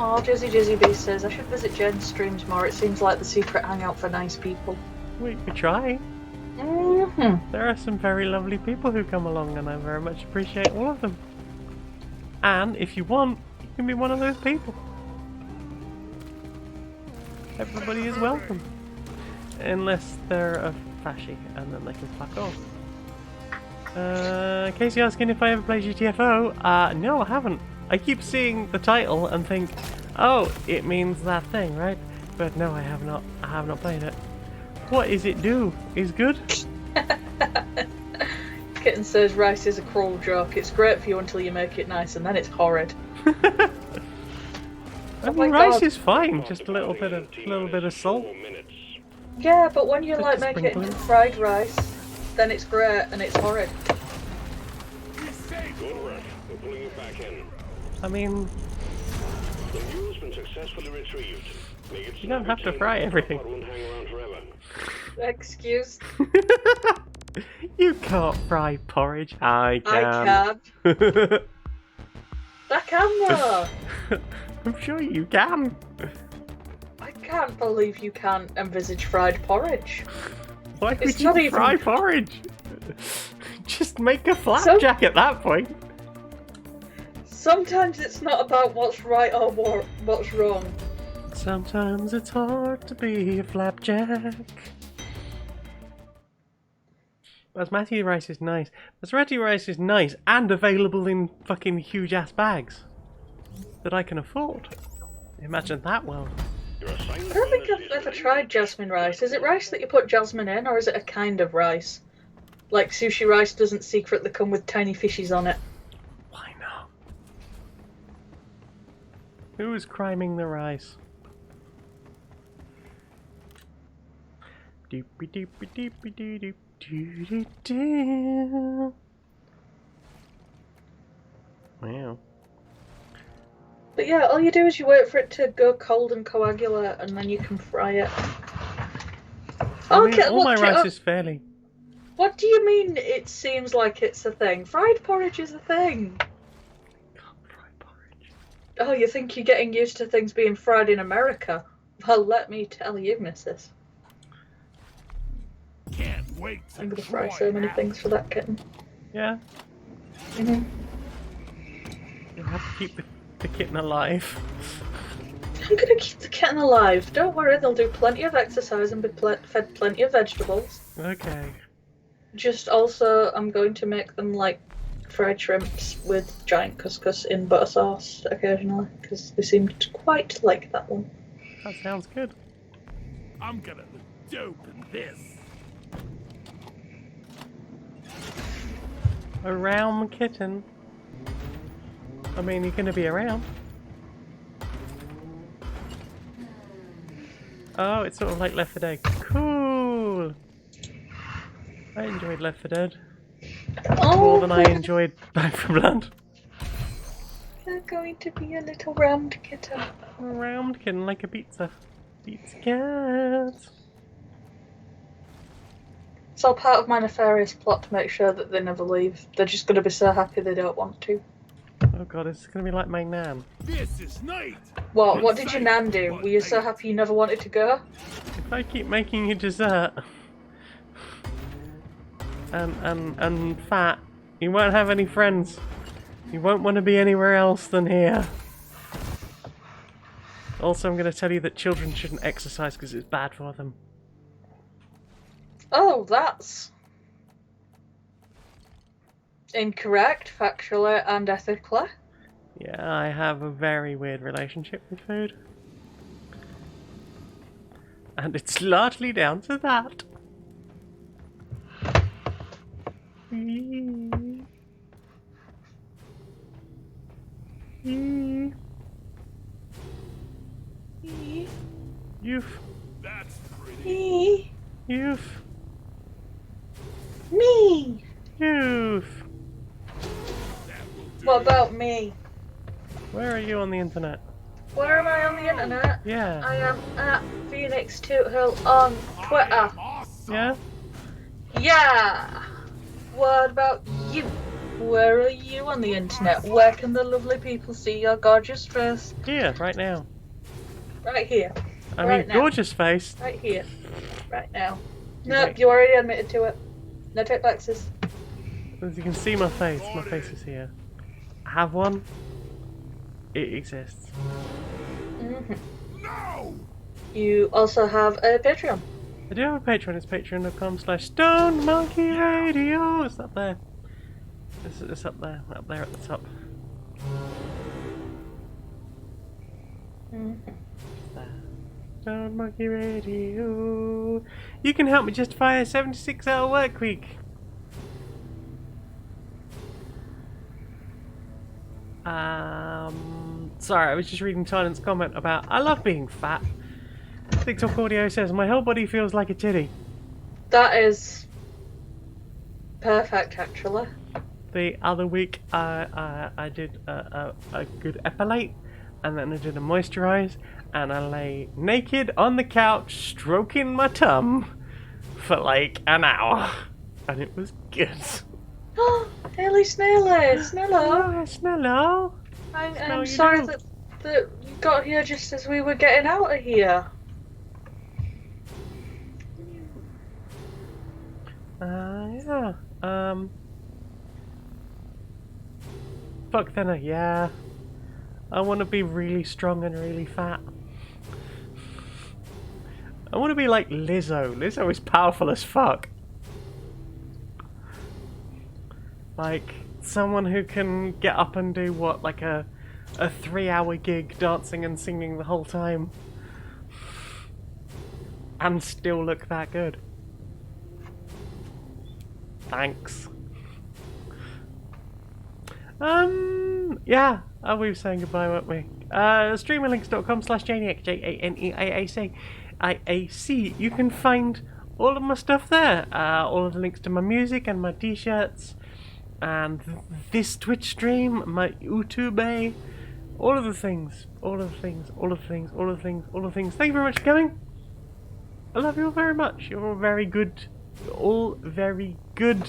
Oh, Jizzy B says, I should visit Jen's streams more. It seems like the secret hangout for nice people. We try. There are some very lovely people who come along, and I very much appreciate all of them. And if you want, you can be one of those people. Everybody is welcome. Unless they're a fascie, and then they can fuck off. Casey asking if I ever played GTFO. No, I haven't. I keep seeing the title and think, oh, it means that thing, right? But no, I have not. I have not played it. What is it do? Is good? Kitten says rice is a cruel joke. It's great for you until you make it nice, and then it's horrid. I mean, rice is fine. Just a little bit of salt. Yeah, but when you like make it into fried rice, then it's great and it's horrid. I mean, The mule's been successfully retrieved. you don't have to fry everything. Excuse? You can't fry porridge. I can. I can. I can though. I'm sure you can. I can't believe you can't envisage fried porridge. Why would you fry porridge? Just make a flapjack at that point. Sometimes it's not about what's right or what's wrong. Sometimes it's hard to be a flapjack. Basmati rice is nice. Basmati rice is nice and available in fucking huge ass bags that I can afford. Imagine that world. I don't think I've ever tried jasmine rice. Is it rice that you put jasmine in, or is it a kind of rice? Like sushi rice doesn't secretly come with tiny fishies on it. Why not? Who is criming the rice? Doopy doopy doopy doop doop doo doo doo. Wow. But yeah, all you do is you wait for it to go cold and coagulate, and then you can fry it. I mean, all my rice is fairly... What do you mean it seems like it's a thing? Fried porridge is a thing. Fried porridge. Oh, you think you're getting used to things being fried in America? Well, let me tell you, missus. Can't wait to I'm gonna fry so many things for that kitten. Yeah? Mhm. You'll have to keep the kitten alive. I'm gonna keep the kitten alive. Don't worry, they'll do plenty of exercise and be fed plenty of vegetables. Okay. Just also, I'm going to make them like fried shrimps with giant couscous in butter sauce occasionally, because they seem to quite like that one. That sounds good. I'm gonna look dope in this. A round kitten. I mean, you're gonna be around. Oh, it's sort of like Left 4 Dead. Cool! I enjoyed Left 4 Dead more than I enjoyed Back 4 Blood. They're going to be a little round kitten. A round kitten like a pizza. Pizza cat. It's all part of my nefarious plot to make sure that they never leave. They're just going to be so happy they don't want to. Oh god, it's gonna be like my nan. This is night. What did your nan do? Were you so happy you never wanted to go? If I keep making you dessert and fat, you won't have any friends. You won't want to be anywhere else than here. Also, I'm going to tell you that children shouldn't exercise because it's bad for them. Oh, that's incorrect, factually and ethically. Yeah, I have a very weird relationship with food. And it's largely down to that. You've. That's pretty. You've. Me. You've. What about me? Where are you on the internet? Where am I on the internet? Yeah. I am at Phoenix Toothill on Twitter. Awesome. Yeah? Yeah. What about you? Where are you on the internet? Where can the lovely people see your gorgeous face? Here, right now. Right here. I Right mean, now. gorgeous face. Right here. Right now. You're Nope, right. you already admitted to it. No take backsies. As you can see my face is here. I have one. It exists. No. You also have a Patreon. I do have a Patreon. It's patreon.com/StoneMonkeyRadio. It's up there. It's up there at the top. Stone Monkey Radio. You can help me justify a 76-hour work week. Sorry, I was just reading Tyrant's comment about I love being fat. TikTok Audio says my whole body feels like a titty. That is perfect, actually. The other week I did a good epilate, and then I did a moisturize, and I lay naked on the couch stroking my tum for like an hour, and it was good. Haley Snaily, Snello. Oh, Snello. I'm sorry that you got here just as we were getting out of here. Yeah. Fuck thinner, yeah. I want to be really strong and really fat. I want to be like Lizzo. Lizzo is powerful as fuck. Like, someone who can get up and do what, like a 3-hour gig dancing and singing the whole time. And still look that good. Thanks. Yeah, we were saying goodbye, weren't we? Streamerlinks.com/Janiac, JANEIAC. You can find all of my stuff there. All of the links to my music and my t-shirts and this Twitch stream, my YouTube, all of the things, all of the things, all of the things, all of the things, all of the things. Thank you very much for coming. I love you all very much. You're all very good. You're all very good.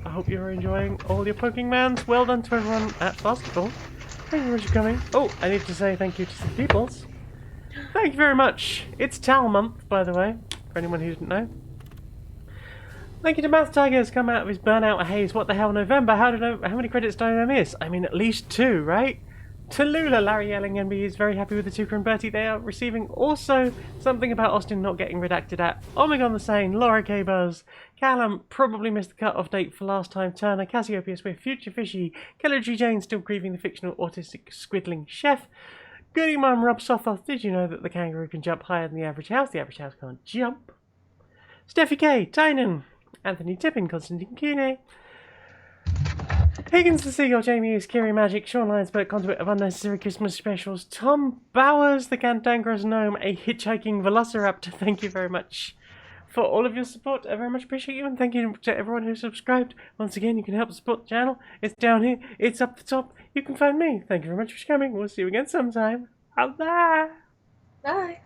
I hope you're enjoying all your Pokemans. Well done to everyone at basketball. Thank you very much for coming. Oh, I need to say thank you to some peoples. Thank you very much. It's Towel Month, by the way, for anyone who didn't know. Thank you to Math Tiger's come out of his burnout haze. What the hell, November? How many credits did I miss? I mean, at least 2, right? Tallulah, Larry Yelling NB is very happy with the Tuka and Bertie. They are receiving also something about Austin not getting redacted at. Omegon the Sane, Laura K. Buzz, Callum probably missed the cut-off date for last time, Turner, Cassiopeia Swift, Future Fishy, Keller G. Jane still grieving the fictional autistic squiddling chef. Goody Mum Rob Sothoth, did you know that the kangaroo can jump higher than the average house? The average house can't jump. Steffi K, Tynan, Anthony Tippin, Constantine Cune, Higgins the Seagull, Jamie is Kiri Magic, Sean Lyonsberg, conduit of unnecessary Christmas specials, Tom Bowers, the Cantankerous Gnome, a hitchhiking Velociraptor. Thank you very much for all of your support. I very much appreciate you, and thank you to everyone who subscribed. Once again, you can help support the channel. It's down here. It's up the top. You can find me. Thank you very much for coming. We'll see you again sometime. Bye. Bye.